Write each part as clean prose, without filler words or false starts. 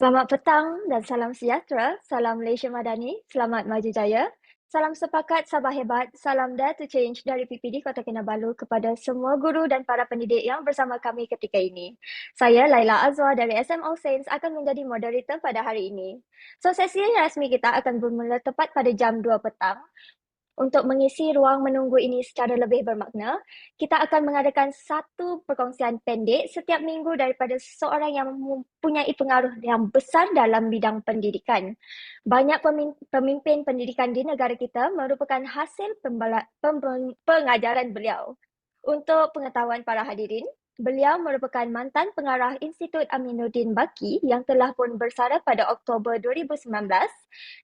Selamat petang dan salam sejahtera, salam Malaysia Madani, selamat maju jaya. Salam sepakat, Sabah hebat, salam Dare to Change dari PPD Kota Kinabalu kepada semua guru dan para pendidik yang bersama kami ketika ini. Saya Laila Azwa dari SMO Sains akan menjadi moderator pada hari ini. So, sesi rasmi kita akan bermula tepat pada jam 2 petang. Untuk mengisi ruang menunggu ini secara lebih bermakna, kita akan mengadakan satu perkongsian pendek setiap minggu daripada seseorang yang mempunyai pengaruh yang besar dalam bidang pendidikan. Banyak pemimpin pendidikan di negara kita merupakan hasil pengajaran beliau. Untuk pengetahuan para hadirin, beliau merupakan mantan pengarah Institut Aminuddin Baki yang telah pun bersara pada Oktober 2019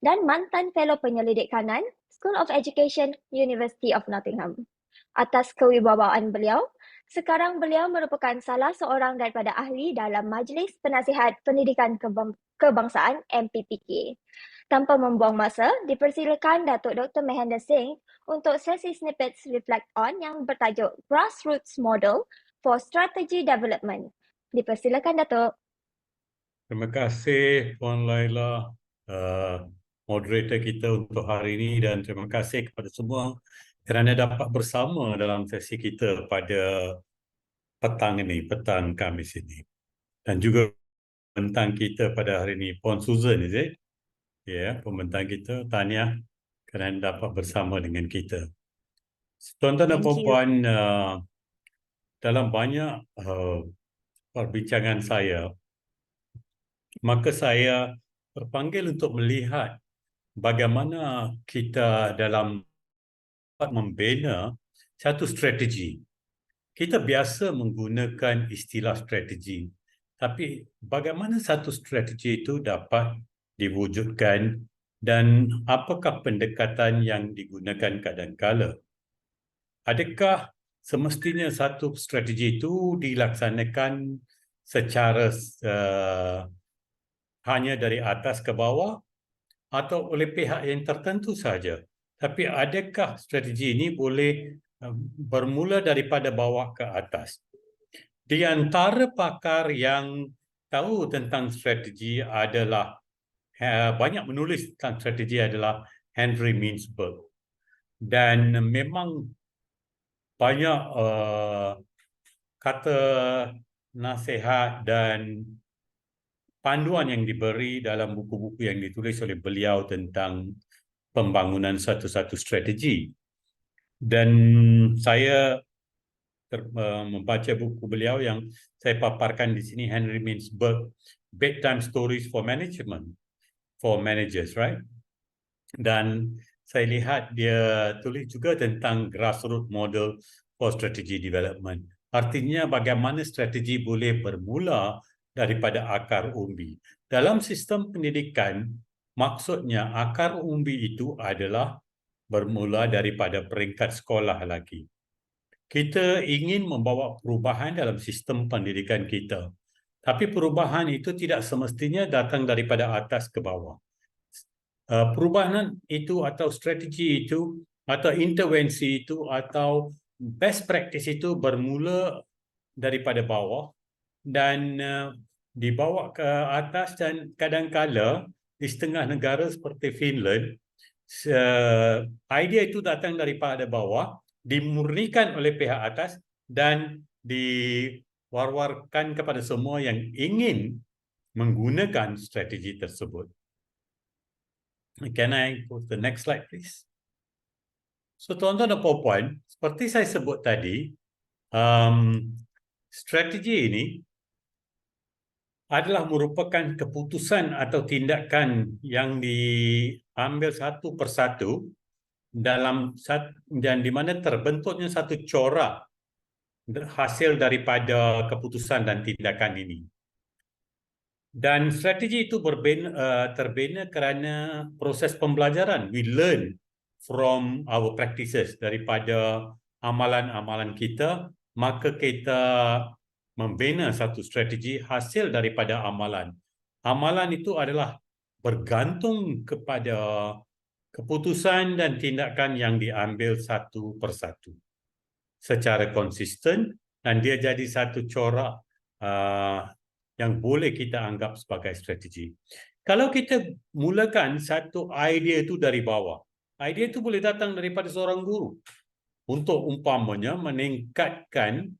dan mantan fellow penyelidik kanan School of Education, University of Nottingham. Atas kewibawaan beliau, sekarang beliau merupakan salah seorang daripada ahli dalam Majlis Penasihat Pendidikan Kebangsaan MPPK. Tanpa membuang masa, dipersilakan Dato Dr. Mehander Singh untuk sesi Snippets Reflect On yang bertajuk Grassroots Model for Strategy Development. Dipersilakan, Dato. Terima kasih Puan Laila, moderator kita untuk hari ini, dan terima kasih kepada semua kerana dapat bersama dalam sesi kita pada petang ini, petang Khamis ini. Dan juga pembentang kita pada hari ini, Puan Susan, is it? Ya, pembentang kita, tahniah kerana dapat bersama dengan kita. Tuan-tuan dan puan-puan, dalam banyak perbincangan saya, maka saya terpanggil untuk melihat bagaimana kita dalam membina satu strategi. Kita biasa menggunakan istilah strategi, tapi bagaimana satu strategi itu dapat diwujudkan dan apakah pendekatan yang digunakan kadangkala? Adakah semestinya satu strategi itu dilaksanakan secara hanya dari atas ke bawah atau oleh pihak yang tertentu saja? Tapi adakah strategi ini boleh bermula daripada bawah ke atas? Di antara pakar yang tahu tentang strategi adalah, banyak menulis tentang strategi adalah Henry Mintzberg. Dan memang banyak kata nasihat dan panduan yang diberi dalam buku-buku yang ditulis oleh beliau tentang pembangunan satu-satu strategi. Dan saya membaca buku beliau yang saya paparkan di sini, Henry Mintzberg, Bedtime Stories for Management, for Managers, right? Dan saya lihat dia tulis juga tentang Grassroots Model for Strategy Development. Artinya bagaimana strategi boleh bermula daripada akar umbi. Dalam sistem pendidikan, maksudnya akar umbi itu adalah bermula daripada peringkat sekolah lagi. Kita ingin membawa perubahan dalam sistem pendidikan kita. Tapi perubahan itu tidak semestinya datang daripada atas ke bawah. Perubahan itu atau strategi itu atau intervensi itu atau best practice itu bermula daripada bawah dan dibawa ke atas, dan kadang-kala di setengah negara seperti Finland, idea itu datang daripada bawah, dimurnikan oleh pihak atas dan diwar-warkan kepada semua yang ingin menggunakan strategi tersebut. Can I put the next slide, please? So, tuan-tuan dan puan-puan, seperti saya sebut tadi, strategi ini adalah merupakan keputusan atau tindakan yang diambil satu persatu dan di mana terbentuknya satu corak hasil daripada keputusan dan tindakan ini. Dan strategi itu terbina kerana proses pembelajaran. We learn from our practices, daripada amalan-amalan kita, maka kita membina satu strategi hasil daripada amalan. Amalan itu adalah bergantung kepada keputusan dan tindakan yang diambil satu persatu secara konsisten, dan dia jadi satu corak yang boleh kita anggap sebagai strategi. Kalau kita mulakan satu idea itu dari bawah, idea itu boleh datang daripada seorang guru untuk umpamanya meningkatkan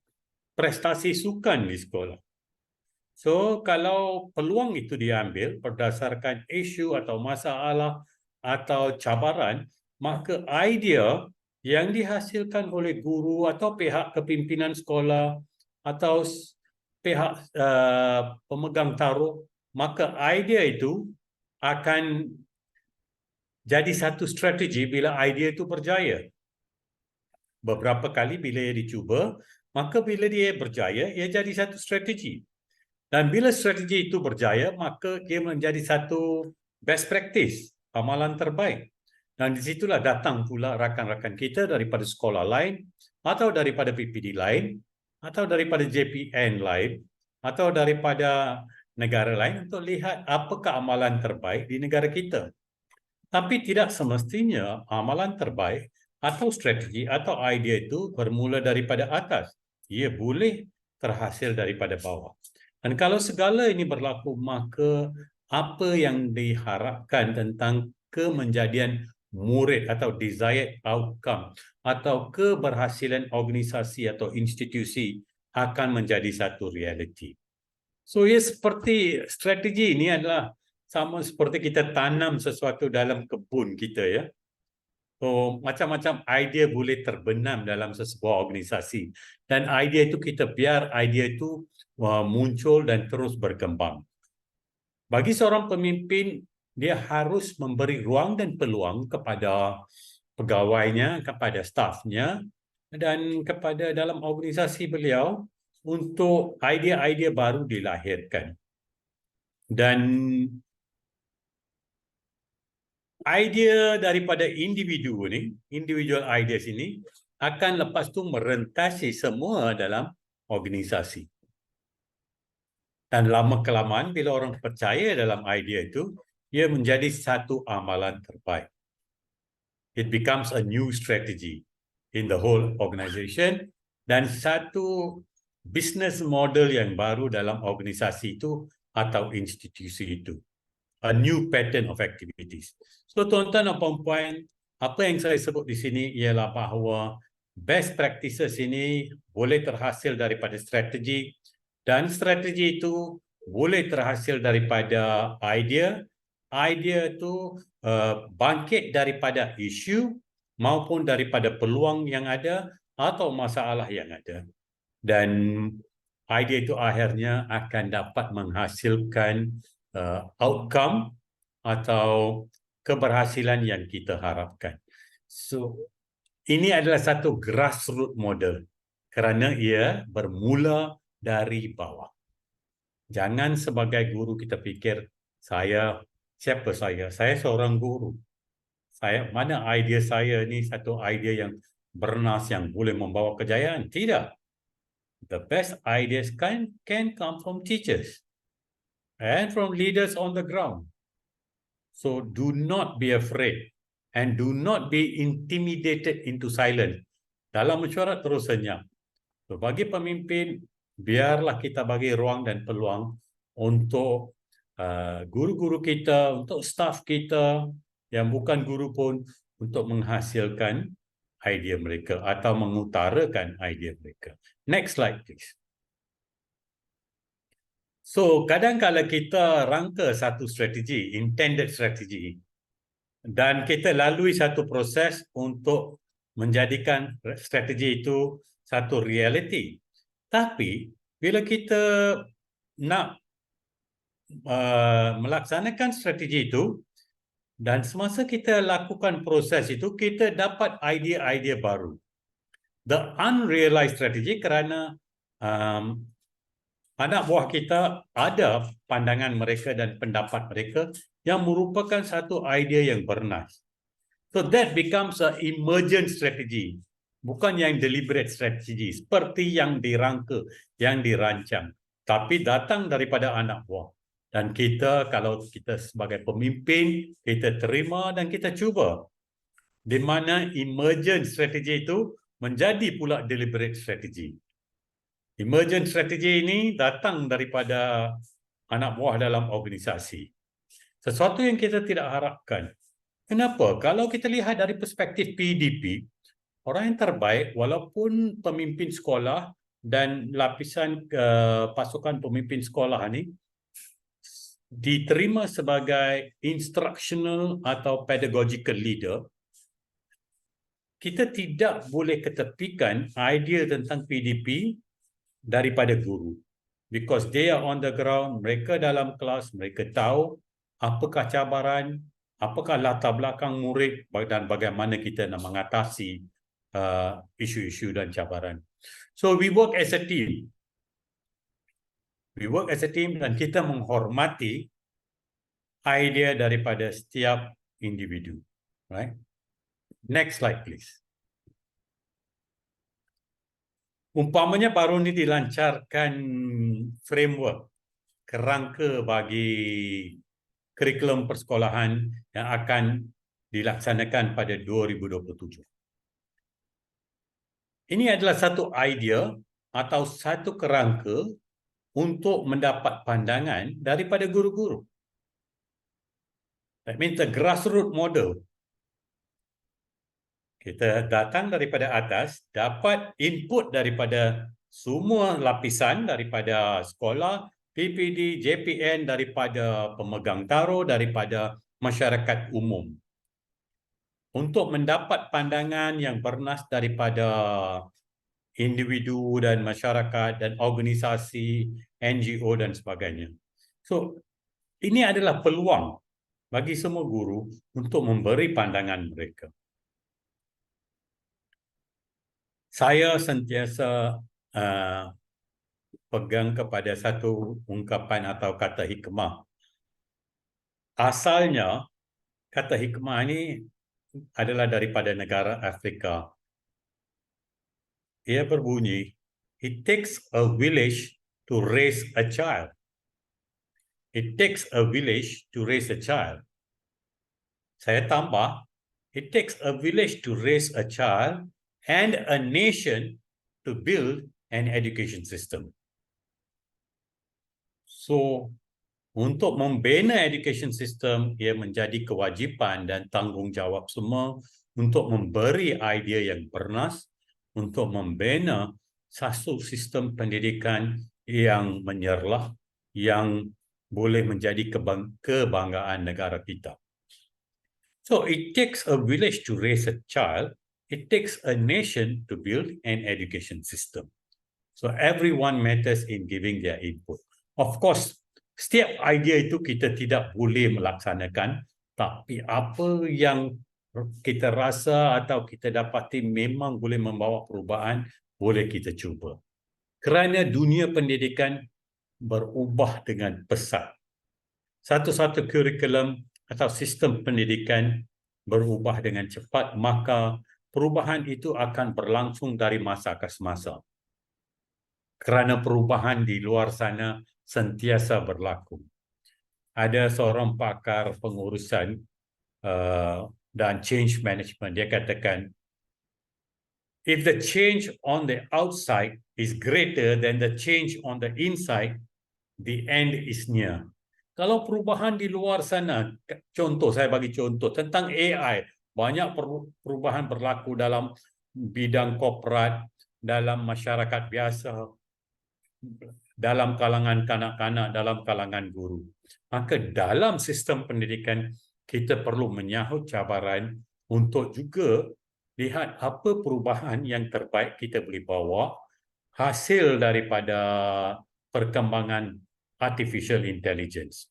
prestasi sukan di sekolah. So, kalau peluang itu diambil berdasarkan isu atau masalah atau cabaran, maka idea yang dihasilkan oleh guru atau pihak kepimpinan sekolah atau pihak pemegang taruh, maka idea itu akan jadi satu strategi bila idea itu berjaya. Beberapa kali bila ia dicuba, maka bila dia berjaya, ia jadi satu strategi. Dan bila strategi itu berjaya, maka dia menjadi satu best practice, amalan terbaik. Dan di situlah datang pula rakan-rakan kita daripada sekolah lain, atau daripada PPD lain, atau daripada JPN lain, atau daripada negara lain untuk lihat apakah amalan terbaik di negara kita. Tapi tidak semestinya amalan terbaik atau strategi atau idea itu bermula daripada atas. Ia boleh terhasil daripada bawah. Dan kalau segala ini berlaku, maka apa yang diharapkan tentang kemenjadian murid atau desired outcome atau keberhasilan organisasi atau institusi akan menjadi satu realiti. So, ia seperti strategi ini adalah sama seperti kita tanam sesuatu dalam kebun kita, ya. So, macam-macam idea boleh terbenam dalam sebuah organisasi. Dan idea itu kita biar idea itu muncul dan terus berkembang. Bagi seorang pemimpin, dia harus memberi ruang dan peluang kepada pegawainya, kepada stafnya, dan kepada dalam organisasi beliau untuk idea-idea baru dilahirkan. Dan idea daripada individu ni, individual ideas ini akan lepas tu merentasi semua dalam organisasi. Dan lama-kelamaan bila orang percaya dalam idea itu, ia menjadi satu amalan terbaik. It becomes a new strategy in the whole organization dan satu business model yang baru dalam organisasi itu atau institusi itu. A new pattern of activities. So, tuan-tuan dan puan-puan, apa yang saya sebut di sini ialah bahawa best practices ini boleh terhasil daripada strategi dan strategi itu boleh terhasil daripada idea. Idea itu bangkit daripada isu maupun daripada peluang yang ada atau masalah yang ada. Dan idea itu akhirnya akan dapat menghasilkan outcome atau keberhasilan yang kita harapkan. So, ini adalah satu grassroots model kerana ia bermula dari bawah. Jangan sebagai guru kita fikir, siapa saya? Saya seorang guru. Mana idea saya ni satu idea yang bernas yang boleh membawa kejayaan? Tidak. The best ideas can come from teachers and from leaders on the ground. So do not be afraid and do not be intimidated into silence. Dalam mesyuarat terus senyap. So, bagi pemimpin, biarlah kita bagi ruang dan peluang untuk guru-guru kita, untuk staf kita yang bukan guru pun untuk menghasilkan idea mereka atau mengutarakan idea mereka. Next slide, please. So, kadang-kadang kita rangka satu strategi, intended strategi, dan kita lalui satu proses untuk menjadikan strategi itu satu realiti. Tapi, bila kita nak melaksanakan strategi itu, dan semasa kita lakukan proses itu, kita dapat idea-idea baru. The unrealized strategy kerana anak buah kita ada pandangan mereka dan pendapat mereka yang merupakan satu idea yang bernas. So that becomes an emergent strategy, bukan yang deliberate strategy, seperti yang dirangka, yang dirancang, tapi datang daripada anak buah. Dan kita, kalau kita sebagai pemimpin, kita terima dan kita cuba. Di mana emergent strategy itu menjadi pula deliberate strategy. Emergent strategy ini datang daripada anak buah dalam organisasi. Sesuatu yang kita tidak harapkan. Kenapa? Kalau kita lihat dari perspektif PDP, orang yang terbaik walaupun pemimpin sekolah dan lapisan pasukan pemimpin sekolah ni diterima sebagai instructional atau pedagogical leader, kita tidak boleh ketepikan idea tentang PDP daripada guru. Because they are on the ground, mereka dalam kelas, mereka tahu apakah cabaran, apakah latar belakang murid dan bagaimana kita nak mengatasi isu-isu dan cabaran. So we work as a team. We work as a team dan kita menghormati idea daripada setiap individu. Right? Next slide, please. Umpamanya baru ni dilancarkan framework kerangka bagi kurikulum persekolahan yang akan dilaksanakan pada 2027. Ini adalah satu idea atau satu kerangka untuk mendapat pandangan daripada guru-guru. That means the grassroots model. Kita datang daripada atas, dapat input daripada semua lapisan, daripada sekolah, PPD, JPN, daripada pemegang taruh, daripada masyarakat umum. Untuk mendapat pandangan yang bernas daripada individu dan masyarakat dan organisasi, NGO dan sebagainya. So, ini adalah peluang bagi semua guru untuk memberi pandangan mereka. Saya sentiasa pegang kepada satu ungkapan atau kata hikmah. Asalnya, kata hikmah ini adalah daripada negara Afrika. Ia berbunyi, it takes a village to raise a child. It takes a village to raise a child. Saya tambah, it takes a village to raise a child and a nation to build an education system. So, untuk membina education system, ia menjadi kewajipan dan tanggungjawab semua untuk memberi idea yang bernas, untuk membina satu sistem pendidikan yang menyerlah, yang boleh menjadi kebanggaan negara kita. So, it takes a village to raise a child. It takes a nation to build an education system. So everyone matters in giving their input. Of course, setiap idea itu kita tidak boleh melaksanakan, tapi apa yang kita rasa atau kita dapati memang boleh membawa perubahan, boleh kita cuba. Kerana dunia pendidikan berubah dengan pesat. Satu-satu kurikulum atau sistem pendidikan berubah dengan cepat, maka perubahan itu akan berlangsung dari masa ke masa. Kerana perubahan di luar sana sentiasa berlaku. Ada seorang pakar pengurusan dan change management, dia katakan, if the change on the outside is greater than the change on the inside, the end is near. Kalau perubahan di luar sana, contoh, saya bagi contoh tentang AI, banyak perubahan berlaku dalam bidang korporat, dalam masyarakat biasa, dalam kalangan kanak-kanak, dalam kalangan guru. Maka dalam sistem pendidikan, kita perlu menyahut cabaran untuk juga lihat apa perubahan yang terbaik kita boleh bawa hasil daripada perkembangan artificial intelligence.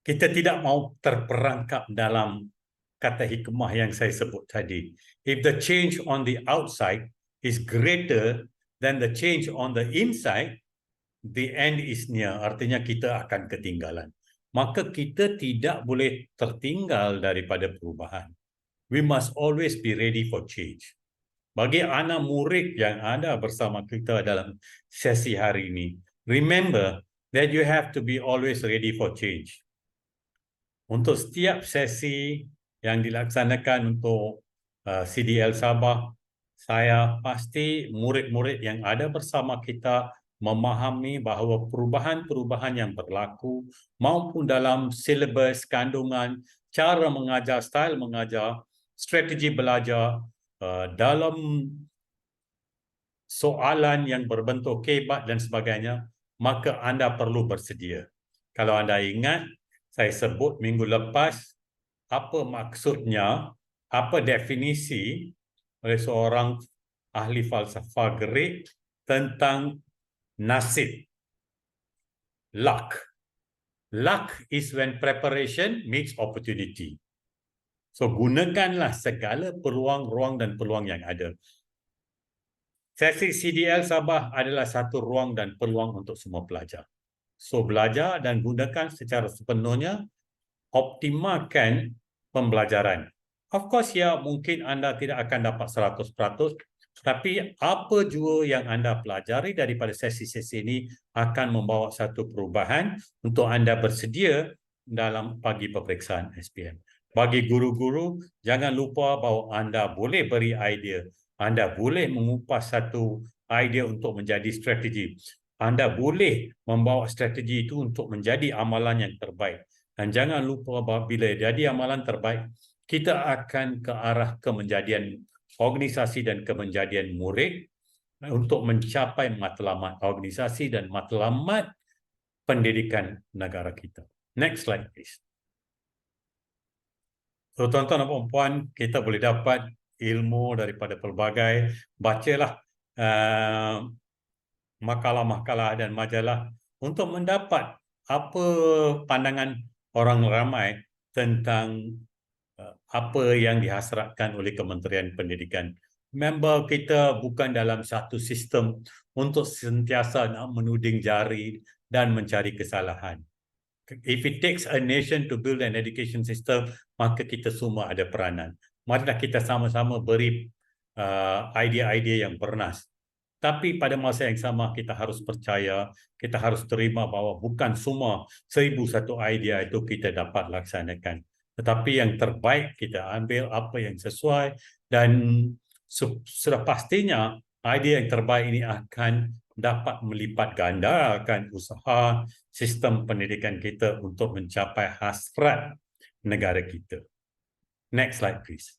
Kita tidak mahu terperangkap dalam kata hikmah yang saya sebut tadi. If the change on the outside is greater than the change on the inside, the end is near. Artinya kita akan ketinggalan. Maka kita tidak boleh tertinggal daripada perubahan. We must always be ready for change. Bagi anak murid yang ada bersama kita dalam sesi hari ini, remember that you have to be always ready for change. Untuk setiap sesi yang dilaksanakan untuk CDL Sabah, saya pasti murid-murid yang ada bersama kita memahami bahawa perubahan-perubahan yang berlaku maupun dalam silibus, kandungan, cara mengajar, style mengajar, strategi belajar, dalam soalan yang berbentuk kebat dan sebagainya, maka anda perlu bersedia. Kalau anda ingat, saya sebut minggu lepas, apa maksudnya, apa definisi oleh seorang ahli falsafah Greek tentang nasib, luck. Luck is when preparation meets opportunity. So, gunakanlah segala peluang-ruang dan peluang yang ada. Sesi CDL Sabah adalah satu ruang dan peluang untuk semua pelajar. So, belajar dan gunakan secara sepenuhnya, optimalkan pembelajaran. Of course, ya, mungkin anda tidak akan dapat 100%, tapi apa jua yang anda pelajari daripada sesi-sesi ini akan membawa satu perubahan untuk anda bersedia dalam pagi peperiksaan SPM. Bagi guru-guru, jangan lupa bahawa anda boleh beri idea. Anda boleh mengupas satu idea untuk menjadi strategi. Anda boleh membawa strategi itu untuk menjadi amalan yang terbaik. Dan jangan lupa bahawa bila jadi amalan terbaik, kita akan ke arah kemenjadian organisasi dan kemenjadian murid untuk mencapai matlamat organisasi dan matlamat pendidikan negara kita. Next slide, please. So, tuan-tuan dan puan-puan, kita boleh dapat ilmu daripada pelbagai. Bacalah makalah-makalah dan majalah untuk mendapat apa pandangan orang ramai tentang apa yang dihasratkan oleh Kementerian Pendidikan. Member kita bukan dalam satu sistem untuk sentiasa nak menuding jari dan mencari kesalahan. If it takes a nation to build an education system, maka kita semua ada peranan. Marilah kita sama-sama beri idea-idea yang bernas. Tapi pada masa yang sama kita harus percaya, kita harus terima bahawa bukan semua 1001 idea itu kita dapat laksanakan. Tetapi yang terbaik kita ambil apa yang sesuai dan sudah pastinya idea yang terbaik ini akan dapat melipat gandakan usaha sistem pendidikan kita untuk mencapai hasrat negara kita. Next slide, please.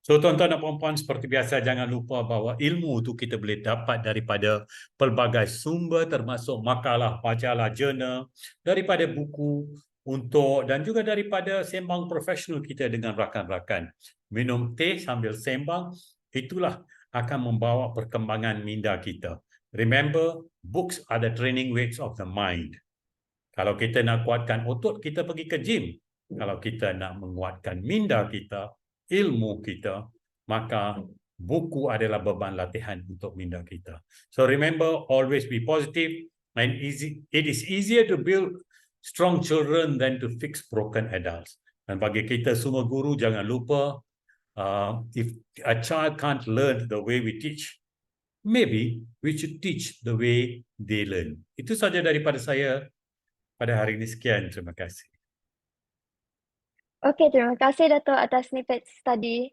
So, tuan-tuan dan puan-puan, seperti biasa, jangan lupa bahawa ilmu itu kita boleh dapat daripada pelbagai sumber termasuk makalah, majalah, jurnal, daripada buku dan juga daripada sembang profesional kita dengan rakan-rakan. Minum teh sambil sembang, itulah akan membawa perkembangan minda kita. Remember, books are the training weights of the mind. Kalau kita nak kuatkan otot, kita pergi ke gym. Kalau kita nak menguatkan minda kita, ilmu kita, maka buku adalah beban latihan untuk minda kita. So remember, always be positive, and it is easier to build strong children than to fix broken adults. Dan bagi kita semua guru, jangan lupa, if a child can't learn the way we teach, maybe we should teach the way they learn. Itu saja daripada saya pada hari ini. Sekian, terima kasih. Okey, terima kasih Dato atas snippets tadi.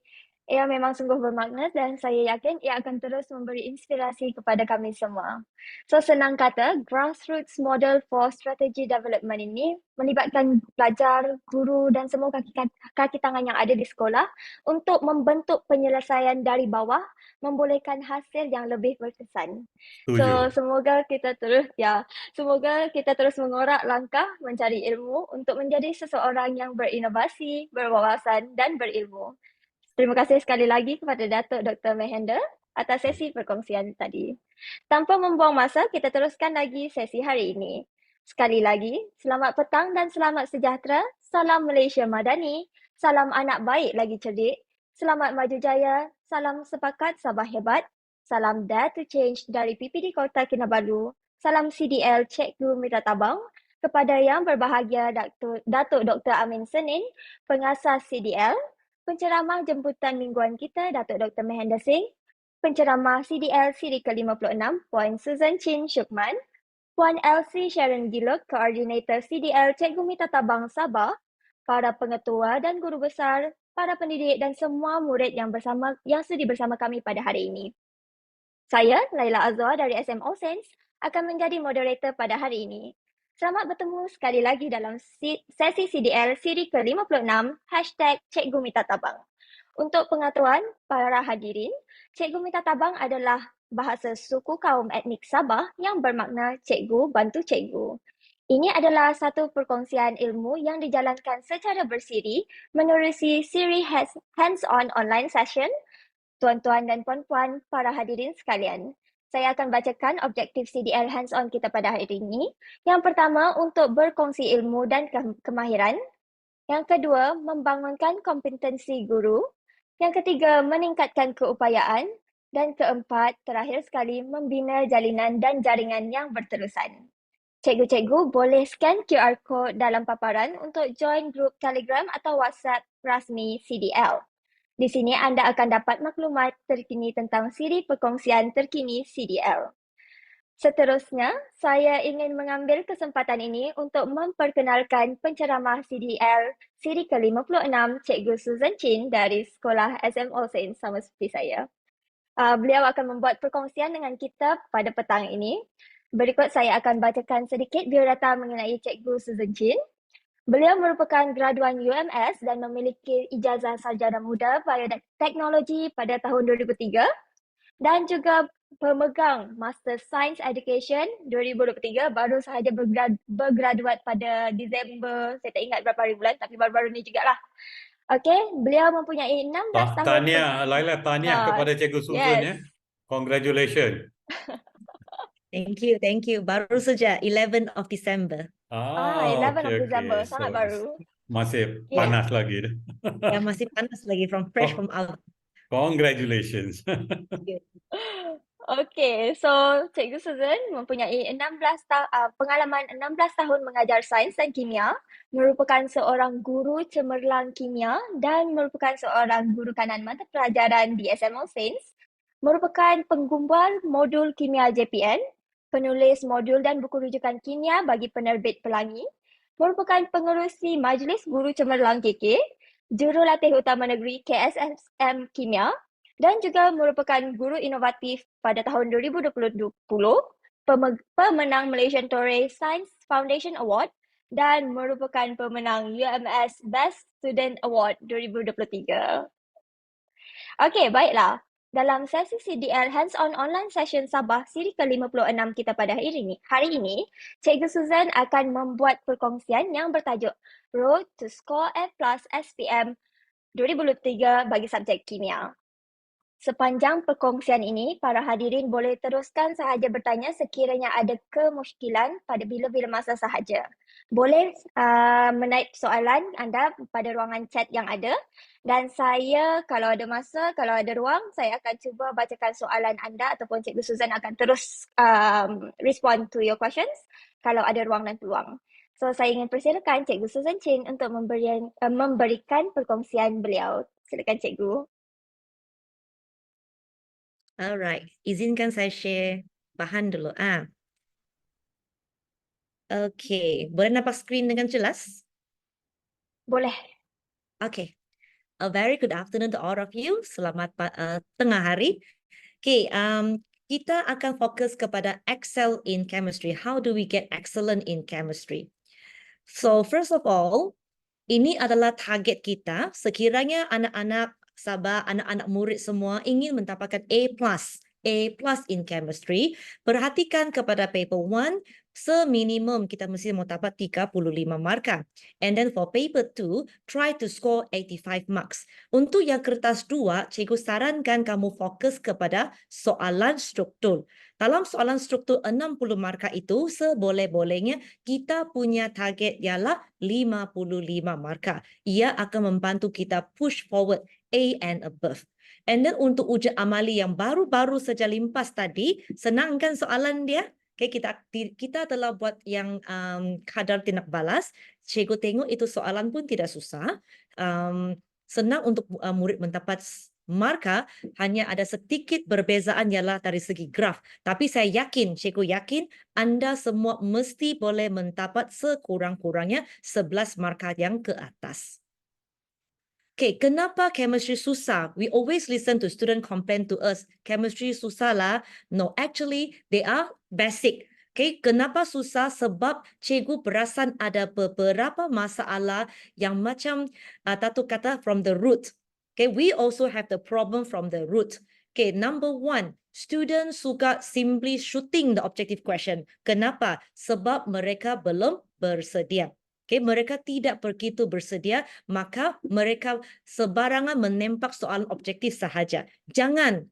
Ia memang sungguh bermakna dan saya yakin ia akan terus memberi inspirasi kepada kami semua. So, senang kata, Grassroots Model for Strategy Development ini melibatkan pelajar, guru dan semua kaki tangan yang ada di sekolah untuk membentuk penyelesaian dari bawah, membolehkan hasil yang lebih berkesan. So, semoga kita terus mengorak langkah mencari ilmu untuk menjadi seseorang yang berinovasi, berwawasan dan berilmu. Terima kasih sekali lagi kepada Dato Dr. Mehander atas sesi perkongsian tadi. Tanpa membuang masa, kita teruskan lagi sesi hari ini. Sekali lagi, selamat petang dan selamat sejahtera. Salam Malaysia Madani. Salam anak baik lagi cerdik. Selamat maju jaya. Salam sepakat Sabah hebat. Salam Dare to Change dari PPD Kota Kinabalu. Salam CDL Cikgu Mitra Tabang. Kepada yang berbahagia Dato Dr. Amin Senin, pengasas CDL. Penceramah jemputan mingguan kita, Dato Dr. Mehander Singh. Penceramah CDL Siri ke-56, Puan Susan Chin Syukman. Puan Elsie Sharon Gilok, Koordinator CDL Cikgu Mitra Tabang Sabah. Para pengetua dan guru besar, para pendidik dan semua murid yang sudi bersama kami pada hari ini. Saya, Laila Azwa dari SMO Sense, akan menjadi moderator pada hari ini. Selamat bertemu sekali lagi dalam sesi CDL siri ke-56 #Cikgu Minta Tabang. Untuk pengetahuan para hadirin, Cikgu Minta Tabang adalah bahasa suku kaum etnik Sabah yang bermakna cikgu bantu cikgu. Ini adalah satu perkongsian ilmu yang dijalankan secara bersiri menerusi siri hands-on online session. Tuan-tuan dan puan-puan, para hadirin sekalian, saya akan bacakan objektif CDL hands-on kita pada hari ini. Yang pertama, untuk berkongsi ilmu dan kemahiran. Yang kedua, membangunkan kompetensi guru. Yang ketiga, meningkatkan keupayaan. Dan keempat, terakhir sekali, membina jalinan dan jaringan yang berterusan. Cikgu-cikgu boleh scan QR code dalam paparan untuk join grup Telegram atau WhatsApp rasmi CDL. Di sini anda akan dapat maklumat terkini tentang siri perkongsian terkini CDL. Seterusnya, saya ingin mengambil kesempatan ini untuk memperkenalkan penceramah CDL siri ke-56 Cikgu Susan Chin dari Sekolah SMO Saint sama seperti saya. Beliau akan membuat perkongsian dengan kita pada petang ini. Berikut saya akan bacakan sedikit biodata mengenai Cikgu Susan Chin. Beliau merupakan graduan UMS dan memiliki ijazah sarjana muda Bioteknologi pada tahun 2003 dan juga pemegang Master Science Education 2023, baru sahaja bergraduat pada Disember, saya tak ingat berapa hari bulan tapi baru-baru ni jugalah. Okey, beliau mempunyai 16 tahun Laila, tahniah kepada Cikgu Susan ya. Congratulations. Thank you. Baru saja 11 of December. 11 of December, sangat So, baru. masih panas lagi. Ya, masih panas lagi, fresh from out. Congratulations. Okey, so Cikgu Susan mempunyai pengalaman 16 tahun mengajar sains dan kimia, merupakan seorang guru Cemerlang Kimia dan merupakan seorang guru kanan mata pelajaran di SMO Sains, merupakan penggumbal modul kimia JPN, penulis modul dan buku rujukan kimia bagi penerbit Pelangi, merupakan pengerusi Majlis Guru Cemerlang KK, jurulatih utama negeri KSM Kimia dan juga merupakan guru inovatif pada tahun 2020, pemenang Malaysian Torrey Science Foundation Award dan merupakan pemenang UMS Best Student Award 2023. Okey, baiklah. Dalam sesi CDL Hands-on Online Session Sabah siri ke-56 kita pada hari ini, Cikgu Susan akan membuat perkongsian yang bertajuk Road to Score F+ SPM 2023 bagi subjek kimia. Sepanjang perkongsian ini, para hadirin boleh teruskan sahaja bertanya sekiranya ada kemusykilan pada bila-bila masa sahaja. Boleh menaip soalan anda pada ruangan chat yang ada dan saya kalau ada masa, kalau ada ruang, saya akan cuba bacakan soalan anda ataupun Cikgu Susan akan terus respond to your questions kalau ada ruang dan peluang. So, saya ingin persilakan Cikgu Susan Chin untuk memberikan perkongsian beliau. Silakan Cikgu. Alright, izinkan saya share bahan dulu. Okay, boleh nampak skrin dengan jelas? Boleh. Okay, a very good afternoon to all of you. Selamat tengah hari. Okay, kita akan fokus kepada excel in chemistry. How do we get excellent in chemistry? So first of all, ini adalah target kita. Sekiranya anak-anak Sabah, anak-anak murid semua ingin mendapatkan A+ in chemistry, perhatikan kepada paper 1, seminimum kita mesti mau dapat 35 markah. And then for paper 2, try to score 85 marks. Untuk yang kertas 2, cikgu sarankan kamu fokus kepada soalan struktur. Dalam soalan struktur 60 markah itu, seboleh-bolehnya kita punya target ialah 55 markah. Ia akan membantu kita push forward A and above. And then untuk ujian amali yang baru-baru saja limpas tadi, senangkan soalan dia. Okay, kita telah buat yang kadar tindak balas. Cikgu tengok itu soalan pun tidak susah. Senang untuk murid mendapat markah, hanya ada sedikit perbezaan ialah dari segi graf. Tapi saya yakin, cikgu yakin anda semua mesti boleh mendapat sekurang-kurangnya 11 markah yang ke atas. Okay, kenapa chemistry susah? We always listen to student complain to us, chemistry susah lah. No, actually they are basic. Okay, kenapa susah? Sebab cikgu perasan ada beberapa masalah yang macam Dato kata from the root. Okay, we also have the problem from the root. Okay, number one, students suka simply shooting the objective question. Kenapa? Sebab mereka belum bersedia. Okay, mereka tidak begitu bersedia, maka mereka sebarangan menembak soalan objektif sahaja. Jangan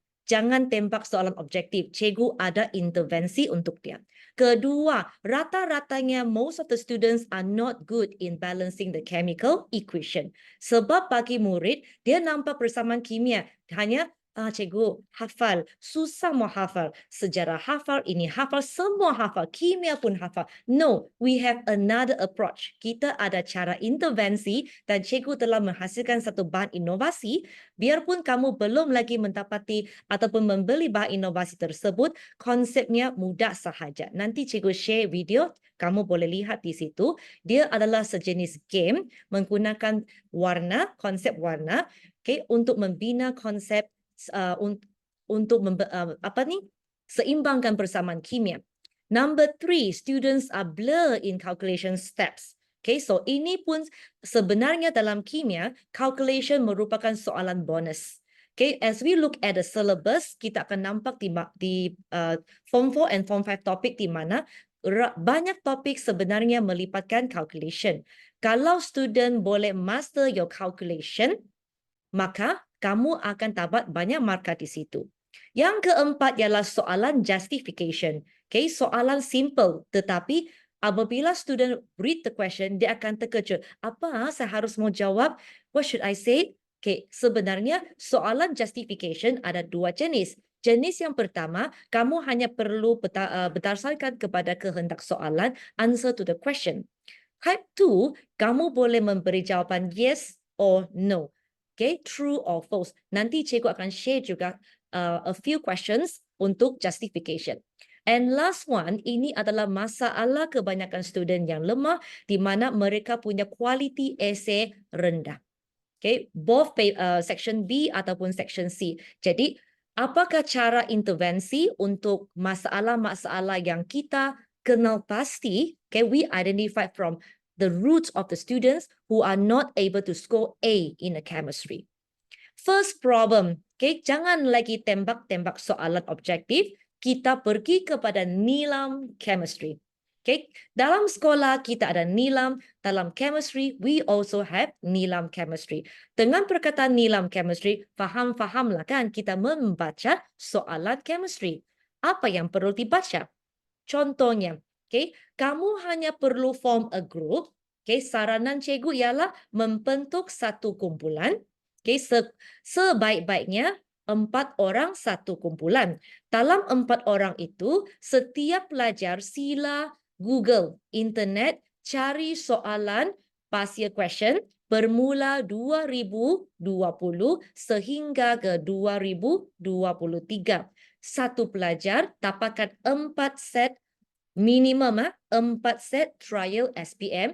tembak soalan objektif. Cikgu ada intervensi untuk dia. Kedua, rata-ratanya most of the students are not good in balancing the chemical equation. Sebab bagi murid, dia nampak persamaan kimia hanya cikgu hafal, susah mau hafal, sejarah hafal, ini hafal, semua hafal, kimia pun hafal. No, we have another approach. Kita ada cara intervensi dan cikgu telah menghasilkan satu bahan inovasi. Biarpun kamu belum lagi mendapati ataupun membeli bahan inovasi tersebut, konsepnya mudah sahaja. Nanti cikgu share video, kamu boleh lihat di situ. Dia adalah sejenis game menggunakan warna, konsep warna, okay, untuk membina konsep untuk seimbangkan persamaan kimia. Number 3, students are blur in calculation steps. Okay, so ini pun sebenarnya dalam kimia, calculation merupakan soalan bonus. Okay, as we look at the syllabus, kita akan nampak di Form 4 and Form 5 topik di mana banyak topik sebenarnya melibatkan calculation. Kalau student boleh master your calculation, maka kamu akan dapat banyak markah di situ. Yang keempat ialah soalan justification. Okay, soalan simple, tetapi apabila student read the question, dia akan terkejut. Apa saya harus mau jawab? What should I say? Okay, sebenarnya soalan justification ada dua jenis. Jenis yang pertama, kamu hanya perlu berdasarkan kepada kehendak soalan, answer to the question. Type 2, kamu boleh memberi jawapan yes or no. Okay, true or false. Nanti cikgu akan share juga a few questions untuk justification. And last one, ini adalah masalah kebanyakan student yang lemah di mana mereka punya quality essay rendah. Okay, both section B ataupun section C. Jadi, apakah cara intervensi untuk masalah-masalah yang kita kenal pasti? Okay, we identify from the roots of the students who are not able to score A in a chemistry. First problem, okay, jangan lagi tembak-tembak soalan objektif, kita pergi kepada nilam chemistry. Okay, dalam sekolah kita ada nilam, dalam chemistry we also have nilam chemistry. Dengan perkataan nilam chemistry, faham-fahamlah kan kita membaca soalan chemistry. Apa yang perlu dibaca? Contohnya, okay, kamu hanya perlu form a group. Okay, saranan cikgu ialah membentuk satu kumpulan. Okay, sebaik-baiknya 4 orang satu kumpulan. Dalam 4 orang itu, setiap pelajar sila Google, internet, cari soalan past year question bermula 2020 sehingga ke 2023. Satu pelajar dapatkan 4 set minimum 4 set trial SPM.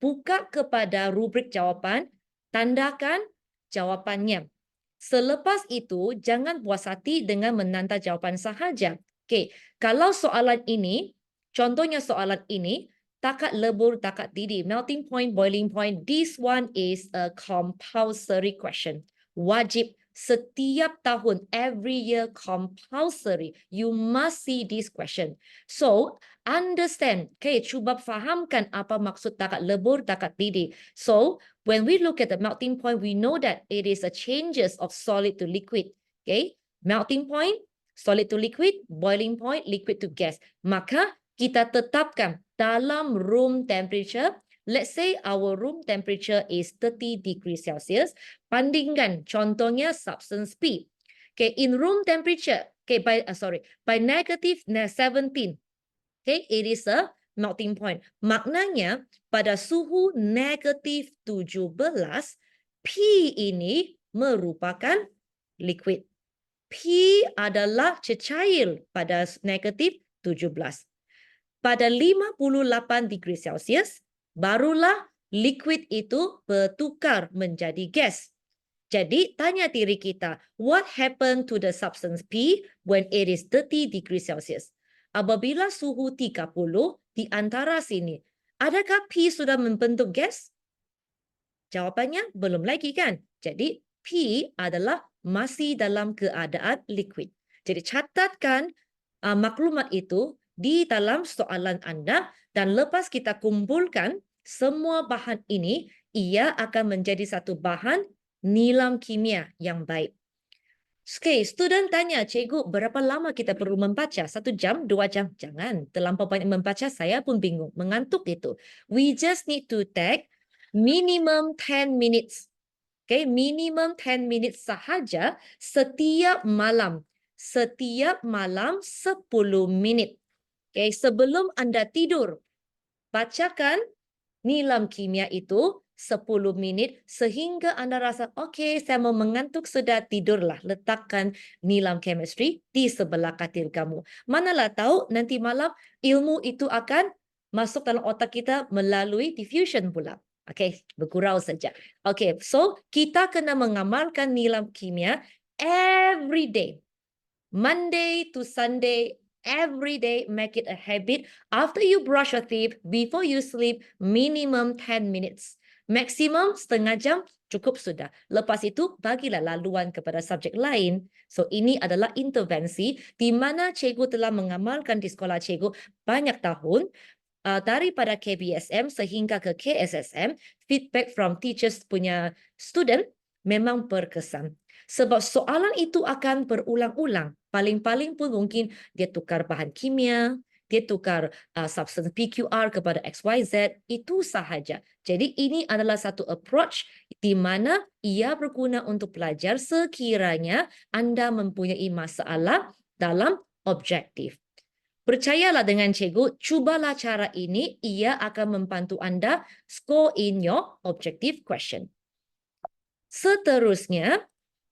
Buka kepada rubrik jawapan, tandakan jawapannya. Selepas itu, jangan puas hati dengan menanda jawapan sahaja. Okay, kalau soalan ini, contohnya soalan ini, takat lebur, takat didih, melting point, boiling point, this one is a compulsory question. Wajib setiap tahun, every year compulsory. You must see this question. So, understand, okay, cuba fahamkan apa maksud takat lebur, takat didih. So, when we look at the melting point, we know that it is a changes of solid to liquid. Okay, melting point, solid to liquid, boiling point, liquid to gas. Maka kita tetapkan dalam room temperature. Let's say our room temperature is 30 degrees Celsius. Bandingkan contohnya substance P. Okay, in room temperature, okay, by negative 17, okay, it is a melting point. Maknanya pada suhu negatif 17, P ini merupakan liquid. P adalah cecair pada negatif 17. Pada 58 degree Celsius, barulah liquid itu bertukar menjadi gas. Jadi tanya diri kita, what happened to the substance P when it is 30 degrees Celsius? Apabila suhu 30 di antara sini, adakah P sudah membentuk gas? Jawapannya belum lagi kan? Jadi P adalah masih dalam keadaan liquid. Jadi catatkan maklumat itu di dalam soalan Anda dan lepas kita kumpulkan semua bahan ini, ia akan menjadi satu bahan nilam kimia yang baik. Okay, student tanya, cikgu berapa lama kita perlu membaca? 1 jam, 2 jam? Jangan, terlampau banyak membaca, saya pun bingung, mengantuk itu. We just need to take minimum 10 minutes. Okay, minimum 10 minutes sahaja setiap malam. Setiap malam 10 minit. Okay, sebelum Anda tidur, bacakan nilam kimia itu 10 minit sehingga Anda rasa, okay, saya mau mengantuk, sudah tidurlah. Letakkan nilam chemistry di sebelah katil kamu. Manalah tahu nanti malam ilmu itu akan masuk dalam otak kita melalui diffusion pula. Okay, bergurau saja. Okay, so kita kena mengamalkan nilam kimia every day. Monday to Sunday, every day, make it a habit. After you brush your teeth, before you sleep, minimum 10 minutes. Maksimum setengah jam, cukup sudah. Lepas itu, bagilah laluan kepada subjek lain. So, ini adalah intervensi di mana cikgu telah mengamalkan di sekolah cikgu banyak tahun. Daripada KBSM sehingga ke KSSM, feedback from teachers punya student memang berkesan. Sebab soalan itu akan berulang-ulang. Paling-paling pun mungkin dia tukar bahan kimia, dia tukar substance PQR kepada XYZ, itu sahaja. Jadi ini adalah satu approach di mana ia berguna untuk pelajar sekiranya Anda mempunyai masalah dalam objektif. Percayalah dengan cikgu, cubalah cara ini, ia akan membantu Anda score in your objective question. Seterusnya,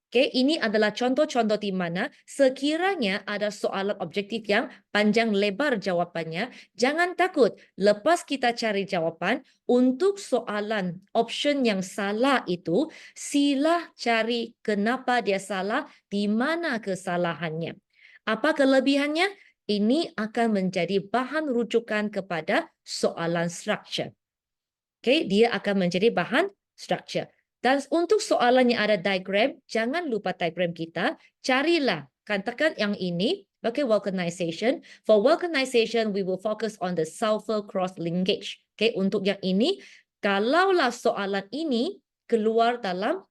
okay, ini adalah contoh-contoh di mana sekiranya ada soalan objektif yang panjang lebar jawapannya, jangan takut. Lepas kita cari jawapan, untuk soalan option yang salah itu, sila cari kenapa dia salah, di mana kesalahannya. Apa kelebihannya? Ini akan menjadi bahan rujukan kepada soalan structure. Okay, dia akan menjadi bahan structure. Dan untuk soalan yang ada diagram, jangan lupa diagram kita. Carilah, katakan yang ini, okay, vulcanization. For vulcanization, we will focus on the sulfur cross linkage. Okay, untuk yang ini, kalaulah soalan ini keluar dalam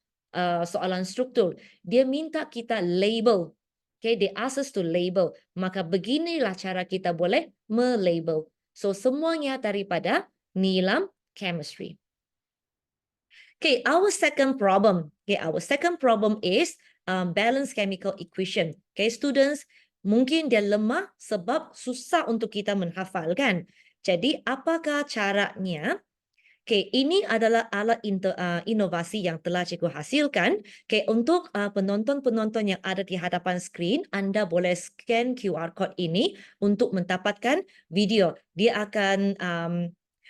soalan struktur, dia minta kita label. Okay, they ask us to label. Maka beginilah cara kita boleh melabel. So, semuanya daripada nilam chemistry. Okay, our second problem. Okay, our second problem is balance chemical equation. Okay, students, mungkin dia lemah sebab susah untuk kita menghafalkan. Jadi, apakah caranya? Okay, ini adalah alat inovasi yang telah cikgu hasilkan. Okay, untuk penonton-penonton yang ada di hadapan skrin, Anda boleh scan QR code ini untuk mendapatkan video. Dia akan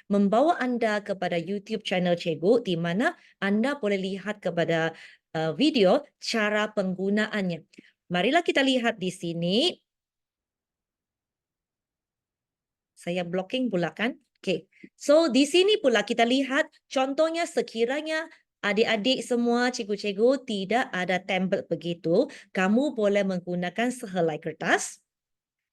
membawa Anda kepada YouTube channel cikgu di mana Anda boleh lihat kepada video cara penggunaannya. Marilah kita lihat di sini. Saya blocking pula kan? Okay, so di sini pula kita lihat contohnya sekiranya adik-adik semua cikgu-cikgu tidak ada template begitu, kamu boleh menggunakan sehelai kertas.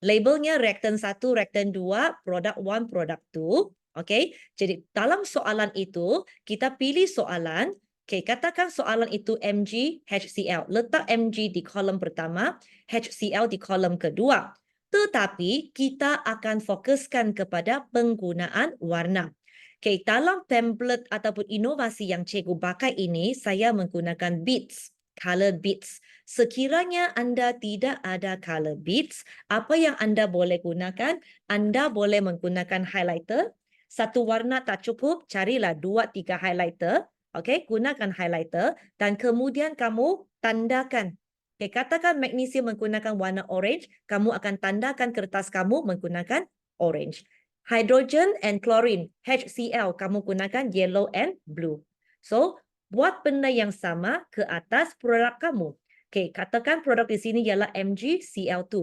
Labelnya reaktan 1, reaktan 2, produk 1, produk 2. Okay, jadi dalam soalan itu kita pilih soalan. Okay, katakan soalan itu Mg HCl. Letak Mg di kolom pertama, HCl di kolom kedua. Tetapi kita akan fokuskan kepada penggunaan warna. Okay, dalam template ataupun inovasi yang cikgu pakai ini, saya menggunakan beads, color beads. Sekiranya Anda tidak ada color beads, apa yang Anda boleh gunakan? Anda boleh menggunakan highlighter. Satu warna tak cukup, carilah 2-3 highlighter. Okay, gunakan highlighter dan kemudian kamu tandakan. Okay, katakan magnesium menggunakan warna orange, kamu akan tandakan kertas kamu menggunakan orange. Hydrogen and chlorine, HCl, kamu gunakan yellow and blue. So, buat benda yang sama ke atas produk kamu. Okay, katakan produk di sini ialah MgCl2.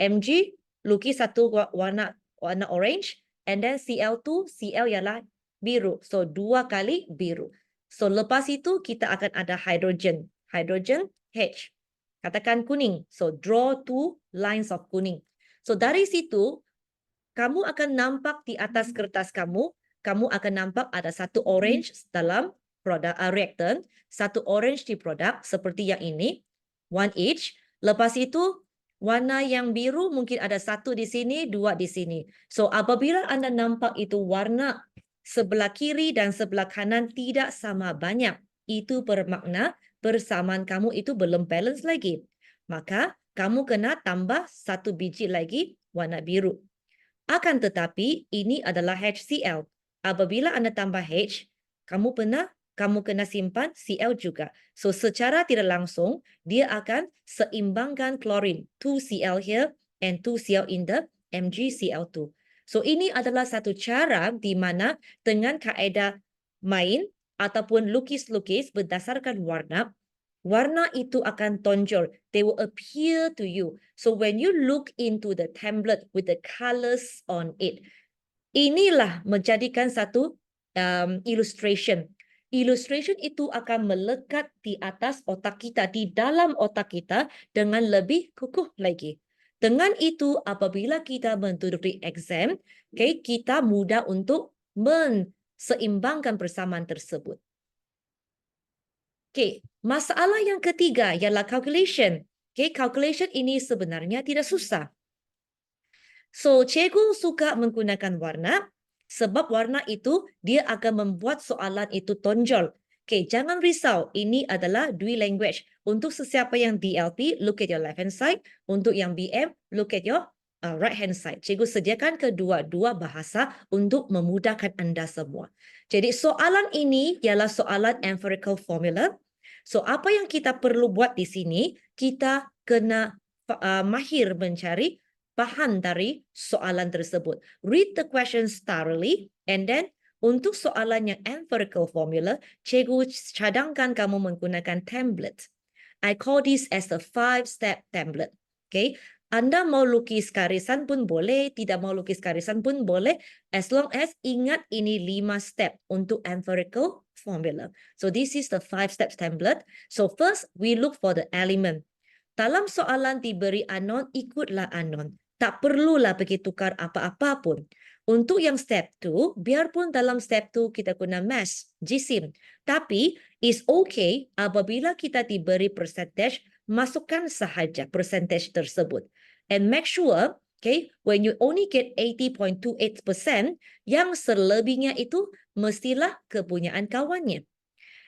Mg lukis satu warna orange, and then Cl2, Cl ialah biru. So 2 kali biru. So lepas itu kita akan ada hydrogen. Hydrogen H. Katakan kuning. So draw 2 lines of kuning. So dari situ kamu akan nampak di atas kertas kamu akan nampak ada satu orange dalam produk reactant, satu orange di produk seperti yang ini, one each. Lepas itu warna yang biru mungkin ada satu di sini, dua di sini. So apabila Anda nampak itu warna sebelah kiri dan sebelah kanan tidak sama banyak, itu bermakna persamaan kamu itu belum balance lagi. Maka kamu kena tambah satu biji lagi warna biru. Akan tetapi ini adalah HCl. Apabila Anda tambah H, kamu kena simpan Cl juga. So secara tidak langsung dia akan seimbangkan klorin, 2Cl here and 2Cl in the MgCl2. So ini adalah satu cara di mana dengan kaedah main ataupun lukis-lukis berdasarkan warna, warna itu akan tonjol. They will appear to you. So when you look into the template with the colors on it, inilah menjadikan satu illustration. Illustration itu akan melekat di atas otak kita, di dalam otak kita dengan lebih kukuh lagi. Dengan itu, apabila kita menduduki exam, okay, kita mudah untuk menseimbangkan persamaan tersebut. Okay, masalah yang ketiga ialah calculation. Okay, calculation ini sebenarnya tidak susah. So, cikgu suka menggunakan warna sebab warna itu dia akan membuat soalan itu tonjol. Okay, jangan risau. Ini adalah dui language. Untuk sesiapa yang DLP, look at your left hand side. Untuk yang BM, look at your right hand side. Cikgu sediakan kedua-dua bahasa untuk memudahkan anda semua. Jadi soalan ini ialah soalan empirical formula. So apa yang kita perlu buat di sini, kita kena mahir mencari bahan dari soalan tersebut. Read the questions thoroughly, and then untuk soalan yang empirical formula, cikgu cadangkan kamu menggunakan template. I call this as a 5-step template. Okay, Anda mau lukis garisan pun boleh, tidak mau lukis garisan pun boleh, as long as ingat ini 5 step untuk empirical formula. So this is the 5-step template. So first, we look for the element. Dalam soalan diberi anon, ikutlah anon. Tak perlulah pergi tukar apa-apa pun. Untuk yang step 2, biarpun dalam step 2 kita guna mass, jisim. Tapi, is okay apabila kita diberi percentage, masukkan sahaja percentage tersebut. And make sure, okay, when you only get 80.28%, yang selebihnya itu mestilah kepunyaan kawannya.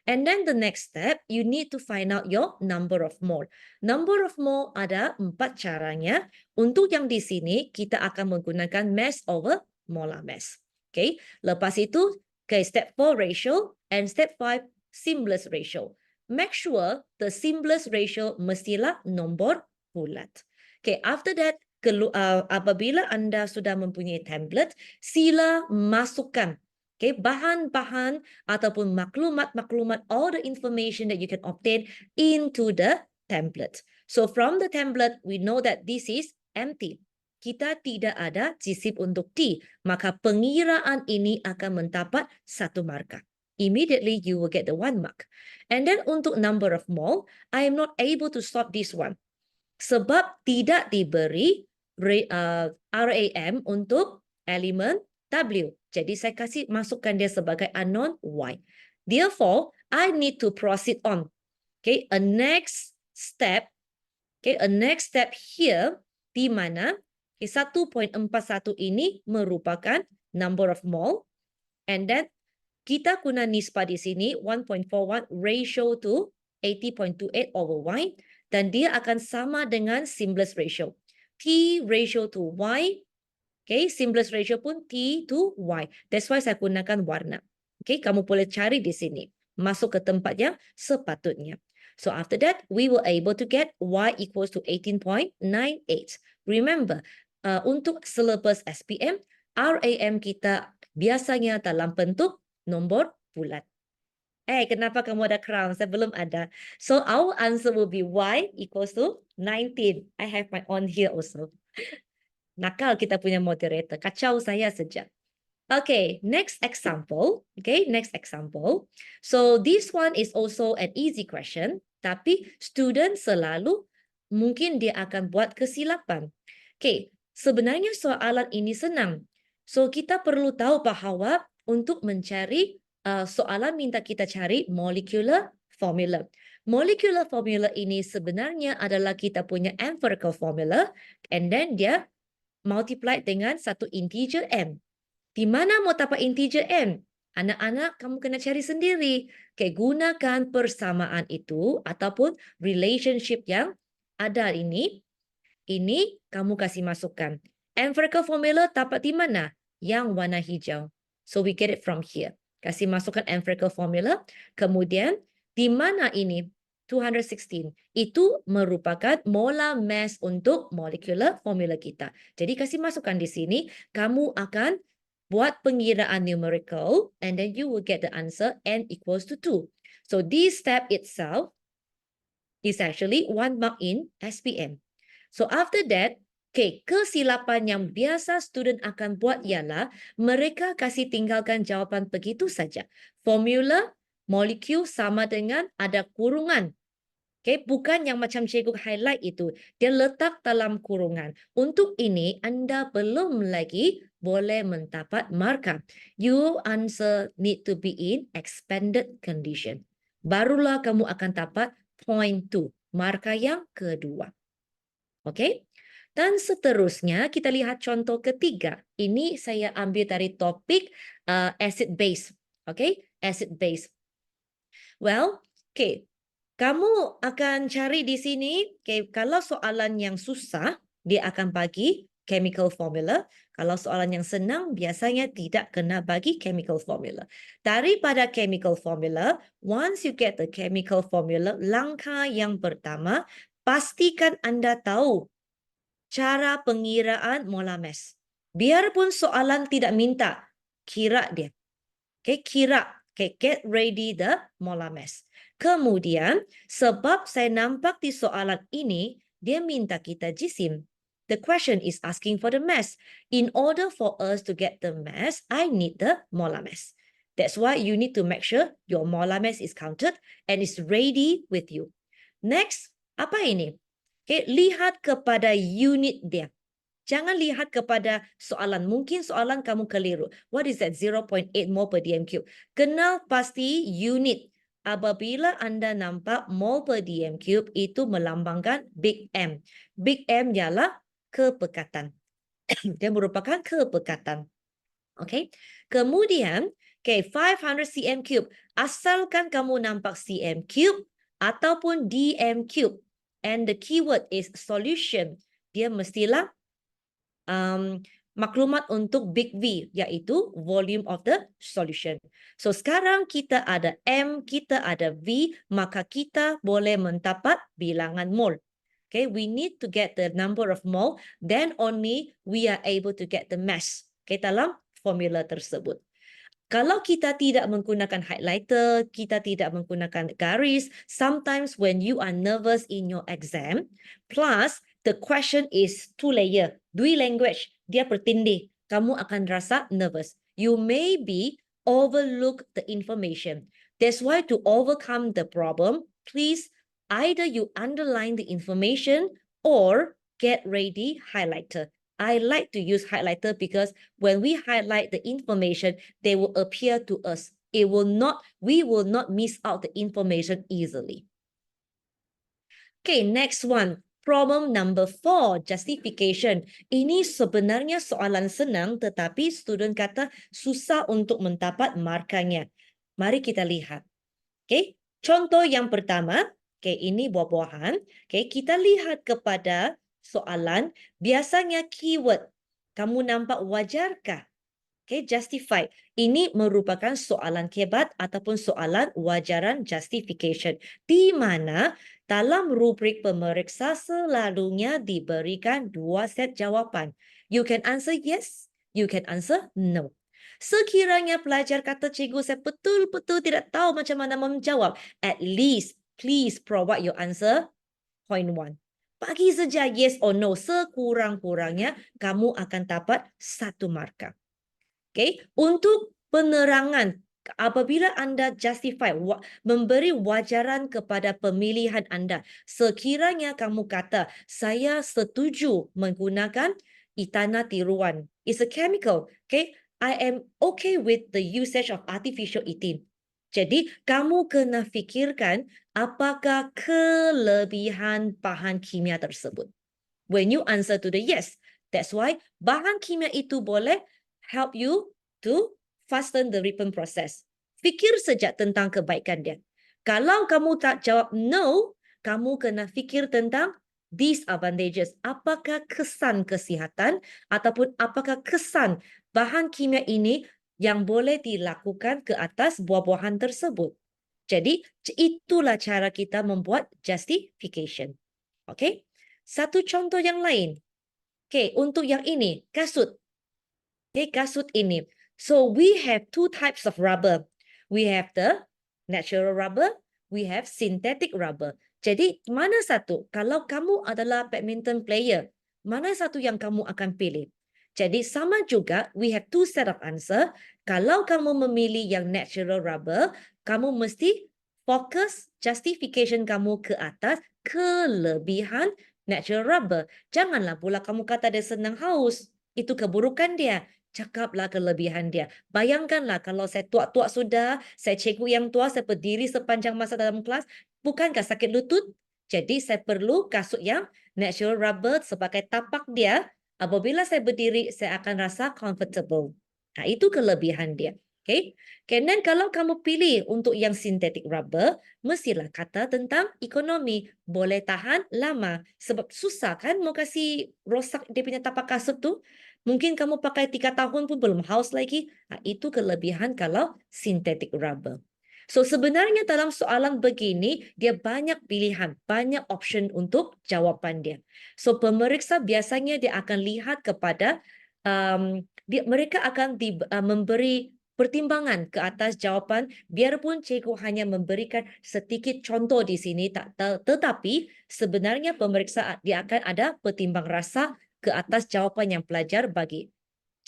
And then the next step, you need to find out your number of mole. Number of mole ada 4 caranya. Untuk yang di sini, kita akan menggunakan mass over molar mass. Okay. Lepas itu, okay, step 4 ratio and step 5 seamless ratio. Make sure the seamless ratio mestilah nombor bulat. Okay, after that, apabila anda sudah mempunyai template, sila masukkan okay, bahan-bahan ataupun maklumat-maklumat, all the information that you can obtain into the template. So from the template, we know that this is empty. Kita tidak ada jisim untuk T, maka pengiraan ini akan mendapat 1 markah. Immediately, you will get the 1 mark. And then untuk number of mole, I am not able to sort this one. Sebab tidak diberi RAM untuk elemen W. Jadi saya kasih masukkan dia sebagai unknown Y. Therefore, I need to proceed on. Okay, a next step here di mana 1.41 ini merupakan number of mole, and then kita guna nisbah di sini 1.41 ratio to 80.28 over Y, dan dia akan sama dengan seamless ratio. T ratio to Y, okay, seamless ratio pun T to Y. That's why saya gunakan warna. Okay, kamu boleh cari di sini. Masuk ke tempat yang sepatutnya. So after that, we were able to get Y equals to 18.98. Remember, untuk selepas SPM, RAM kita biasanya dalam bentuk nombor bulat. Kenapa kamu ada crown? Saya belum ada. So our answer will be Y equals to 19. I have my own here also. Nakal kita punya moderator. Kacau saya saja. Okay, next example. Okay, next example. So this one is also an easy question. Tapi student selalu mungkin dia akan buat kesilapan. Okay, sebenarnya soalan ini senang. So kita perlu tahu bahawa untuk mencari soalan minta kita cari molecular formula. Molecular formula ini sebenarnya adalah kita punya empirical formula and then dia multiplied dengan satu integer m. Di mana mau dapat integer m? Anak-anak, kamu kena cari sendiri. Okay, gunakan persamaan itu ataupun relationship yang ada ini. Ini kamu kasih masukkan. Empirical formula dapat di mana? Yang warna hijau. So we get it from here. Kasih masukkan empirical formula. Kemudian, di mana ini? 216. Itu merupakan molar mass untuk molecular formula kita. Jadi kasih masukkan di sini. Kamu akan buat pengiraan numerical and then you will get the answer n equals to 2. So this step itself is actually 1 mark in SPM. So after that, okay, kesilapan yang biasa student akan buat ialah mereka kasih tinggalkan jawapan begitu saja. Formula, molekul sama dengan ada kurungan. Okay, bukan yang macam cikgu highlight itu. Dia letak dalam kurungan. Untuk ini, anda belum lagi boleh mendapat markah. Your answer need to be in expanded condition. Barulah kamu akan dapat point 2. Markah yang kedua. Okay? Dan seterusnya, kita lihat contoh ketiga. Ini saya ambil dari topik acid base. Okay? Acid base. Well, okay. Kamu akan cari di sini, okay, kalau soalan yang susah, dia akan bagi chemical formula. Kalau soalan yang senang, biasanya tidak kena bagi chemical formula. Daripada chemical formula, once you get the chemical formula, langkah yang pertama, pastikan anda tahu cara pengiraan molar mass. Biarpun soalan tidak minta, kira dia. Okay, kira. Okay, get ready the molar mass. Kemudian, sebab saya nampak di soalan ini, dia minta kita jisim. The question is asking for the mass. In order for us to get the mass, I need the molar mass. That's why you need to make sure your molar mass is counted and is ready with you. Next, apa ini? Okay, lihat kepada unit dia. Jangan lihat kepada soalan. Mungkin soalan kamu keliru. What is that? 0.8 mol per dm cube. Kenal pasti unit. Apabila anda nampak mol per dm cube itu melambangkan big M. Big M ialah kepekatan. Dia merupakan kepekatan. Okay. Kemudian, okay, 500 cm cube. Asalkan kamu nampak cm cube ataupun dm cube. And the keyword is solution. Dia mestilah maklumat untuk big V, iaitu volume of the solution. So sekarang kita ada M, kita ada V, maka kita boleh mendapat bilangan mol. Okay, we need to get the number of mole, then only we are able to get the mass. Okay, dalam formula tersebut. Kalau kita tidak menggunakan highlighter, kita tidak menggunakan garis, sometimes when you are nervous in your exam, plus the question is 2-layer, 2 language, dia bertindih, kamu akan rasa nervous. You may be overlook the information. That's why to overcome the problem, please either you underline the information or get ready highlighter. I like to use highlighter because when we highlight the information, they will appear to us. We will not miss out the information easily. Okay, next one. Problem number 4, justification. Ini sebenarnya soalan senang tetapi student kata susah untuk mendapat markanya. Mari kita lihat. Okay, contoh yang pertama, okay, ini buah-buahan. Okay, kita lihat kepada soalan, biasanya keyword. Kamu nampak wajarkah? Okay, justify. Ini merupakan soalan kebat ataupun soalan wajaran justification. Di mana dalam rubrik pemeriksa selalunya diberikan 2 set jawapan. You can answer yes, you can answer no. Sekiranya pelajar kata, cikgu saya betul-betul tidak tahu macam mana menjawab, at least please provide your answer. Point 1. Bagi saja yes or no, sekurang-kurangnya kamu akan dapat 1 markah. Okay, untuk penerangan, apabila anda justify, memberi wajaran kepada pemilihan anda, sekiranya kamu kata, saya setuju menggunakan itana tiruan. It's a chemical. Okay, I am okay with the usage of artificial eating. Jadi, kamu kena fikirkan apakah kelebihan bahan kimia tersebut. When you answer to the yes, that's why bahan kimia itu boleh help you to fasten the written process. Fikir saja tentang kebaikan dia. Kalau kamu tak jawab no, kamu kena fikir tentang disadvantages. Apakah kesan kesihatan ataupun apakah kesan bahan kimia ini yang boleh dilakukan ke atas buah-buahan tersebut. Jadi, itulah cara kita membuat justification. Okay? Satu contoh yang lain. Okay, untuk yang ini, kasut. Okay, kasut ini. So, we have 2 types of rubber. We have the natural rubber, we have synthetic rubber. Jadi, mana satu? Kalau kamu adalah badminton player, mana satu yang kamu akan pilih? Jadi, sama juga, we have 2 set of answer. Kalau kamu memilih yang natural rubber, kamu mesti fokus justification kamu ke atas kelebihan natural rubber. Janganlah pula kamu kata dia senang haus. Itu keburukan dia. Cakaplah kelebihan dia. Bayangkanlah kalau saya tua-tua sudah, saya cikgu yang tua, saya berdiri sepanjang masa dalam kelas, bukankah sakit lutut? Jadi saya perlu kasut yang natural rubber sebagai tapak dia. Apabila saya berdiri, saya akan rasa comfortable. Nah, itu kelebihan dia. Okay. Dan kalau kamu pilih untuk yang synthetic rubber, mestilah kata tentang ekonomi. Boleh tahan lama. Sebab susah kan mau kasih rosak dia punya tapak kasut tu. Mungkin kamu pakai 3 tahun pun belum haus lagi. Nah, itu kelebihan kalau synthetic rubber. So sebenarnya dalam soalan begini, dia banyak pilihan, banyak option untuk jawapan dia. So pemeriksa biasanya dia akan lihat kepada, mereka akan memberi pertimbangan ke atas jawapan, biarpun cikgu hanya memberikan sedikit contoh di sini, tetapi sebenarnya pemeriksa dia akan ada pertimbang rasa ke atas jawapan yang pelajar bagi.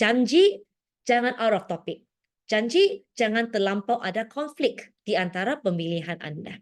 Janji, jangan out of topic. Janji, jangan terlampau ada konflik di antara pemilihan anda.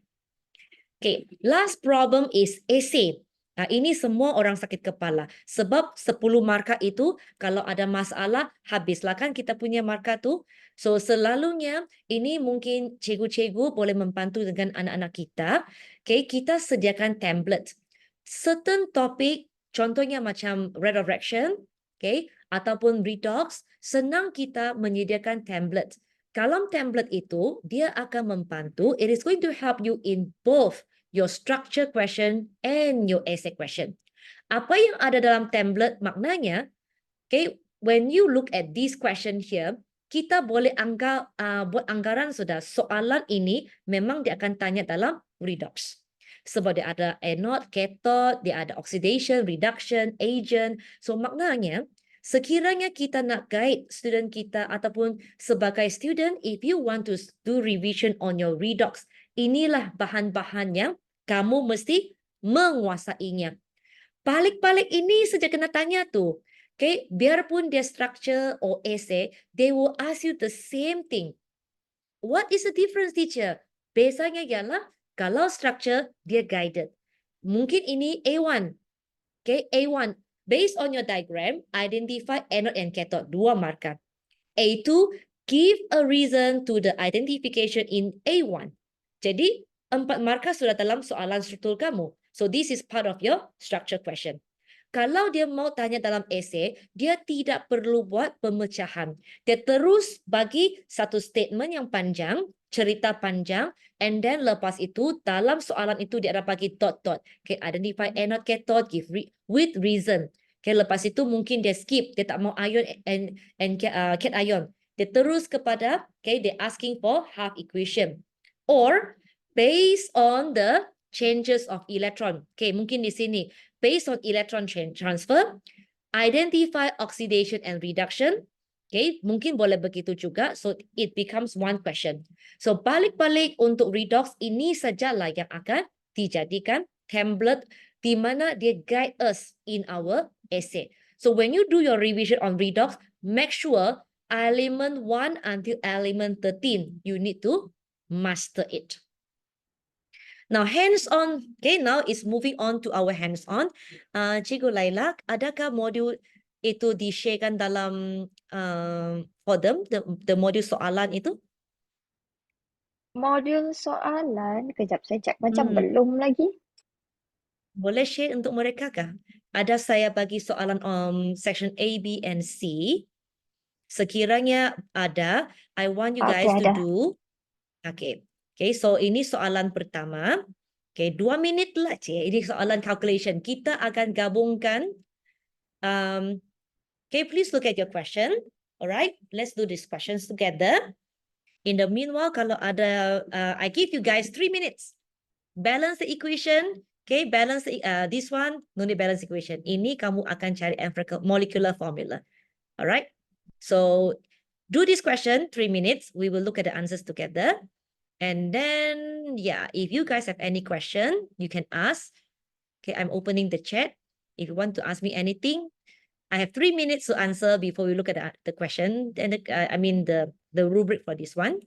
Okay, last problem is essay. Nah, ini semua orang sakit kepala. Sebab 10 markah itu, kalau ada masalah, habislah kan kita punya markah tu. So, selalunya ini mungkin cikgu-cikgu boleh membantu dengan anak-anak kita. Okay, kita sediakan template. Certain topik, contohnya macam rate of action, okay, ataupun redox, senang kita menyediakan template. Kalau template itu, dia akan membantu, it is going to help you in both your structure question and your essay question. Apa yang ada dalam template maknanya, okay, when you look at this question here, kita boleh buat anggaran sudah soalan ini memang dia akan tanya dalam redox. Sebab dia ada anode, cathode, dia ada oxidation, reduction, agent. So maknanya, sekiranya kita nak guide student kita ataupun sebagai student, if you want to do revision on your redox, inilah bahan-bahan yang kamu mesti menguasainya. Balik-balik ini saja kena tanya tu. Okay, biarpun dia structure or essay, they will ask you the same thing. What is the difference, teacher? Biasanya ialah kalau structure dia guided. Mungkin ini A1. Okay, A1. Based on your diagram, identify anode and cathode. 2 markah. A2, give a reason to the identification in A1. Jadi, 4 markah sudah dalam soalan struktur kamu. So, this is part of your structure question. Kalau dia mau tanya dalam essay, dia tidak perlu buat pemecahan. Dia terus bagi satu statement yang panjang, cerita panjang, and then lepas itu, dalam soalan itu dia ada bagi dot-dot. Okay, identify anode cathode, give with reason. Okay, lepas itu mungkin dia skip, dia tak mau ion and cation. Dia terus kepada, okay, they asking for half equation. Or, based on the changes of electron. Okay, mungkin di sini, based on electron transfer, identify oxidation and reduction, Okay, mungkin boleh begitu juga. So it becomes one question. So balik-balik untuk redox ini sajalah yang akan dijadikan template di mana dia guide us in our essay. So when you do your revision on redox, make sure element 1 until element 13, you need to master it. Now hands-on, okay, now it's moving on to our hands-on. Cikgu Laila, adakah modul itu di-sharekan dalam for them, the modul soalan itu? Modul soalan, kejap saya cek macam belum lagi. Boleh share untuk mereka kah? Ada saya bagi soalan section A, B, and C. Sekiranya ada, I want you guys to ada. do. Okay. Okay, so ini soalan pertama. Okay, 2 minit lah, cik. Ini soalan calculation. Kita akan gabungkan. Okay, please look at your question. Alright, let's do these questions together. In the meanwhile, kalau ada, I give you guys 3 minutes. Balance the equation. Okay, balance this one. No need balance equation. Ini kamu akan cari molecular formula. Alright. So do this question 3 minutes. We will look at the answers together. And then, yeah, if you guys have any question, you can ask. Okay, I'm opening the chat. If you want to ask me anything, I have 3 minutes to answer before we look at the question and the rubric for this one.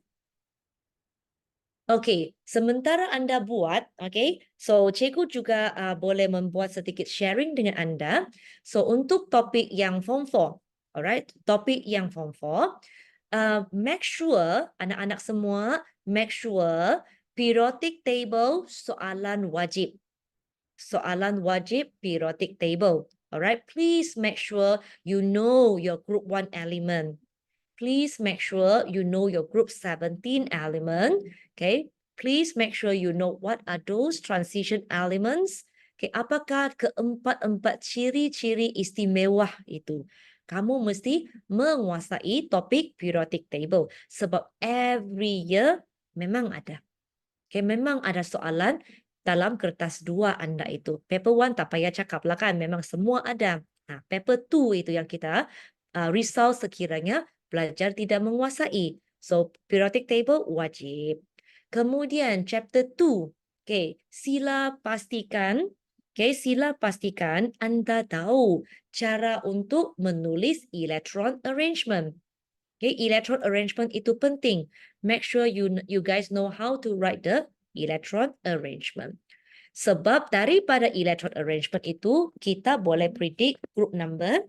Okay, sementara Anda buat, okay, so cikgu juga boleh membuat sedikit sharing dengan Anda. So untuk topik yang form 4, alright, topik yang form 4, make sure anak-anak semua, make sure periodic table soalan wajib. Soalan wajib periodic table. Alright, please make sure you know your group 1 element. Please make sure you know your group 17 element. Okay, please make sure you know what are those transition elements. Okay, apakah keempat-empat ciri-ciri istimewa itu? Kamu mesti menguasai topik periodic table. Sebab every year memang ada. Okay, memang ada soalan dalam kertas 2 anda itu. Paper 1 tak payah cakap lah kan. Memang semua ada. Nah, paper 2 itu yang kita risau sekiranya belajar tidak menguasai. So, periodic table wajib. Kemudian, chapter 2. Okay, sila pastikan anda tahu cara untuk menulis electron arrangement. Okay, electron arrangement itu penting. Make sure you guys know how to write the electron arrangement. Sebab daripada electron arrangement itu, kita boleh predict group number,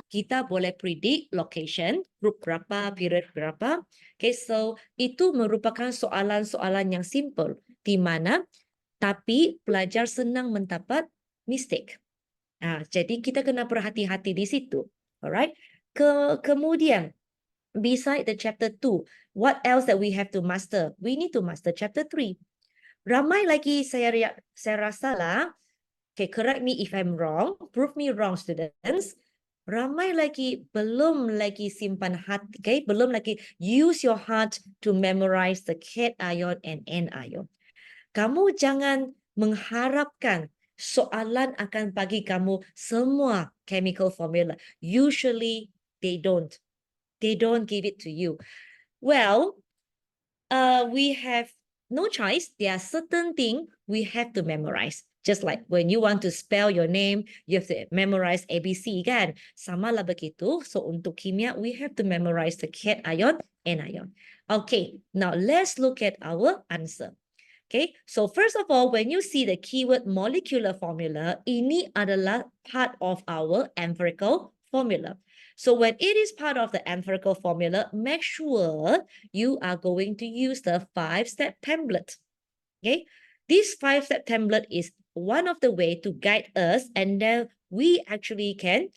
kita boleh predict location, group berapa, period berapa. Okay, so itu merupakan soalan-soalan yang simple, di mana tapi pelajar senang mendapat mistake. Jadi kita kena berhati-hati di situ. Alright. Kemudian, beside the chapter 2, what else that we have to master? We need to master chapter 3. Ramai lagi saya rasa lah, okay, correct me if I'm wrong, prove me wrong students, ramai lagi belum lagi simpan hati, okay, belum lagi use your heart to memorize the cation ion and anion. Kamu jangan mengharapkan soalan akan bagi kamu semua chemical formula. Usually they don't. They don't give it to you. Well, we have no choice. There are certain things we have to memorize. Just like when you want to spell your name, you have to memorize ABC kan? Sama lah begitu. So untuk kimia, we have to memorize the cation ion, anion. Okay, now let's look at our answer. Okay, so first of all, when you see the keyword molecular formula, ini adalah part of our empirical formula. So when it is part of the empirical formula, make sure you are going to use the 5-step template. Okay, this 5-step template is one of the way to guide us, and then we actually can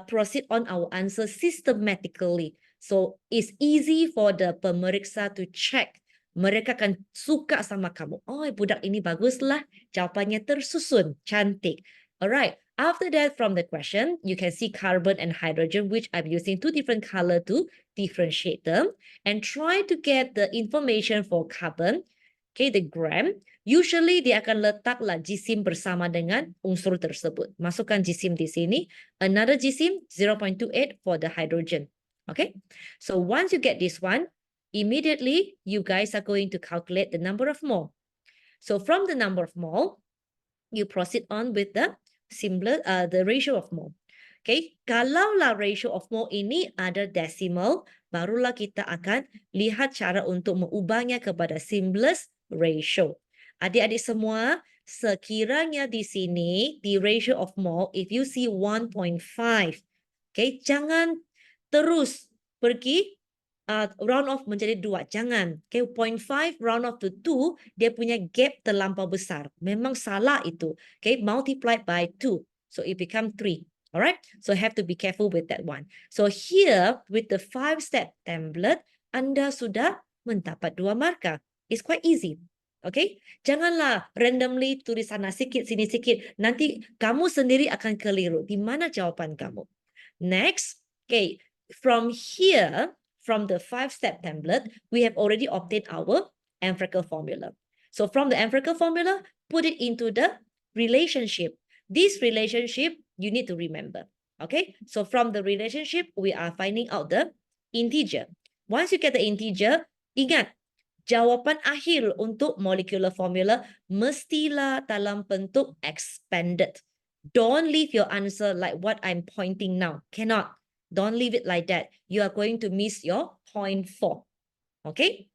proceed on our answer systematically. So it's easy for the pemeriksa to check. Mereka akan suka sama kamu. Oh, budak ini baguslah. Jawapannya tersusun, cantik. Alright. After that, from the question, you can see carbon and hydrogen, which I'm using 2 different colors to differentiate them. And try to get the information for carbon. Okay, the gram. Usually, dia akan letaklah jisim bersama dengan unsur tersebut. Masukkan jisim di sini. Another jisim, 0.28 for the hydrogen. Okay, so once you get this one, immediately you guys are going to calculate the number of mole. So from the number of mole, you proceed on with the the ratio of mole. Okay, kalaulah ratio of mole ini ada decimal, barulah kita akan lihat cara untuk mengubahnya kepada simplest ratio. Adik-adik semua, sekiranya di sini, di ratio of mole, if you see 1.5, okay, jangan terus pergi round off menjadi 2. Jangan. Okay, 0.5 round off to 2, dia punya gap terlampau besar. Memang salah itu. Okay, multiplied by 2. So it become 3. Alright, so have to be careful with that one. So here, with the 5-step template, anda sudah mendapat 2 markah. It's quite easy. Okay, janganlah randomly tulis sana sikit, sini sikit. Nanti kamu sendiri akan keliru. Di mana jawapan kamu? Next, okay, from here, from the 5-step template, we have already obtained our empirical formula. So from the empirical formula, put it into the relationship. This relationship, you need to remember. Okay, so from the relationship, we are finding out the integer. Once you get the integer, ingat, jawapan akhir untuk molecular formula mestilah dalam bentuk expanded. Don't leave your answer like what I'm pointing now. Cannot. Don't leave it like that. You are going to miss your point 4. Okay?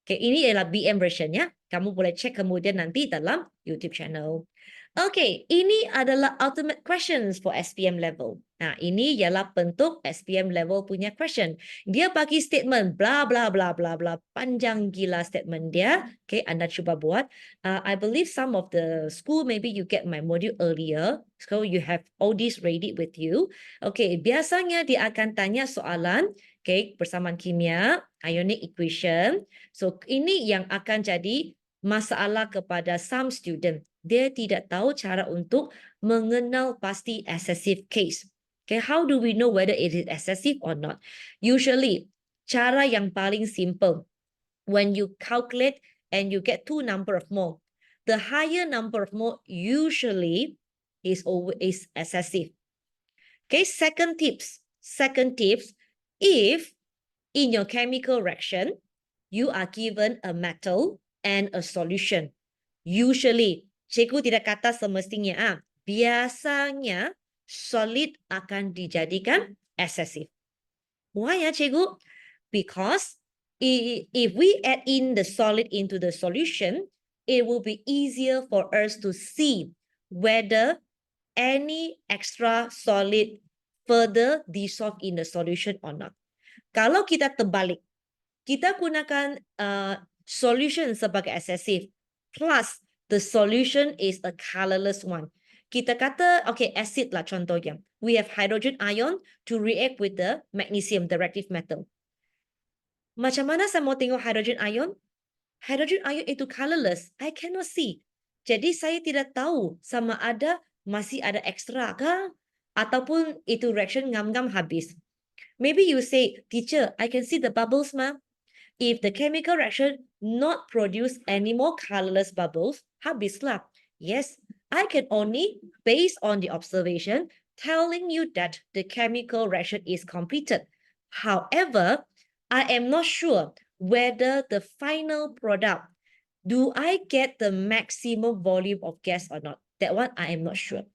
Okay, ini adalah BM version ya. Kamu boleh cek kemudian nanti dalam YouTube channel. Okay, ini adalah ultimate questions for SPM level. Nah, ini ialah bentuk SPM level punya question. Dia bagi statement bla bla bla bla bla, panjang gila statement dia. Okay, anda cuba buat. I believe some of the school maybe you get my module earlier, so you have all this ready with you. Okay, biasanya dia akan tanya soalan, okay, persamaan kimia, ionic equation. So ini yang akan jadi masalah kepada some student. Dia tidak tahu cara untuk mengenal pasti excessive case. Okay, how do we know whether it is excessive or not? Usually, cara yang paling simple, when you calculate and you get 2 number of mole, the higher number of mole usually is always excessive. Okay, second tips, if in your chemical reaction, you are given a metal and a solution. Usually, cikgu tidak kata semestinya, biasanya solid akan dijadikan excessive. Why ya cikgu? Because if we add in the solid into the solution, it will be easier for us to see whether any extra solid further dissolve in the solution or not. Kalau kita terbalik, kita gunakan solution sebagai excessive, plus the solution is a colorless one. Kita kata, okay, acid lah contohnya. We have hydrogen ion to react with the magnesium, the reactive metal. Macam mana saya mau tengok hydrogen ion? Hydrogen ion itu colorless. I cannot see. Jadi saya tidak tahu sama ada masih ada ekstra kah? Ataupun itu reaction ngam-ngam habis. Maybe you say, teacher, I can see the bubbles ma. If the chemical reaction not produce any more colorless bubbles, habislah. Yes, I can only, based on the observation, telling you that the chemical reaction is completed. However, I am not sure whether the final product, do I get the maximum volume of gas or not? That one I am not sure.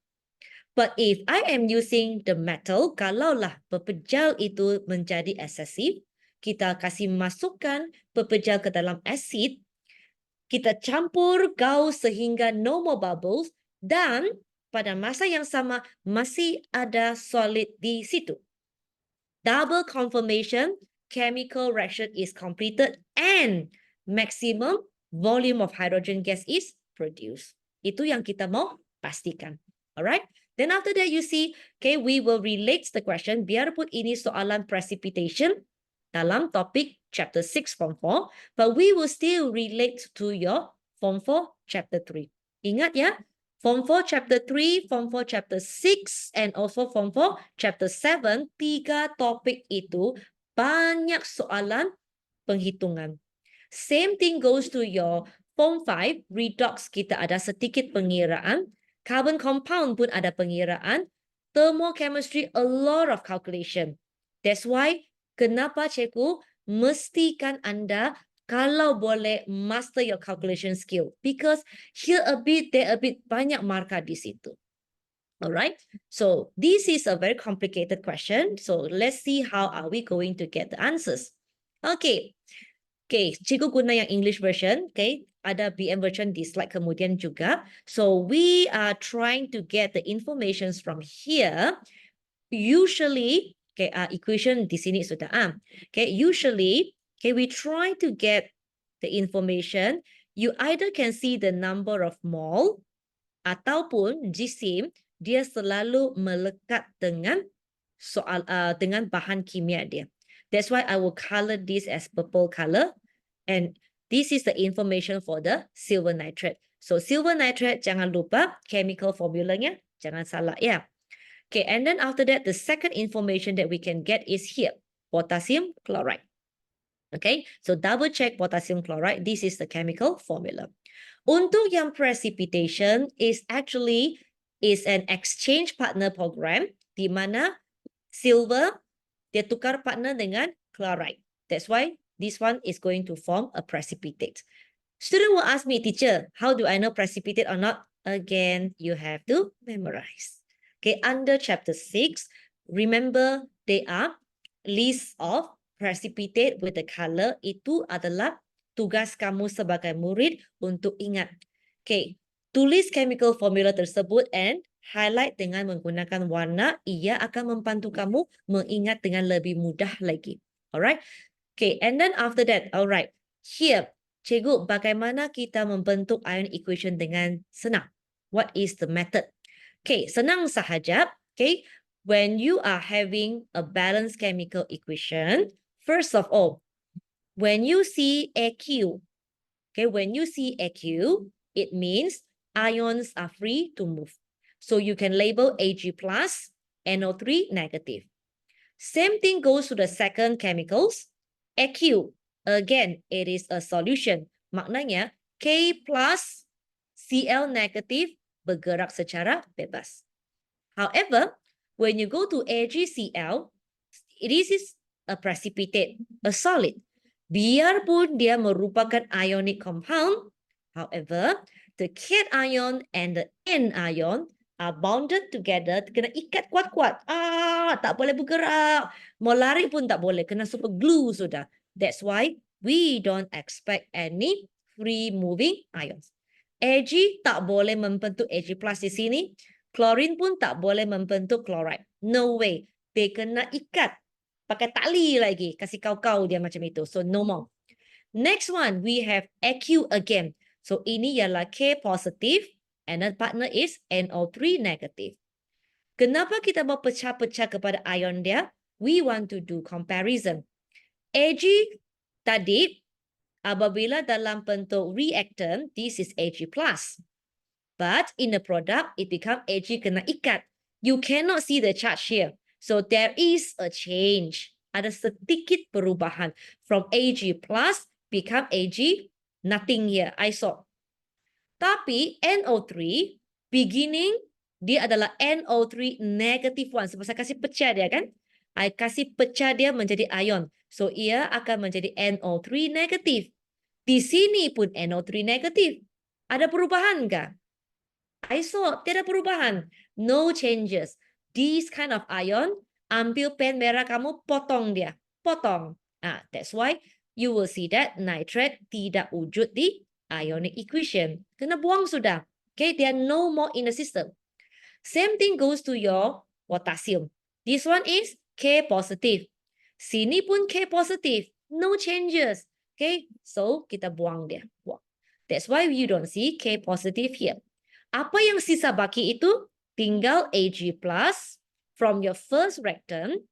But if I am using the metal, kalaulah pepejal itu menjadi excessive, kita kasih masukkan pepejal ke dalam asid, kita campur gaus sehingga no more bubbles, dan pada masa yang sama masih ada solid di situ. Double confirmation, chemical reaction is completed and maximum volume of hydrogen gas is produced. Itu yang kita mau pastikan. Alright? Then after that you see, okay, we will relate the question, biarpun ini soalan precipitation dalam topik chapter 6 form 4, but we will still relate to your form 4 chapter 3. Ingat ya, form 4 chapter 3, form 4 chapter 6, and also form 4 chapter 7, 3 topik itu banyak soalan penghitungan. Same thing goes to your form 5, redox kita ada sedikit pengiraan, carbon compound pun ada pengiraan, thermochemistry a lot of calculation. That's why kenapa cikgu mestikan anda kalau boleh master your calculation skill, because here a bit, there a bit, banyak markah di situ. Alright, so this is a very complicated question. So let's see how are we going to get the answers. Okay, cikgu guna yang English version. Okay, ada BM version di slide kemudian juga. So we are trying to get the informations from here. Usually, equation di sini sudah. Usually, we try to get the information. You either can see the number of mole ataupun jisim dia selalu melekat dengan soal dengan bahan kimia dia. That's why I will color this as purple color, and this is the information for the silver nitrate. So silver nitrate, jangan lupa chemical formulanya, jangan salah ya. Okay, and then after that, the second information that we can get is here, potassium chloride. Okay, so double check potassium chloride. This is the chemical formula. Untuk yang precipitation is actually an exchange partner program di mana silver dia tukar partner dengan chloride. That's why this one is going to form a precipitate. Student will ask me, teacher, how do I know precipitate or not? Again, you have to memorize. Okay, under chapter 6, remember they are list of precipitate with the color. Itu adalah tugas kamu sebagai murid untuk ingat. Okay, tulis chemical formula tersebut and highlight dengan menggunakan warna. Ia akan membantu kamu mengingat dengan lebih mudah lagi. Alright. Okay, and then after that, alright. Here, cikgu, bagaimana kita membentuk ion equation dengan senang? What is the method? Okay, senang sahaja. Okay, when you are having a balanced chemical equation, first of all, when you see AQ, it means ions are free to move. So you can label Ag plus, NO3 negative. Same thing goes to the second chemicals. AQ, again, it is a solution. Maknanya, K plus Cl negative bergerak secara bebas. However, when you go to AgCl, this is a precipitate, a solid. Biarpun dia merupakan ionic compound, however, the cation and the anion are bonded together, kena ikat kuat-kuat. Tak boleh bergerak. Mau lari pun tak boleh, kena super glue sudah. That's why we don't expect any free moving ions. Ag tak boleh membentuk Ag plus di sini. Chlorine pun tak boleh membentuk chloride. No way. Dia kena ikat. Pakai tali lagi. Kasih kau-kau dia macam itu. So no more. Next one, we have AQ again. So ini ialah K positive and the partner is NO3 negative. Kenapa kita mau pecah-pecah kepada ion dia? We want to do comparison. Ag tadi, apabila dalam bentuk reactant, this is Ag plus. But in the product, it becomes Ag kena ikat. You cannot see the charge here. So there is a change. Ada sedikit perubahan. From Ag plus become Ag nothing here. I saw. Tapi NO3 beginning dia adalah NO3 negative one. Sebab saya kasih pecah dia kan. I kasih pecah dia menjadi ion. So ia akan menjadi NO3 negative. Di sini pun NO3 negative. Ada perubahan kah? I saw tidak perubahan. No changes. This kind of ion, ambil pen merah kamu, potong dia. Potong. That's why you will see that nitrate tidak wujud di ionic equation. Kena buang sudah. Okay, they are no more in the system. Same thing goes to your potassium. This one is K positive. Sini pun K positive. No changes. Okay, so kita buang dia. Buang. That's why you don't see K positive here. Apa yang sisa baki itu? Tinggal Ag plus from your first reactant,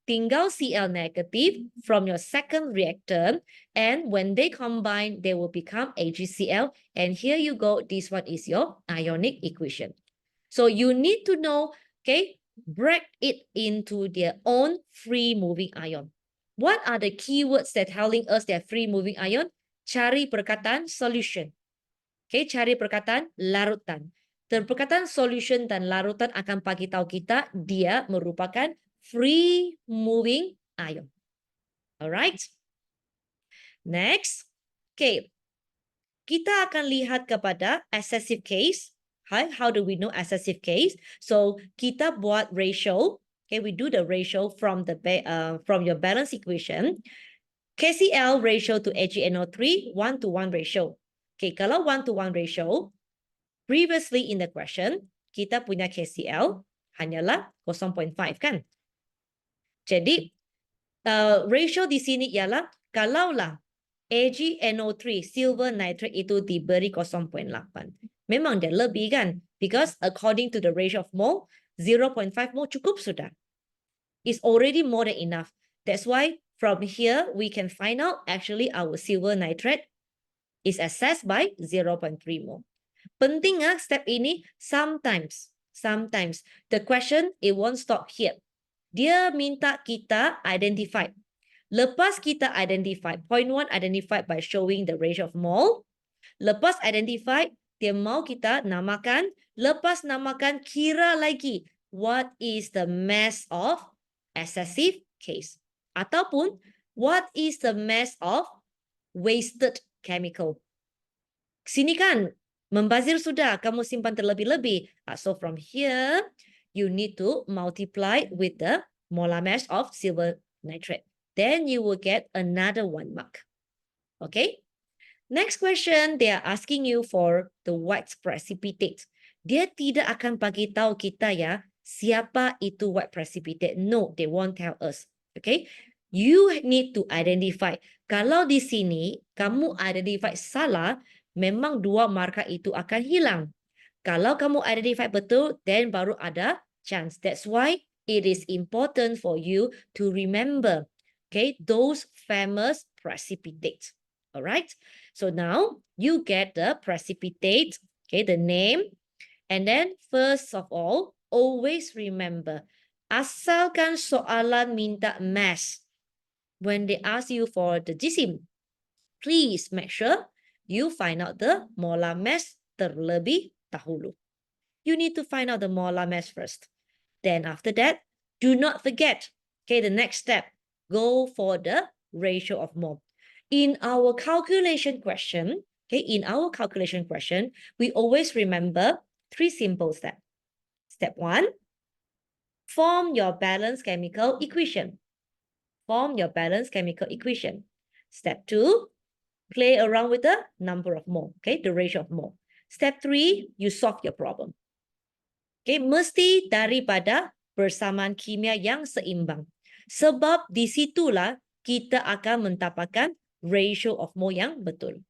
tinggal Cl negative from your second reactant, and when they combine, they will become AgCl. And here you go, this one is your ionic equation. So you need to know, okay, break it into their own free moving ion. What are the keywords that telling us they're free moving ion? Cari perkataan solution. Okay, cari perkataan larutan. Perkataan solution dan larutan akan bagi tahu kita dia merupakan free moving ion. Alright. Next. Okay. Kita akan lihat kepada excessive case. How do we know excessive case? So kita buat ratio. Okay, we do the ratio from your balance equation. KCl ratio to AgNO3 1:1 ratio. Okay, kalau 1:1 ratio, previously in the question kita punya KCl hanyalah 0.5 kan? Jadi ratio di sini ialah kalaulah AgNO3 silver nitrate itu diberi 0.8. Memang dia lebih kan? Because according to the ratio of mole, 0.5 mole cukup sudah. It's already more than enough. That's why from here we can find out actually our silver nitrate is assessed by 0.3 mole. Penting step ini sometimes the question it won't stop here. Dia minta kita identify. Lepas kita identify, point 1 identified by showing the ratio of mole. Lepas identify, dia mau kita namakan. Lepas namakan, kira lagi what is the mass of excessive case. Ataupun what is the mass of wasted chemical. Sini kan, membazir sudah, kamu simpan terlebih-lebih. So from here, you need to multiply with the molar mass of silver nitrate. Then you will get another 1 mark. Okay? Next question, they are asking you for the white precipitate. Dia tidak akan bagi tahu kita ya, siapa itu white precipitate. No, they won't tell us. Okay? You need to identify. Kalau di sini, kamu identify salah, memang 2 markah itu akan hilang. Kalau kamu identify betul, then baru ada chance. That's why it is important for you to remember, okay, those famous precipitates. All right. So now you get the precipitate, okay, the name. And then first of all, always remember, asalkan soalan minta mass, when they ask you for the jisim, please make sure you find out the molar mass terlebih dahulu. You need to find out the molar mass first. Then after that, do not forget, okay, the next step, go for the ratio of mole. In our calculation question, okay, we always remember 3 simple steps. Step 1, form your balanced chemical equation. Step 2, play around with the number of mole, okay, the ratio of mole. Step 3, you solve your problem. Okay, mesti daripada persamaan kimia yang seimbang. Sebab di situlah kita akan mendapatkan ratio of mole yang betul.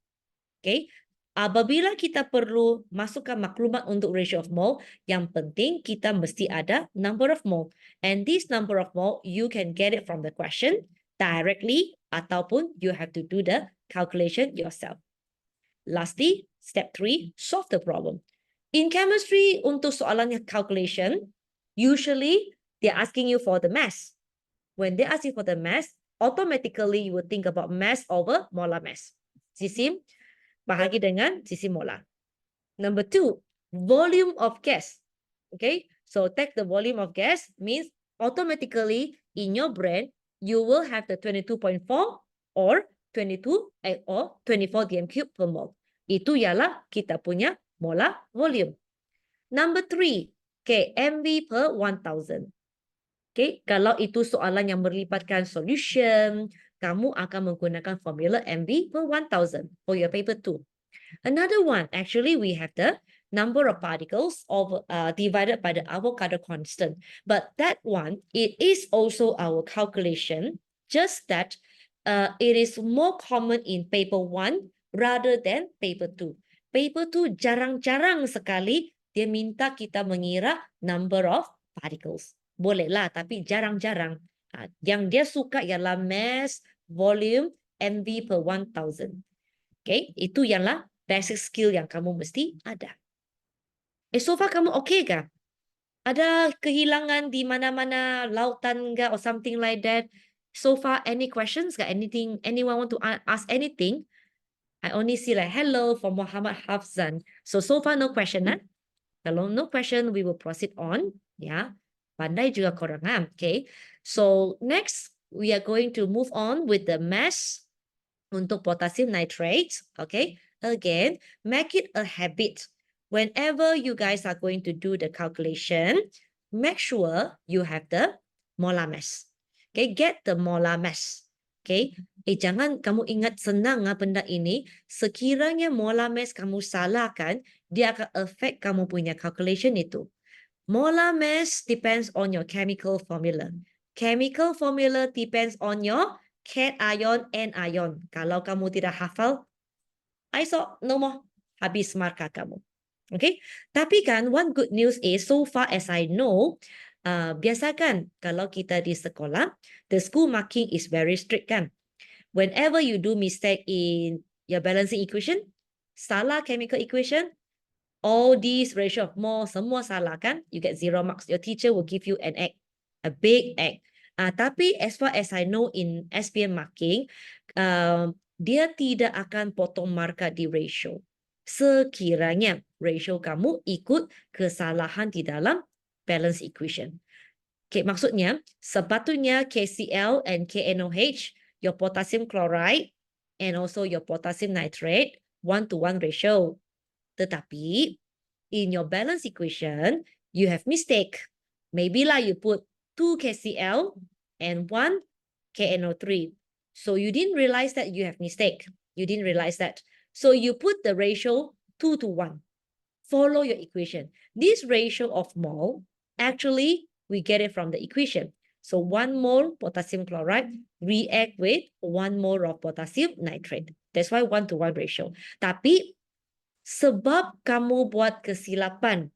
Okay, apabila kita perlu masukkan maklumat untuk ratio of mole, yang penting kita mesti ada number of mole. And this number of mole, you can get it from the question directly ataupun you have to do the calculation yourself. Lastly, step 3, solve the problem. In chemistry, untuk soalannya calculation, usually they're asking you for the mass. When they ask you for the mass, automatically you will think about mass over molar mass. Jisim bahagi dengan jisim molar. Number 2, volume of gas. Okay, so take the volume of gas means automatically in your brain you will have the 22.4 or 22 or 24 dm cube per mole. Itu ialah kita punya molar volume. Number 3, okay, MV per 1000. Okay, kalau itu soalan yang melibatkan solution, kamu akan menggunakan formula MV per 1000 for your paper 2. Another one, actually we have the number of particles divided by the Avogadro constant. But that one, it is also our calculation, just that it is more common in paper 1 rather than paper 2. Paper 2 jarang-jarang sekali dia minta kita mengira number of particles. Bolehlah, tapi jarang-jarang. Yang dia suka ialah mass, volume, MV per 1000. Okay, itu ialah basic skill yang kamu mesti ada. So far kamu okay kah? Ada kehilangan di mana-mana lautan ke or something like that? So far, any questions? Anything? Anyone want to ask anything? I only see like hello from Muhammad Hafzan. So far no question. Kalau no question, we will proceed on. Yeah. Pandai juga korang, okay? So next, we are going to move on with the mass untuk potassium nitrate, okay? Again, make it a habit. Whenever you guys are going to do the calculation, make sure you have the molar mass. Okay, get the molar mass. Okay, jangan kamu ingat senang benda ini. Sekiranya molar mass kamu salahkan, dia akan affect kamu punya calculation itu. Molar mass depends on your chemical formula. Chemical formula depends on your cation and ion. Kalau kamu tidak hafal, iso no more, habis markah kamu. Okay, tapi kan one good news is so far as I know, biasakan kalau kita di sekolah, the school marking is very strict kan. Whenever you do mistake in your balancing equation, salah chemical equation, all these ratio of mole semua salah kan, you get 0 marks. Your teacher will give you an X, a big X. Tapi as far as I know in SPM marking, dia tidak akan potong markah di ratio. Sekiranya ratio kamu ikut kesalahan di dalam balance equation. Okay, maksudnya sepatutnya KCl and KNOH, your potassium chloride and also your potassium nitrate 1:1 ratio. Tetapi in your balance equation, you have mistake. Maybe lah you put 2 KCl and 1 KNO3. So you didn't realize that you have mistake. You didn't realize that. So you put the ratio 2:1. Follow your equation. This ratio of mole, actually, we get it from the equation. So 1 mole potassium chloride react with 1 mole of potassium nitrate. That's why 1:1 ratio. Tapi sebab kamu buat kesilapan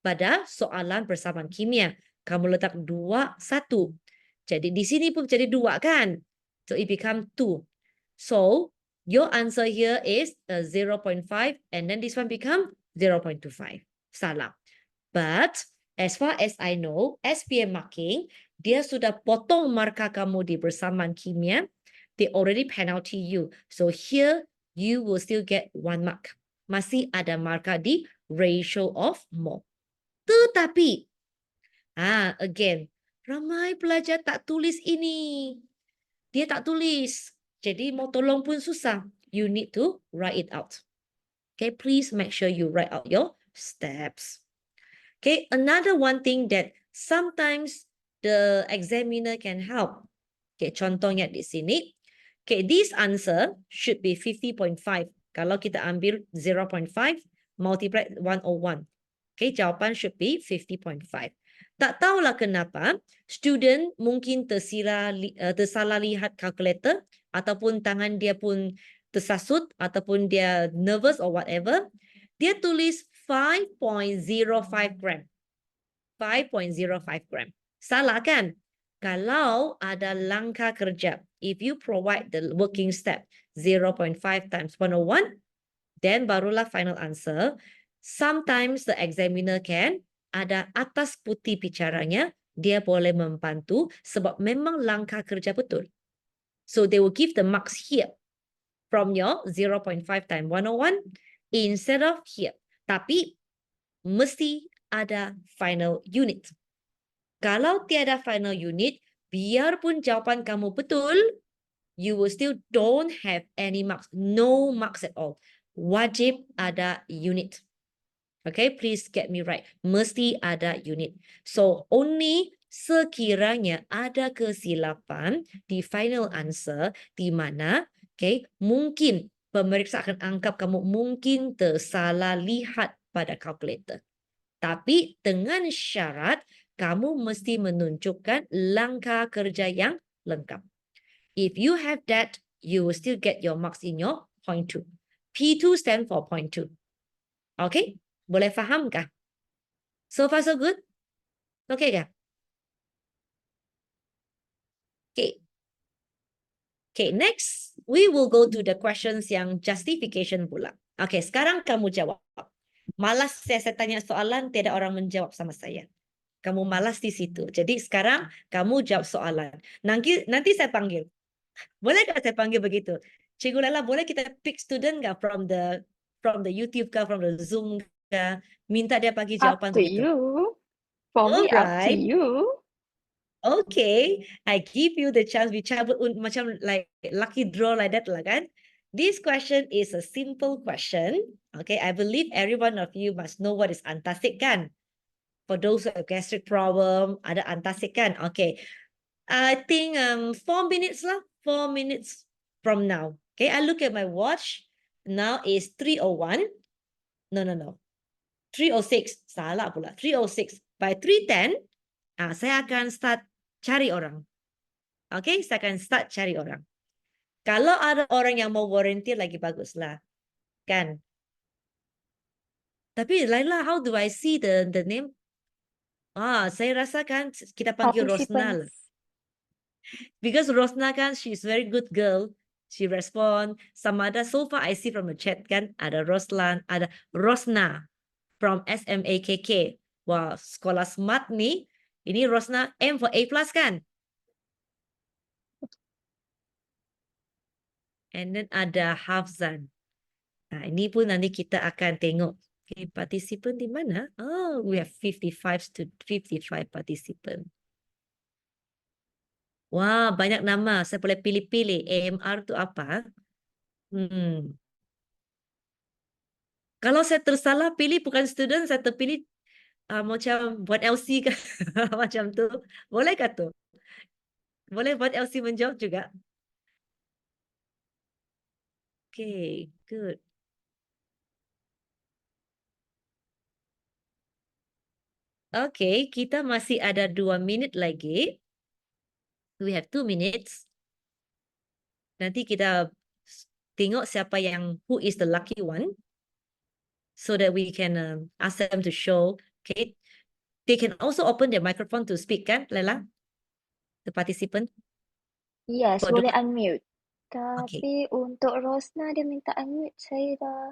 pada soalan persamaan kimia, kamu letak 2, 1. Jadi di sini pun jadi 2 kan? So it become 2. So your answer here is 0.5 and then this one become 0.25. Salah. But as far as I know, SPM marking, dia sudah potong markah kamu di persamaan kimia. They already penalty you. So here you will still get 1 mark. Masih ada markah di ratio of mole. Tetapi, again, ramai pelajar tak tulis ini. Dia tak tulis. Jadi mau tolong pun susah. You need to write it out. Okay, please make sure you write out your steps. Okay, another one thing that sometimes the examiner can help. Okay, contohnya di sini. Okay, this answer should be 50.5. Kalau kita ambil 0.5 multiply 101. Okay, jawapan should be 50.5. Tak tahulah kenapa student mungkin tersalah lihat calculator ataupun tangan dia pun tersasut ataupun dia nervous or whatever. Dia tulis 5.05 gram. 5.05 gram. Salah kan? Kalau ada langkah kerja, if you provide the working step 0.5 times 101, then barulah final answer. Sometimes the examiner can ada atas putih bicaranya, dia boleh membantu sebab memang langkah kerja betul. So they will give the marks here from your 0.5 times 101 instead of here. Tapi mesti ada final unit. Kalau tiada final unit, biarpun jawapan kamu betul, you will still don't have any marks. No marks at all. Wajib ada unit. Okay, please get me right. Mesti ada unit. So, only sekiranya ada kesilapan di final answer di mana, okay, mungkin pemeriksa akan anggap kamu mungkin tersalah lihat pada calculator. Tapi dengan syarat, kamu mesti menunjukkan langkah kerja yang lengkap. If you have that, you will still get your marks in your point 2. P2 stand for point 2. Okay? Boleh faham kah? So far so good? Okay kah? Okay. Okay, next we will go to the questions yang justification pula. Okay, sekarang kamu jawab. Malas saya tanya soalan, tiada orang menjawab sama saya. Kamu malas di situ. Jadi sekarang kamu jawab soalan. Nanti saya panggil. Boleh nggak saya panggil begitu? Cikgu Laila, boleh kita pick student nggak from the YouTube kah, from the Zoom kah? Minta dia bagi jawapan Up to begitu. you. For me, up to Alright. you. Okay, I give you the chance. We cabut macam like lucky draw like that lah kan. This question is a simple question. Okay, I believe every one of you must know what is antacid kan. For those who have gastric problem, ada antacid kan. Okay, I think 4 minutes lah. 4 minutes from now. Okay, I look at my watch. Now is 3:01. No. 3:06. Salah pula. 3:06. By 3:10, saya akan start cari orang. Okay, saya akan start cari orang. Kalau ada orang yang mau volunteer lagi baguslah. Kan? Tapi Laila, how do I see the name? Saya rasa kan kita panggil Rosna lah. Participants. Because Rosna kan, she's very good girl. She respond. Sama ada, so far I see from the chat kan, ada Roslan, ada Rosna from SMAKK. Wah, sekolah smart nih. Ini Rosna M for A+ kan? And then ada Hafzan. Nah, ini pun nanti kita akan tengok. Okay, participant di mana? Oh, we have 55 participant. Wah, banyak nama. Saya boleh pilih-pilih. AMR tu apa? Kalau saya tersalah pilih bukan student, saya terpilih macam buat LC kan. Macam tu. Boleh kah tu? Boleh buat LC menjawab juga? Okay, good. Okay, kita masih ada 2 minit lagi. We have 2 minutes. Nanti kita tengok siapa yang, who is the lucky one. So that we can ask them to show. Okay. They can also open their microphone to speak kan, Laila? The participant. Yes, For boleh those- unmute. Okay. Tapi untuk Rosna, dia minta unmute. Saya dah...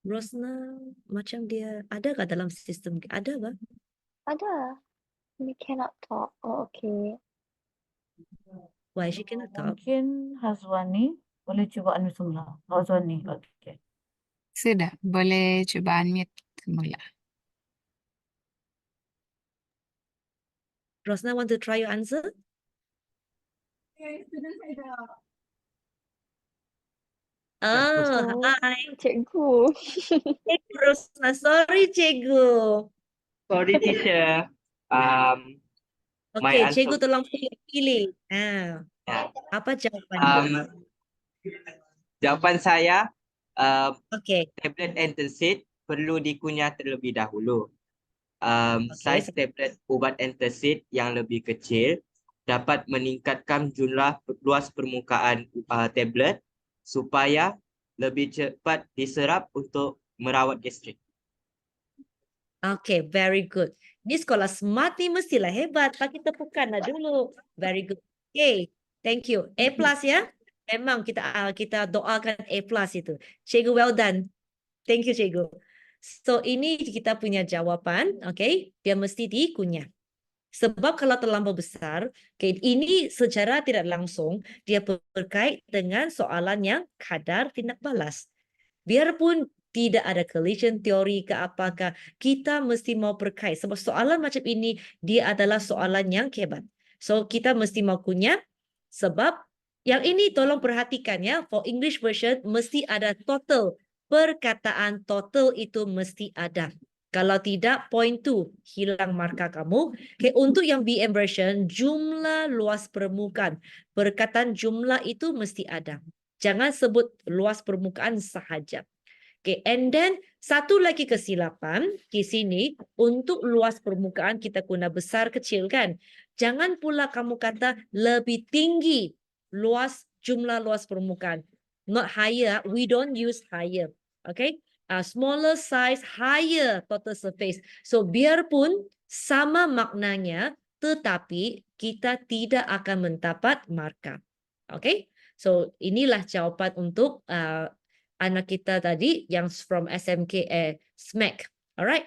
Rosna, macam dia, ada kah dalam sistem? Ada kah? Ada. We cannot talk. Oh, okay. Why she cannot talk? Mungkin Hazwani boleh cuba unmute semula. Hazwani, okay. Sudah, boleh cuba unmute semula. Rosna, want to try your answer? Oh, hi. Cikgu. Cikgu Rosna, sorry Cikgu. Sorry, teacher. My Okay, answer. Cikgu tolong pilih. Yeah. Apa jawapannya? Jawapan saya, Okay. tablet antacid perlu dikunyah terlebih dahulu. Okay. Saiz tablet ubat antacid yang lebih kecil dapat meningkatkan jumlah luas permukaan tablet supaya lebih cepat diserap untuk merawat gastrik. Okay, very good. Ini sekolah smart ni mestilah hebat. Bagi tepukan lah dulu. Very good. Okay, thank you. A+ ya. Memang kita doakan A+ itu. Cikgu, well done. Thank you, Cikgu. So, ini kita punya jawapan. Okay, dia mesti dikunyah. Sebab kalau terlampau besar, okay, ini secara tidak langsung dia berkait dengan soalan yang kadar tindak balas. Biarpun tidak ada collision teori ke apakah, kita mesti mau berkait. Sebab soalan macam ini, dia adalah soalan yang hebat. So, kita mesti mau kunyah. Sebab yang ini tolong perhatikan ya, for English version mesti ada total. Perkataan total itu mesti ada. Kalau tidak, point 2, hilang markah kamu. Okay, untuk yang BM version, jumlah luas permukaan. Perkataan jumlah itu mesti ada. Jangan sebut luas permukaan sahaja. Okay, and then satu lagi kesilapan di sini, untuk luas permukaan kita guna besar kecil kan. Jangan pula kamu kata lebih tinggi jumlah luas permukaan. Not higher, we don't use higher. Okay, smaller size, higher total surface. So biarpun sama maknanya, tetapi kita tidak akan mendapat markah. Okay, so inilah jawapan untuk anak kita tadi yang from SMK SMAC. Alright,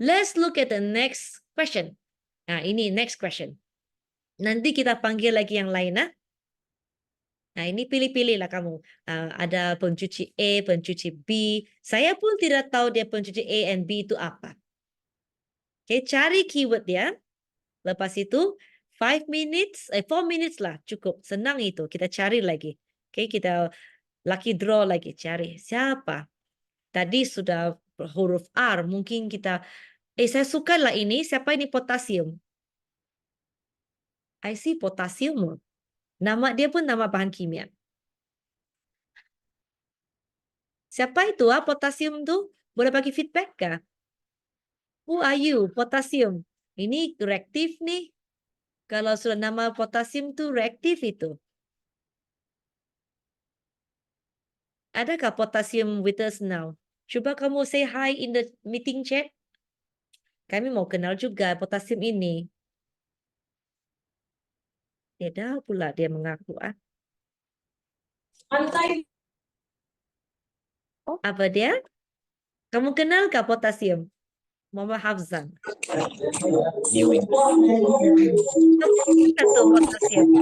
let's look at the next question. Nah, ini next question. Nanti kita panggil lagi yang lain. Nah, ini pilih-pilih lah kamu. Ada pencuci A, pencuci B. Saya pun tidak tahu dia pencuci A and B itu apa. Okay, cari keyword dia. Lepas itu 4 minutes lah cukup. Senang itu. Kita cari lagi. Okay, kita lucky draw lagi. Cari siapa. Tadi sudah huruf R. Mungkin kita saya suka lah ini. Siapa ini? Potasium. I see potasium. Nama dia pun nama bahan kimia. Siapa itu potasium tu? Boleh bagi feedback kah? Who are you? Potasium. Ini reaktif nih. Kalau sudah nama potasium tu reaktif itu. Adakah potasium with us now? Cuba kamu say hi in the meeting chat. Kami mau kenal juga potasium ini. Tidak pula dia mengaku. Apa dia? Kamu kenal kah potasium? Mama Hafzan. Satu potasium.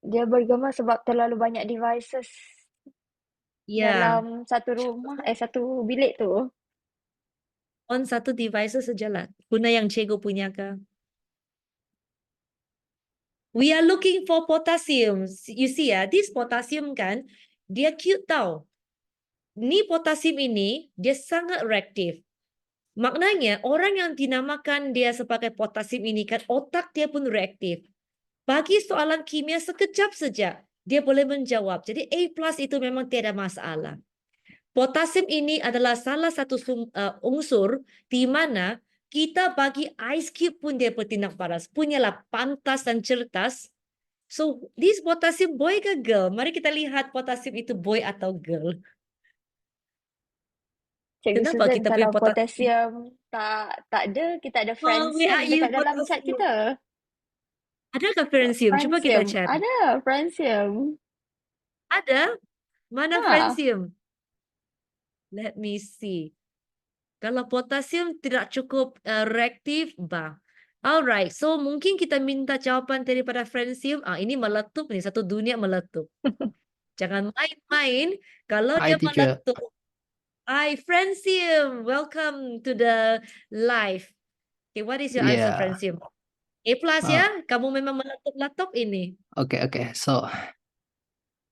Dia bergema sebab terlalu banyak devices Ya, dalam satu rumah, satu bilik tu. on satu device sajalah. Guna yang cikgu punya kah? We are looking for potassium. You see ya, this potassium kan, dia cute tau. Ni potasium ini, dia sangat reaktif. Maknanya, orang yang dinamakan dia sebagai potasium ini kan, otak dia pun reaktif. Bagi soalan kimia sekejap saja, dia boleh menjawab. Jadi A+ itu memang tiada masalah. Potasium ini adalah salah satu unsur di mana kita bagi ice cube pun dia bertindak paras. Punyalah pantas dan cerdas. So, this potassium boy ke girl? Mari kita lihat potasium itu boy atau girl. Cikgu Kenapa Susan, kita kalau punya potasium tak ada, kita ada Oh, where francium are you, dekat dalam chat potassium? kita. Adakah francium? Cuba kita Francium, cari. ada francium. Ada? Mana Ha. francium? Let me see. Kalau potasium tidak cukup reaktif, bang. Alright, so mungkin kita minta jawapan daripada francium. Ini meletup nih, satu dunia meletup. Jangan main-main. Kalau Hi, dia teacher. meletup. Hi, francium. Welcome to the live. Okay, what is your answer, Yeah. francium? A+ ya? Kamu memang meletup-letup ini. Okay. So,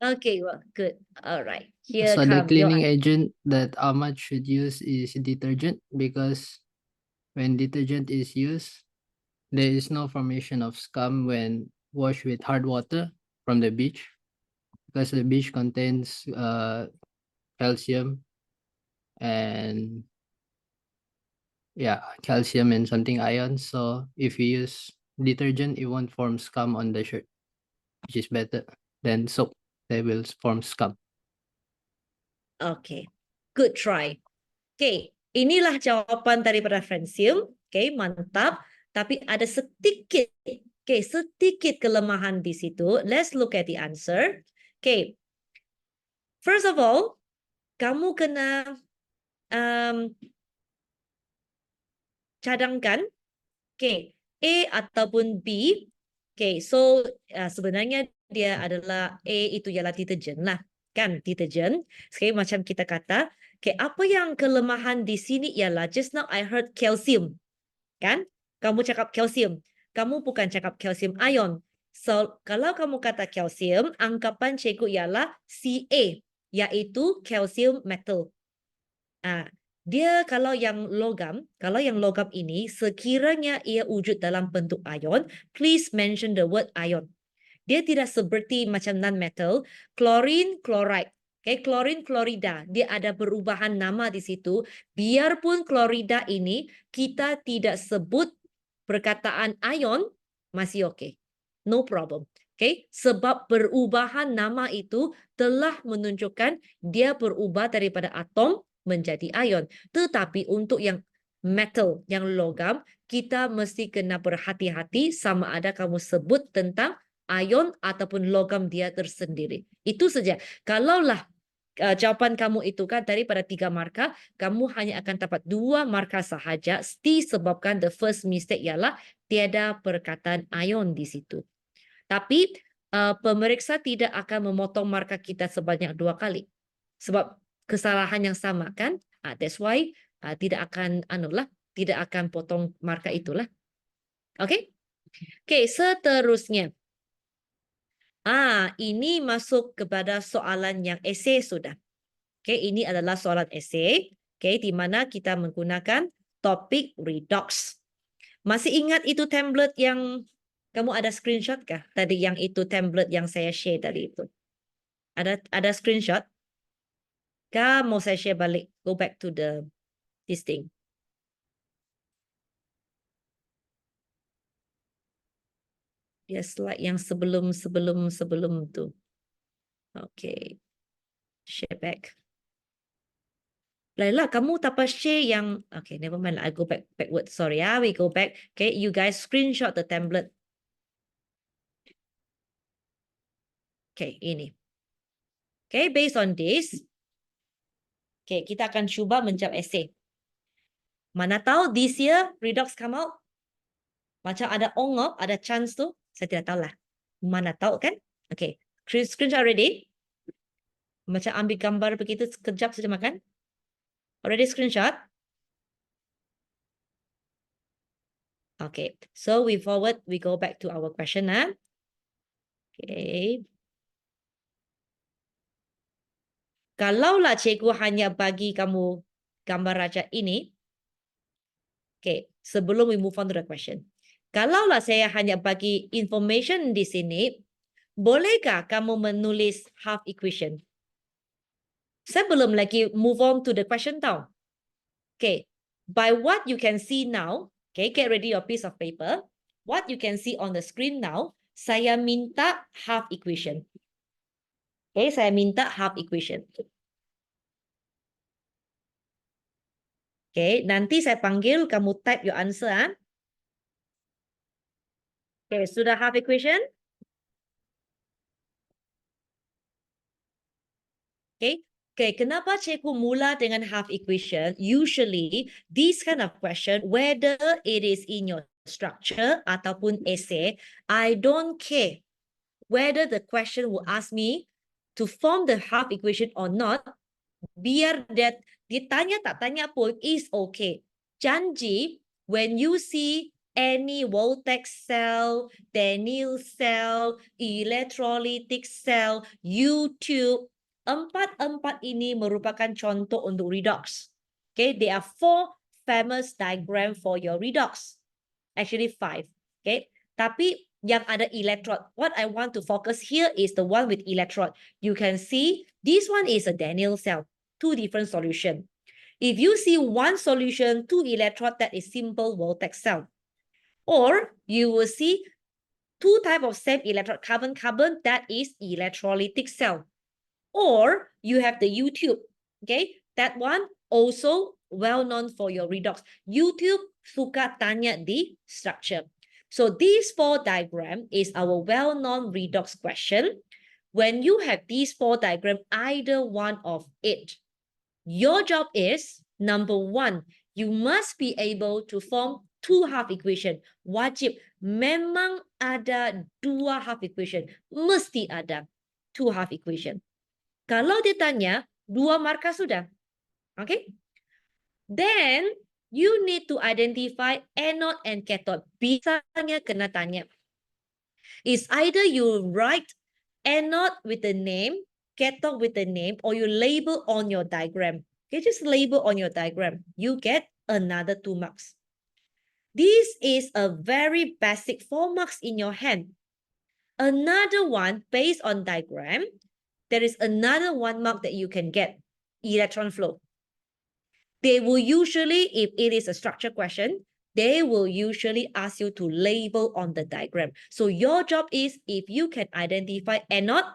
Okay, well, good. Alright, here so the come your cleaning answer. agent that Ahmad should use is detergent, because when detergent is used, there is no formation of scum when washed with hard water from the beach, because the beach contains calcium and calcium and something ions. So if you use detergent, it won't form scum on the shirt, which is better than soap. They will form scum. Okay, good try. Okay, inilah jawapan daripada francium. Okay, mantap. Tapi ada sedikit kelemahan di situ. Let's look at the answer. Okay, first of all, kamu kena cadangkan, okay, A ataupun B. Okay, so sebenarnya dia adalah A itu ialah deterjen lah, kan, deterjen. Sekali macam kita kata, okay, apa yang kelemahan di sini ialah just now I heard calcium, kan? Kamu cakap calcium, kamu bukan cakap calcium ion. So kalau kamu kata calcium, anggapan cikgu ialah Ca, iaitu calcium metal. Dia kalau yang logam ini sekiranya ia wujud dalam bentuk ion, please mention the word ion. Dia tidak seperti macam non-metal, klorin, chloride. Okay, klorin, klorida, dia ada perubahan nama di situ. Biarpun klorida ini kita tidak sebut perkataan ion, masih okay. No problem. Okay, sebab perubahan nama itu telah menunjukkan dia berubah daripada atom menjadi ion. Tetapi untuk yang metal, yang logam, kita mesti kena berhati-hati sama ada kamu sebut tentang ion ataupun logam dia tersendiri. Itu saja. Kalaulah jawapan kamu itu kan daripada 3 markah, kamu hanya akan dapat 2 markah sahaja disebabkan the first mistake ialah tiada perkataan ion di situ. Tapi pemeriksa tidak akan memotong markah kita sebanyak 2 kali. Sebab kesalahan yang sama kan? That's why tidak akan tidak akan potong markah itulah. Oke? Oke, seterusnya. Ini masuk kepada soalan yang esei sudah. Oke, ini adalah soalan esei. Oke, di mana kita menggunakan topik redox. Masih ingat itu template yang kamu ada screenshot kah? Tadi yang itu template yang saya share tadi itu. Ada screenshot? Kah mau saya share balik? Go back to this thing. Dia slide yang sebelum tu. Okay. Share back. Laila, kamu tak apa share yang... Okay, never mind. I go backward. Sorry, we go back. Okay, you guys screenshot the template. Okay, ini. Okay, based on this. Okay, kita akan cuba menjawab essay. Mana tahu this year redox come out? Macam ada ongok, ada chance tu. Saya tidak tahu lah. Mana tahu kan? Okay, screenshot already? Macam ambil gambar begitu sekejap saja makan? Already screenshot? Okay, so we go back to our question. Okay. Kalaulah cikgu hanya bagi kamu gambar raja ini. Okay, sebelum we move on to the question. Kalaulah saya hanya bagi information di sini, bolehkah kamu menulis half equation? Saya belum lagi move on to the question tau. Okay, by what you can see now, okay, get ready your piece of paper. What you can see on the screen now, saya minta half equation. Okay, saya minta half equation. Okay, nanti saya panggil kamu type your answer. Okay, sudah half equation? Okay. Okay, kenapa cikgu mula dengan half equation? Usually, this kind of question, whether it is in your structure ataupun essay, I don't care whether the question will ask me to form the half equation or not. Biar that ditanya tak tanya pun is okay. Janji, when you see any voltage cell, Daniel cell, electrolytic cell, YouTube, empat ini merupakan contoh untuk redox. Okay, there are 4 famous diagram for your redox. Actually 5. Okay, tapi yang ada electrode. What I want to focus here is the one with electrode. You can see this one is a Daniel cell. 2 different solution. If you see one solution, 2 electrode, that is simple voltage cell. Or you will see 2 type of same electrode, carbon-carbon, that is electrolytic cell. Or you have the YouTube, okay? That one also well known for your redox. YouTube suka tanya di structure. So these 4 diagram is our well-known redox question. When you have these 4 diagram, either one of it, your job is, number 1, you must be able to form 2 half equation. Wajib, memang ada 2 half equation. Mesti ada 2 half equation. Kalau ditanya, 2 markah sudah. Okay? Then, you need to identify anode and cathode. Biasanya kena tanya. It's either you write anode with the name, cathode with the name, or you label on your diagram. Okay, just label on your diagram. You get another 2 marks. This is a very basic 4 marks in your hand. Another one, based on diagram, there is another 1 mark that you can get, electron flow. They will usually, if it is a structure question, they will usually ask you to label on the diagram. So your job is, if you can identify anode,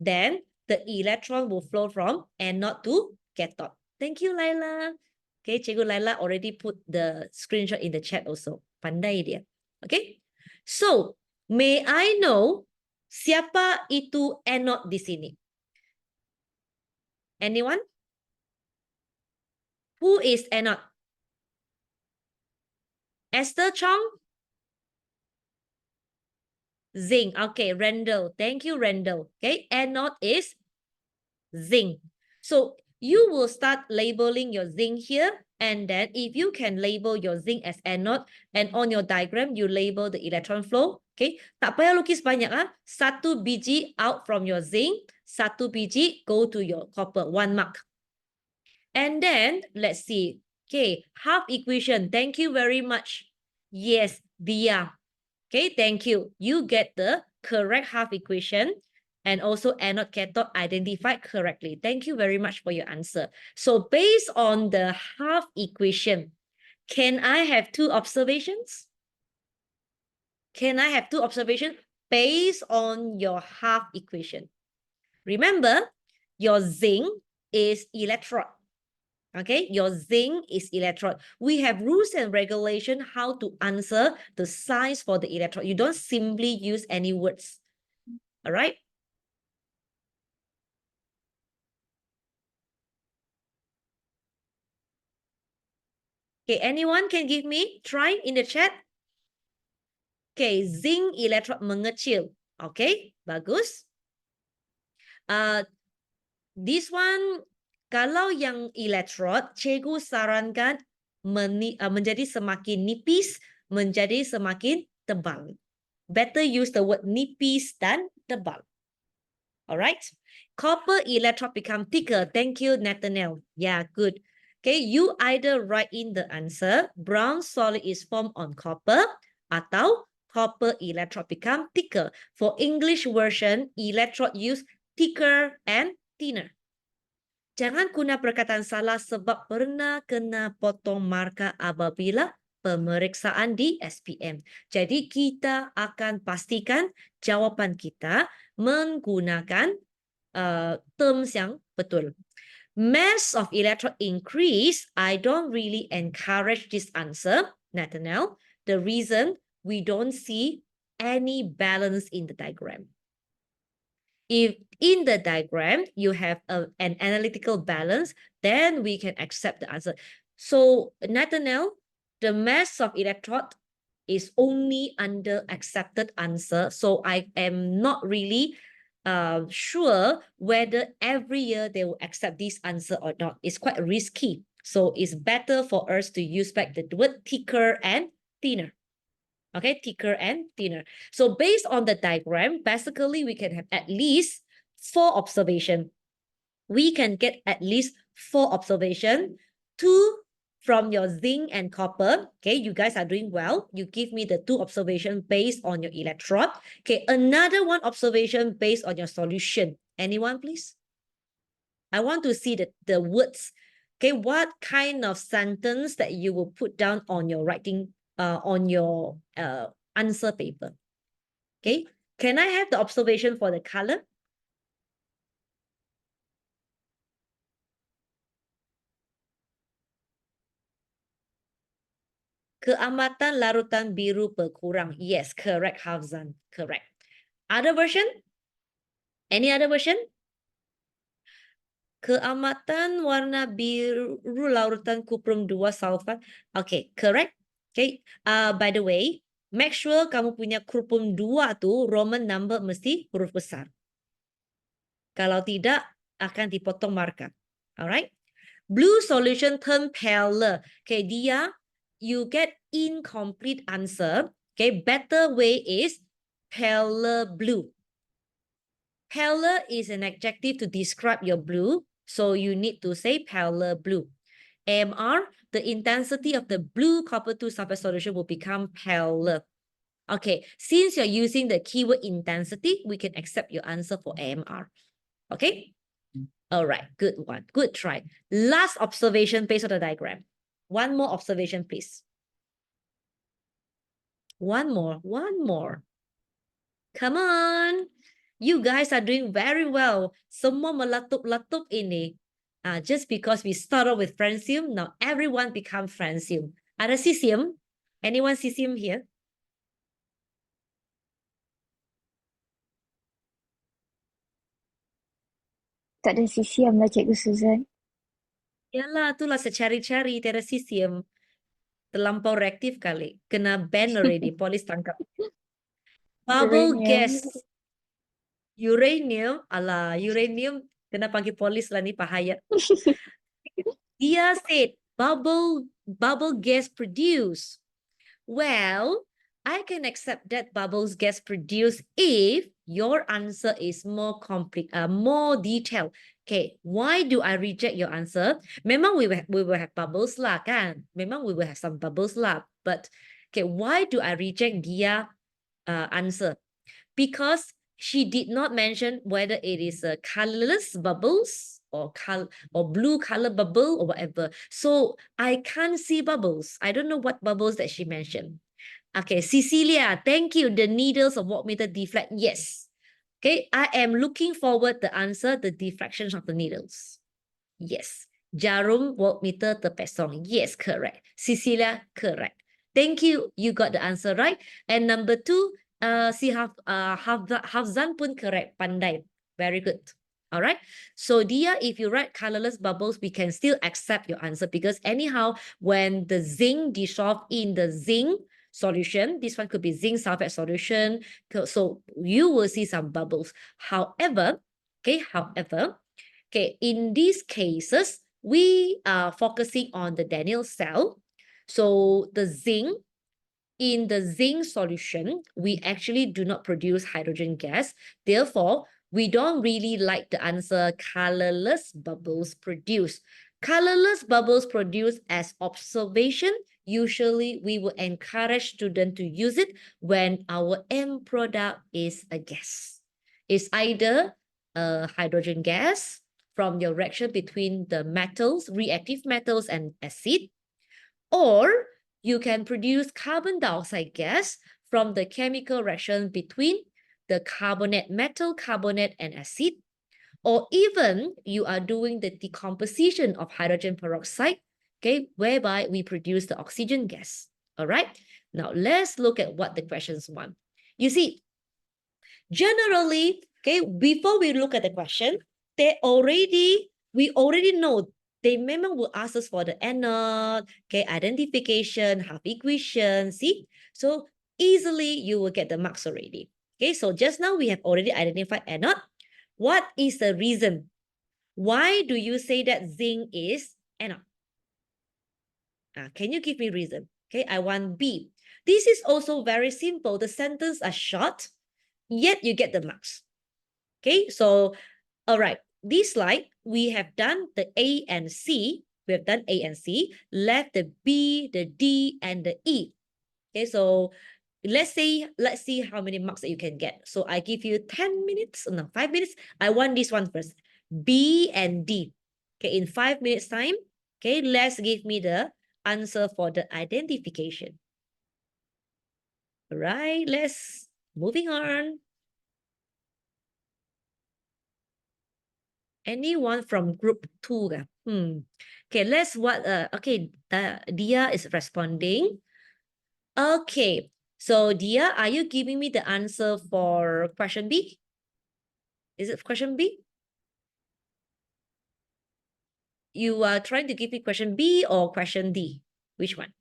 then the electron will flow from anode to cathode. Thank you, Laila. Okay, Cikgu Laila already put the screenshot in the chat also. Pandai dia. Okay, so may I know siapa itu anode di sini? Anyone? Who is anode? Esther Chong? Zinc. Okay, Randall. Thank you, Randall. Okay, anode is zinc. So you will start labeling your zinc here. And then if you can label your zinc as anode, and on your diagram, you label the electron flow. Okay, tak payah lukis banyak ah. 1 biji out from your zinc, 1 biji go to your copper, 1 mark. And then let's see. Okay, half equation. Thank you very much. Yes, Dia. Okay, thank you. You get the correct half equation. And also anode cathode identified correctly. Thank you very much for your answer. So based on the half equation, can I have 2 observations? Can I have 2 observations based on your half equation? Remember, your zinc is electrode. Okay, your zinc is electrode. We have rules and regulation how to answer the size for the electrode. You don't simply use any words. All right. Okay, anyone can give me? Try in the chat. Okay, zinc electrode mengecil. Okay, bagus. This one, kalau yang electrode, cikgu sarankan menjadi semakin nipis, menjadi semakin tebal. Better use the word nipis than tebal. Alright. Copper electrode become thicker. Thank you, Nathaniel. Yeah, good. Okay, you either write in the answer, brown solid is formed on copper, atau copper electrode become thicker. For English version, electrode use thicker and thinner. Jangan guna perkataan salah sebab pernah kena potong markah apabila pemeriksaan di SPM. Jadi kita akan pastikan jawapan kita menggunakan terms yang betul. Mass of electrode increase. I don't really encourage this answer, Nathaniel. The reason we don't see any balance in the diagram. If in the diagram you have an analytical balance, then we can accept the answer. So, Nathaniel, the mass of electrode is only under accepted answer. So I am not really sure whether every year they will accept this answer or not. It's quite risky. So it's better for us to use back the word thicker and thinner. Okay, thicker and thinner. So based on the diagram, basically we can have at least 4 observations. We can get at least 4 observations, 2 from your zinc and copper. Okay, you guys are doing well. You give me the 2 observations based on your electrode. Okay, another 1 observation based on your solution. Anyone, please? I want to see the words. Okay, what kind of sentence that you will put down on your writing, on your answer paper. Okay, can I have the observation for the color? Keamatan larutan biru berkurang. Yes, correct, Hafzan. Correct. Other version? Any other version? Keamatan warna biru larutan kuprum 2 sulfat. Okay, correct. Okay. By the way, make sure kamu punya kuprum 2 tu Roman number mesti huruf besar. Kalau tidak akan dipotong markah. Alright. Blue solution turn paler. Okay, Dia, you get incomplete answer. Okay, better way is paler blue. Paler is an adjective to describe your blue, so you need to say paler blue. AMR, the intensity of the blue copper 2 sulfate solution will become paler. Okay, since you're using the keyword intensity, we can accept your answer for AMR. Okay? All right, good one. Good try. Last observation based on the diagram. One more observation, please. One more. Come on. You guys are doing very well. Semua meletup-letup ini. Just because we start off with francium, now everyone become francium. Ada cesium? Anyone cesium here? Tak ada CCM lah Cikgu Susan. Yalah, itulah secari-cari tiada cesium. Terlampau reaktif kali. Kena ban already. Polis tangkap. Bubble Uranium. gas. Uranium. Alah, uranium Kena panggil polis lah ni Pak Hayat. Dia said bubble gas produced. Well, I can accept that bubbles gas produced if your answer is more complete, more detailed. Okay, why do I reject your answer? Memang we will have bubbles lah kan? Memang we will have some bubbles lah. But okay, why do I reject dia answer? Because she did not mention whether it is a colorless bubbles or blue color bubble or whatever. So I can't see bubbles. I don't know what bubbles that she mentioned. Okay, Cecilia, thank you. The needles of voltmeter deflect. Yes. Okay, I am looking forward to answer the deflections of the needles. Yes. Jarum voltmeter terpesong. Yes, correct. Cecilia, correct. Thank you. You got the answer right. And number 2, si Hafzan pun correct. Pandai. Very good. All right. So Dia, if you write colorless bubbles, we can still accept your answer because anyhow, when the zinc dissolved in the zinc solution, this one could be zinc sulfate solution. So you will see some bubbles. However, in these cases, we are focusing on the Daniell cell. So the zinc, in the zinc solution, we actually do not produce hydrogen gas. Therefore, we don't really like the answer colorless bubbles produced. Colorless bubbles produced as observation. Usually, we will encourage students to use it when our end product is a gas. It's either a hydrogen gas from your reaction between the metals, reactive metals and acid, or you can produce carbon dioxide gas from the chemical reaction between the carbonate, metal carbonate and acid, or even you are doing the decomposition of hydrogen peroxide, okay, whereby we produce the oxygen gas. All right. Now let's look at what the questions want. You see, generally, okay, before we look at the question, we already know they memang will ask us for the anode, okay, identification, half equation, see? So easily you will get the marks already. Okay, so just now we have already identified anode. What is the reason? Why do you say that zinc is anode? Can you give me reason? Okay, I want B. This is also very simple. The sentences are short, yet you get the marks. Okay, so, all right. This slide, we have done the A and C. We have done A and C, left the B, the D, and the E. Okay, so let's see how many marks that you can get. So I give you 10 minutes, no, 5 minutes. I want this one first, B and D. Okay, in 5 minutes time, okay, let's give me the answer for the identification. All right, let's moving on. Anyone from group 2? Okay, let's okay, Dia is responding. Okay, so Dia, are you giving me the answer for question B? Is it question B? You are trying to give me question B or question D? Which one?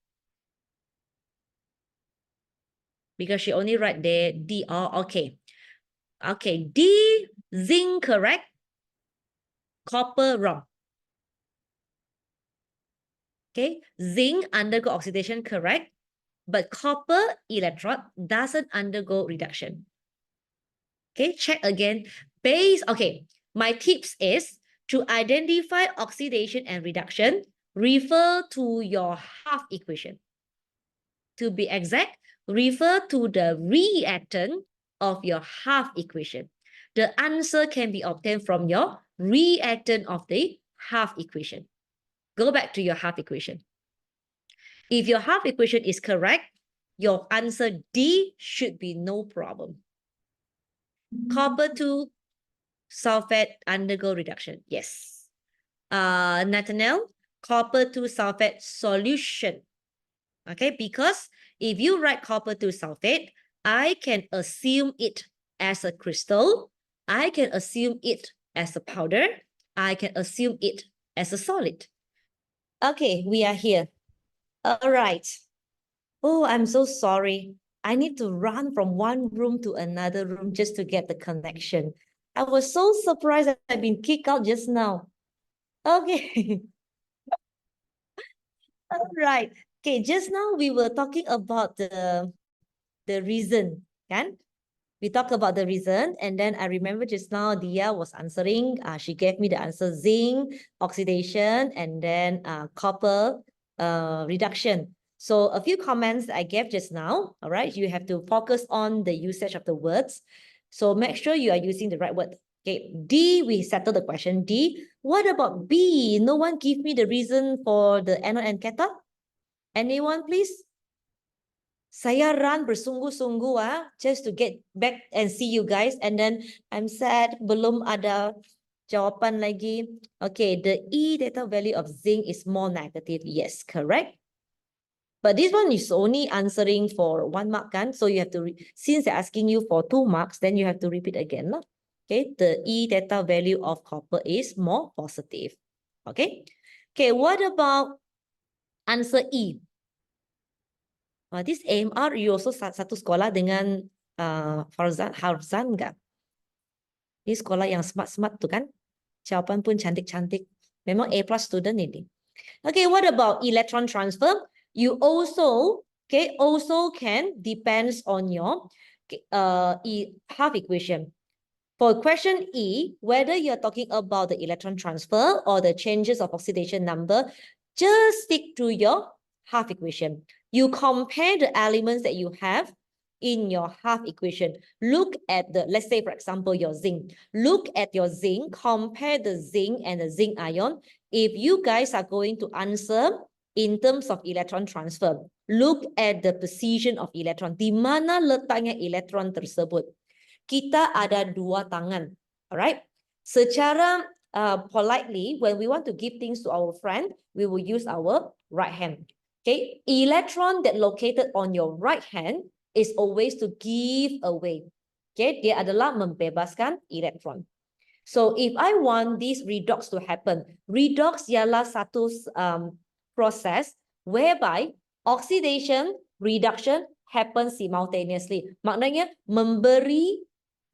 Because she only write there D. Oh, okay. Okay, D, zinc correct. Copper wrong. Okay, zinc undergo oxidation correct, but copper electrode doesn't undergo reduction. Okay, check again. Okay, my tips is to identify oxidation and reduction, refer to your half equation. To be exact, refer to the reactant of your half equation. The answer can be obtained from your reactant of the half equation. Go back to your half equation. If your half equation is correct, your answer D should be no problem. Copper to sulfate undergo reduction. Yes. Nathaniel, copper to sulfate solution. Okay, because if you write copper to sulfate, I can assume it as a crystal. I can assume it as a powder. I can assume it as a solid. Okay, we are here. All right. Oh, I'm so sorry. I need to run from one room to another room just to get the connection. I was so surprised that I've been kicked out just now. Okay. All right. Okay, just now we were talking about the reason, kan? We talked about the reason, and then I remember just now Dia was answering. She gave me the answer: zinc oxidation, and then copper reduction. So a few comments I gave just now. All right, you have to focus on the usage of the words. So make sure you are using the right word. Okay, D, we settled the question. D, what about B? No one give me the reason for the anode and cathode. Anyone, please? Saya run bersungguh-sungguh just to get back and see you guys. And then I'm sad belum ada jawapan lagi. Okay, the E data value of zinc is more negative. Yes, correct. But this one is only answering for 1 mark, kan? So you have to, since they're asking you for 2 marks, then you have to repeat again. No? Okay, the E theta value of copper is more positive. Okay, okay, what about answer E? This AMR, you also satu sekolah dengan Farzan nggak? Ini sekolah yang smart-smart tuh kan? Jawaban pun cantik-cantik. Memang A+ student ini. Okay, what about electron transfer? You also, okay, also can depends on your half equation. For question E, whether you're talking about the electron transfer or the changes of oxidation number, just stick to your half equation. You compare the elements that you have in your half equation. Look at the, let's say, for example, your zinc. Look at your zinc, compare the zinc and the zinc ion. If you guys are going to answer in terms of electron transfer, look at the position of electron. Di mana letaknya elektron tersebut? Kita ada 2 tangan. Alright? Secara politely, when we want to give things to our friend, we will use our right hand. Okay? Electron that located on your right hand is always to give away. Okay? Dia adalah membebaskan elektron. So if I want this redox to happen, redox ialah satu process whereby oxidation, reduction happens simultaneously. Maknanya memberi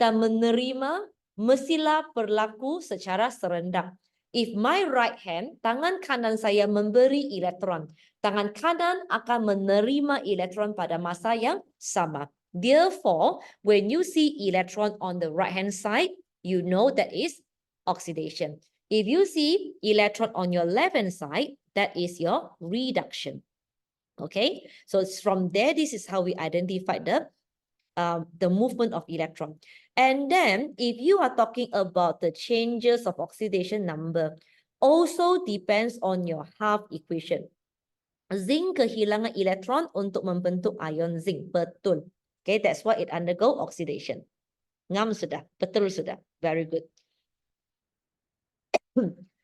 dan menerima mestilah berlaku secara serentak. If my right hand, tangan kanan saya memberi elektron, tangan kanan akan menerima elektron pada masa yang sama. Therefore, when you see electron on the right hand side, you know that is oxidation. If you see electron on your left hand side, that is your reduction. Okay, so it's from there, this is how we identify the movement of electron. And then if you are talking about the changes of oxidation number, also depends on your half equation. Zinc kehilangan elektron untuk membentuk ion zinc. Betul. Okay, that's why it undergo oxidation. Ngam sudah, betul sudah. Very good.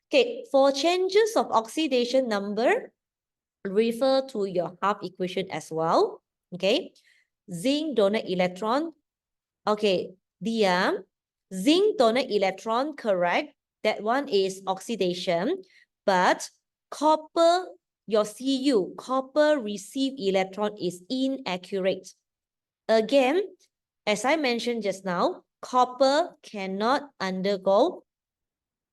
Okay, for changes of oxidation number, refer to your half equation as well. Okay, zinc donate electron. Okay, Dia, zinc donate electron, correct. That one is oxidation. But copper, your Cu, copper receive electron is inaccurate. Again, as I mentioned just now, copper cannot undergo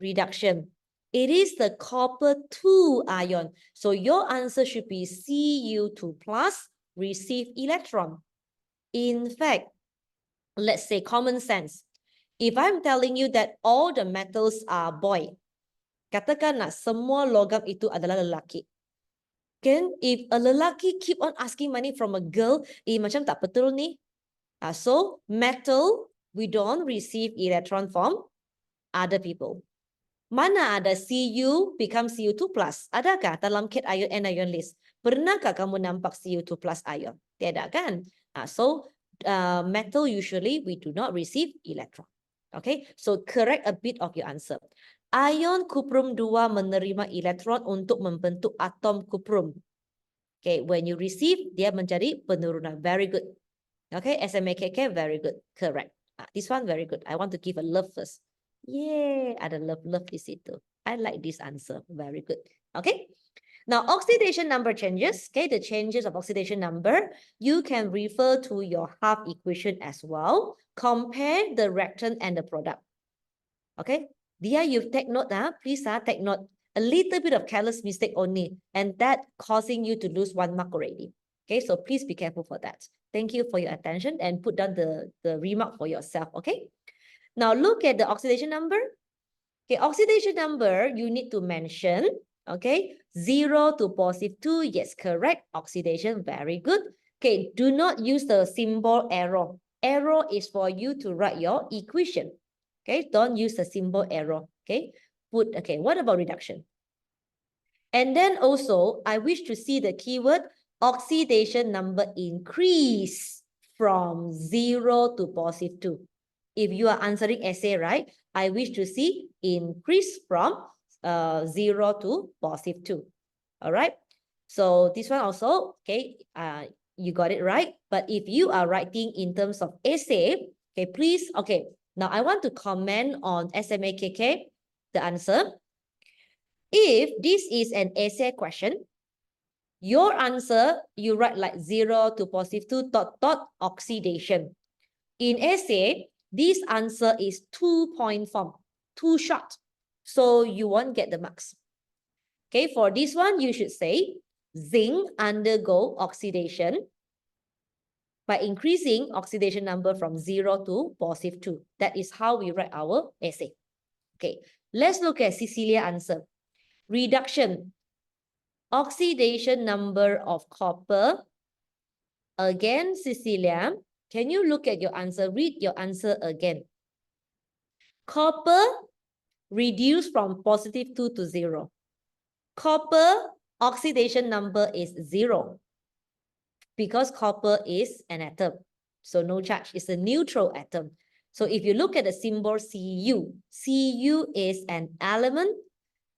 reduction. It is the copper 2 ion. So your answer should be Cu2 plus receive electron. In fact, let's say common sense. If I'm telling you that all the metals are boy, katakanlah semua logam itu adalah lelaki. Kan, if a lelaki keep on asking money from a girl, macam tak betul ni. So metal, we don't receive electron from other people. Mana ada Cu become Cu2 plus? Adakah dalam cation anion list? Pernahkah kamu nampak Cu2 plus ion? Tidak kan? So metal usually we do not receive electron. Okay, so correct a bit of your answer. Ion kuprum 2 menerima elektron untuk membentuk atom kuprum. Okay, when you receive, dia menjadi penurunan. Very good. Okay, SMAKK, very good. Correct. This one very good. I want to give a love first. Yay, ada love di situ. I like this answer. Very good. Okay. Now, oxidation number changes. Okay, the changes of oxidation number, you can refer to your half equation as well. Compare the reactant and the product. Okay, Dia, you take note, please take note. A little bit of careless mistake only, and that causing you to lose 1 mark already. Okay, so please be careful for that. Thank you for your attention and put down the remark for yourself. Okay, now look at the oxidation number. Okay, oxidation number, you need to mention, okay, 0 to +2. Yes, correct. Oxidation, very good. Okay, do not use the symbol arrow. Arrow is for you to write your equation. Okay, don't use the symbol arrow. Okay, okay, what about reduction? And then also, I wish to see the keyword oxidation number increase from 0 to +2. If you are answering essay, right, I wish to see increase from 0 to +2. All right. So this one also, okay, you got it right. But if you are writing in terms of essay, okay, please, okay. Now I want to comment on SMAKK, the answer. If this is an essay question, your answer, you write like 0 to +2 ... oxidation. In essay, this answer is 2-point form, too short. So you won't get the marks. Okay, for this one, you should say zinc undergo oxidation by increasing oxidation number from 0 to +2. That is how we write our essay. Okay, let's look at Cecilia answer. Reduction. Oxidation number of copper. Again, Cecilia, can you look at your answer? Read your answer again. Copper reduced from +2 to 0. Copper oxidation number is 0 because copper is an atom. So no charge, it's a neutral atom. So if you look at the symbol Cu, Cu is an element.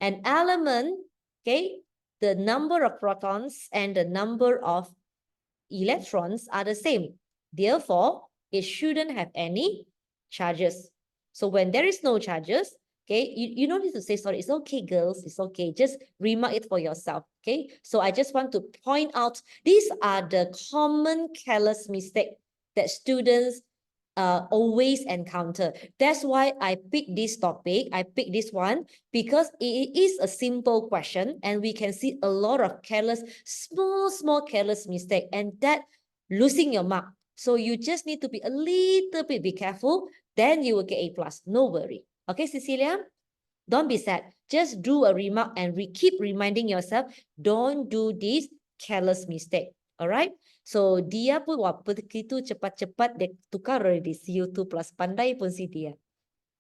An element, okay, the number of protons and the number of electrons are the same. Therefore, it shouldn't have any charges. So when there is no charges, okay, you don't need to say sorry. It's okay, girls. It's okay. Just remark it for yourself. Okay. So I just want to point out these are the common careless mistakes that students always encounter. That's why I picked this topic. I picked this one because it is a simple question and we can see a lot of careless, small careless mistake, and that losing your mark. So you just need to be a little bit be careful, then you will get A+. No worry. Okay, Cecilia? Don't be sad. Just do a remark and keep reminding yourself, don't do this careless mistake. All right? So dia pun begitu cepat-cepat dia tukar already CO2 plus, pandai pun si dia.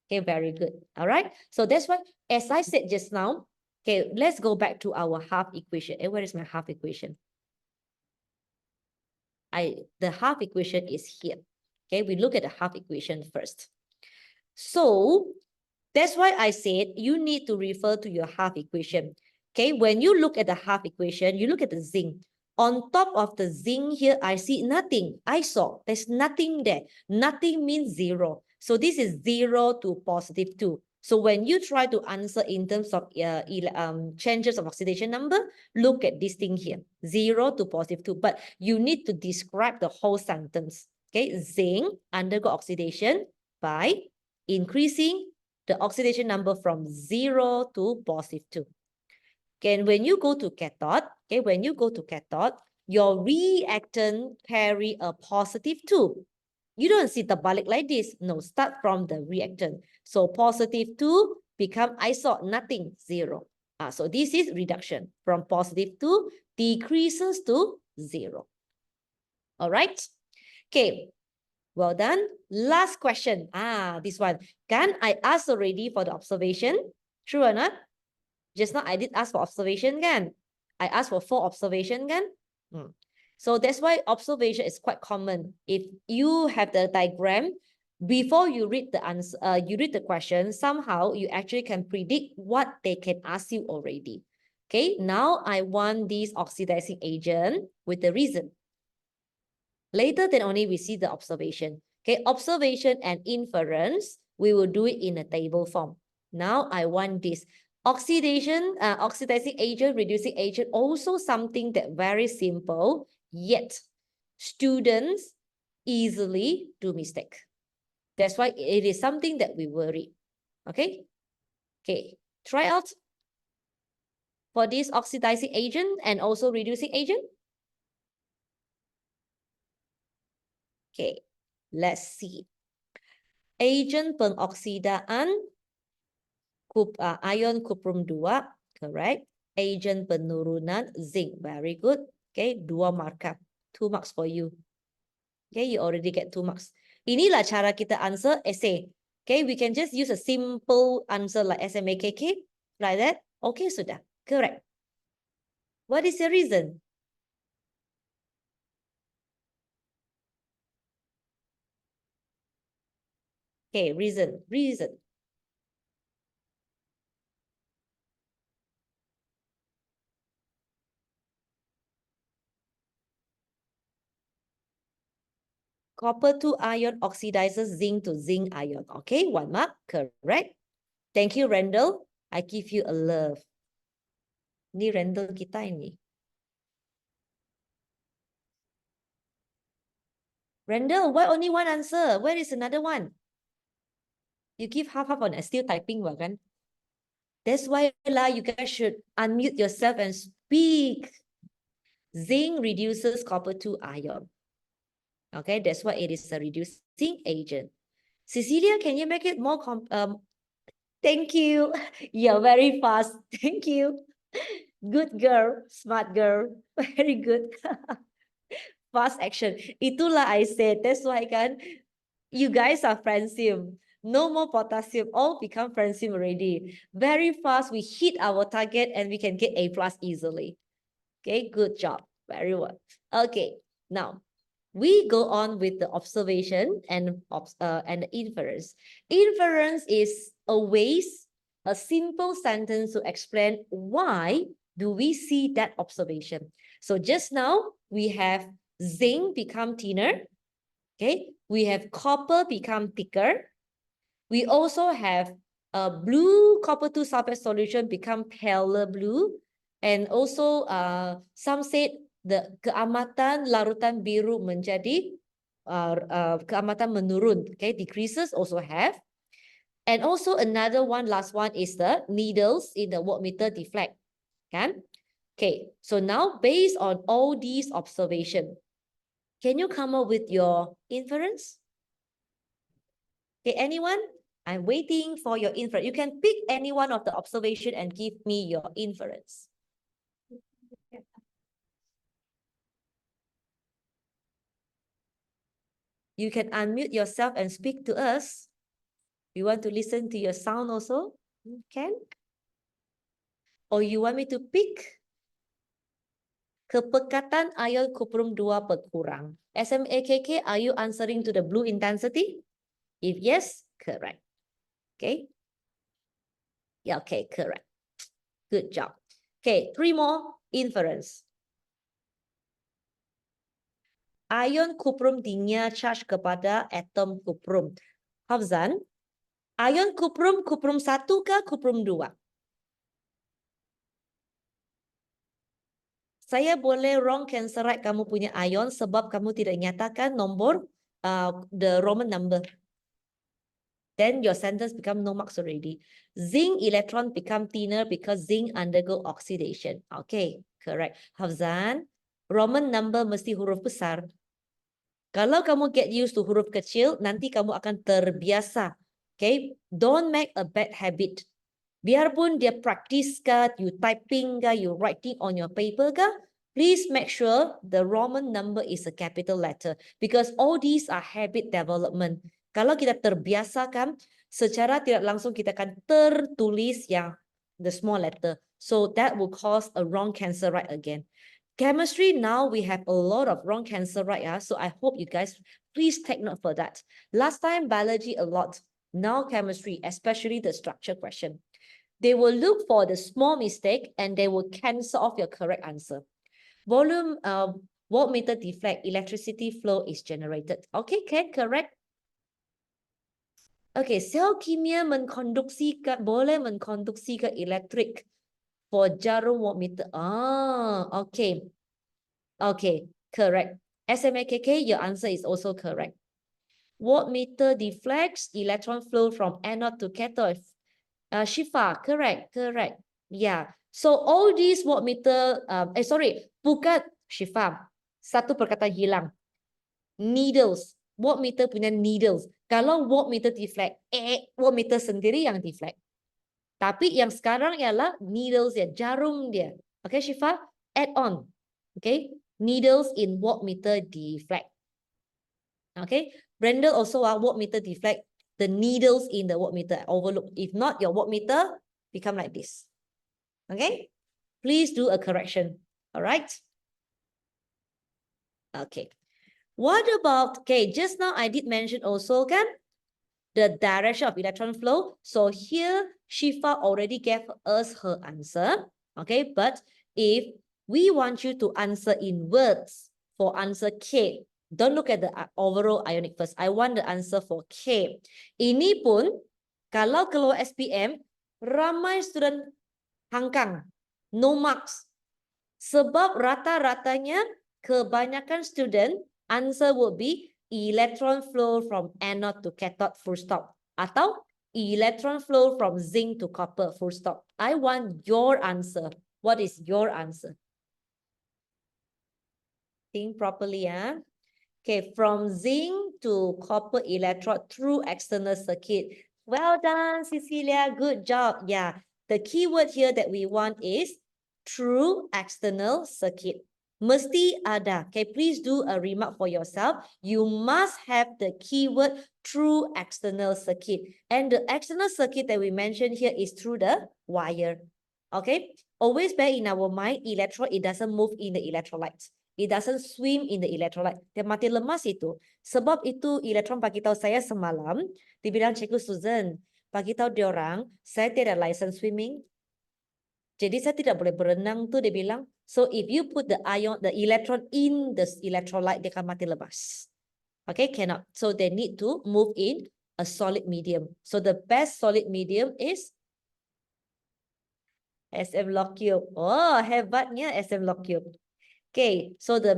Okay, very good. All right. So that's why, as I said just now, okay, let's go back to our half equation. Where is my half equation? The half equation is here. Okay, we look at the half equation first. So that's why I said you need to refer to your half equation. Okay, when you look at the half equation, you look at the zinc. On top of the zinc here, I see nothing. I saw there's nothing there. Nothing means 0. So this is 0 to +2. So when you try to answer in terms of changes of oxidation number, look at this thing here, 0 to +2. But you need to describe the whole sentence. Okay, zinc undergo oxidation by increasing the oxidation number from 0 to +2. Okay, and when you go to cathode, okay, when you go to cathode, your reactant carry a +2. You don't see the terbalik like this. No, start from the reactant. So +2 become iso, nothing, 0. So this is reduction. From +2 decreases to 0. All right. Okay. Well done. Last question. This one. Can I ask already for the observation? True or not? Just now I did ask for observation, kan? I asked for 4 observation, kan? So that's why observation is quite common. If you have the diagram, before you read the answer, you read the question, somehow you actually can predict what they can ask you already. Okay, now I want this oxidizing agent with the reason. Later, then only we see the observation. Okay, observation and inference, we will do it in a table form. Now I want this. Oxidation, oxidizing agent, reducing agent, also something that very simple, yet students easily do mistake. That's why it is something that we worry. Okay. Okay. Try out for this oxidizing agent and also reducing agent. Okay. Let's see. Agent pengoksidaan ion cuprum 2, correct. Agent penurunan zinc, very good. Okay, 2 markup, 2 marks for you. Okay, you already get 2 marks. Inilah cara kita answer essay. Okay, we can just use a simple answer like SMAKK, like that. Okay, sudah, correct. What is your reason? Okay, reason. Copper to ion oxidizes zinc to zinc ion. Okay, 1 mark, correct. Thank you, Randall. I give you a love. Ni Randall kita ini. Randall, why only one answer? Where is another one? You give half on still typing, kan? That's why you guys should unmute yourself and speak. Zinc reduces copper to ion. Okay, that's why it is a reducing agent. Cecilia, can you make it more thank you. You're very fast. Thank you. Good girl, smart girl. Very good. Fast action. Itulah I said. That's why kan, you guys are francium. No more potassium. All become francium already. Very fast. We hit our target and we can get A+ easily. Okay, good job. Very well. Okay, now we go on with the observation and the inference. Inference is a simple sentence to explain why do we see that observation. So just now we have zinc become thinner. Okay, we have copper become thicker. We also have blue copper 2 sulfate solution become paler blue. And also some said the keamatan larutan biru menjadi keamatan menurun. Okay, decreases also have. And also another one, last one is the needles in the voltmeter deflect. Kan? Okay, so now based on all these observations, can you come up with your inference? Okay, anyone? I'm waiting for your inference. You can pick any one of the observation and give me your inference. You can unmute yourself and speak to us. You want to listen to your sound also? You can. Or you want me to pick? Kepekatan ion cuprum 2 berkurang. SMAKK, are you answering to the blue intensity? If yes, correct. Okay. Yeah, okay, correct. Good job. Okay, 3 more inference. Ion cuprum tingginya charge kepada atom cuprum. Hafzan, ion cuprum 1 ke cuprum 2? Saya boleh wrong cancerite kamu punya ion sebab kamu tidak nyatakan nombor the Roman number. Then your sentence become no marks already. Zinc electron become thinner because zinc undergo oxidation. Okay, correct. Hafzan, Roman number mesti huruf besar. Kalau kamu get used to huruf kecil, nanti kamu akan terbiasa. Okay, don't make a bad habit. Biarpun dia practice ke, you typing ke, you writing on your paper ke, please make sure the Roman number is a capital letter because all these are habit development. Kalau kita terbiasakan, secara tidak langsung kita akan tertulis yang the small letter. So that will cause a wrong cancer right again. Chemistry, now we have a lot of wrong cancer right? So I hope you guys please take note for that. Last time biology a lot. Now chemistry, especially the structure question. They will look for the small mistake and they will cancel off your correct answer. Volume, voltmeter deflect, electricity flow is generated. Okay, correct. Okay, sel kimia menkonduksikan, boleh menkonduksikan elektrik for jarum voltmeter. Okay. Okay, correct. SMAKK, your answer is also correct. Voltmeter deflects electron flow from anode to cathode. Shifa, correct. Yeah. So all these wattmeter, bukan Shifa. Satu perkataan hilang. Needles. Wattmeter punya needles. Kalau wattmeter deflect, wattmeter sendiri yang deflect. Tapi yang sekarang ialah needles ya, jarum dia. Okay, Shifa, add on. Okay, needles in wattmeter deflect. Okay, Brenda also wattmeter deflect. The needles in the wattmeter overlook. If not, your wattmeter become like this. Okay, please do a correction. All right. Okay. What about, okay, just now I did mention also kan, the direction of electron flow. So here, Shifa already gave us her answer. Okay, but if we want you to answer in words for answer K, don't look at the overall ionic first. I want the answer for K. Ini pun, kalau keluar SPM, ramai student hangkang, no marks. Sebab rata-ratanya, kebanyakan student, answer would be electron flow from anode to cathode full stop. Atau electron flow from zinc to copper full stop. I want your answer. What is your answer? Think properly, huh? Okay, from zinc to copper electrode through external circuit. Well done, Cecilia. Good job. Yeah, the keyword here that we want is through external circuit. Mesti ada. Okay, please do a remark for yourself. You must have the keyword through external circuit. And the external circuit that we mentioned here is through the wire. Okay, always bear in our mind, electron, it doesn't move in the electrolytes. It doesn't swim in the electrolyte. Dia mati lemas itu. Sebab itu elektron bagi tahu saya semalam, dibilang Cikgu Susan, bagi tahu diorang, saya tidak license swimming. Jadi saya tidak boleh berenang tuh, dia bilang. So if you put the ion, the electron in the electrolyte, dia akan mati lemas. Okay, cannot. So they need to move in a solid medium. So the best solid medium is SM log cube. Oh, hebatnya SM log cube. Okay, so the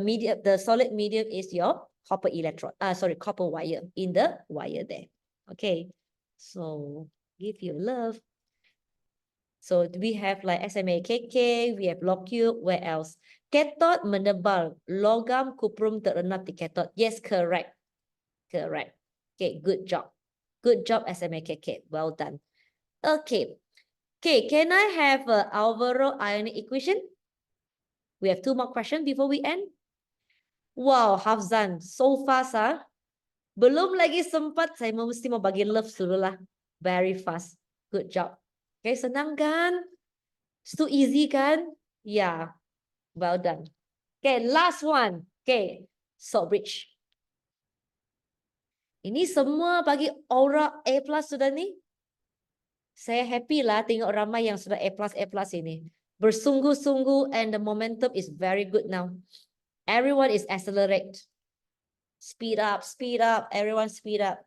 solid medium is your copper electrode. Copper wire in the wire there. Okay, so give you love. So we have like SMAKK, we have log cube. Where else? Cathode menebal, logam kuprum terenap di cathode. Yes, correct. Correct. Okay, good job. Good job, SMAKK. Well done. Okay. Okay, can I have an overall ionic equation? We have 2 more questions before we end. Wow, Hafzan, so fast, ah. Belum lagi sempat, saya mesti mau bagi love dulu lah. Very fast. Good job. Okay, senang kan? It's too easy kan? Yeah, well done. Okay, last one. Okay, salt bridge. Ini semua bagi aura A+ sudah ni. Saya happy lah tengok ramai yang sudah A+ ini. Bersungguh-sungguh and the momentum is very good now. Everyone is accelerate. Speed up, everyone speed up.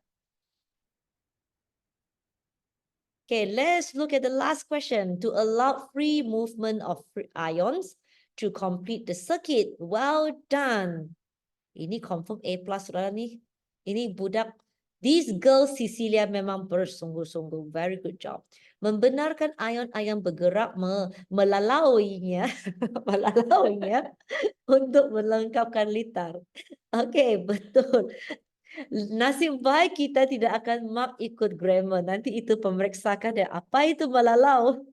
Okay, let's look at the last question. To allow free movement of ions to complete the circuit. Well done. Ini confirm A+ sudah ni. Ini budak. This girl Cecilia memang bersungguh-sungguh. Very good job. Membenarkan ion-ion bergerak melalainya untuk melengkapkan litar. Okay, betul. Nasib baik kita tidak akan mark ikut grammar. Nanti itu pemeriksakan dia. Apa itu melalau?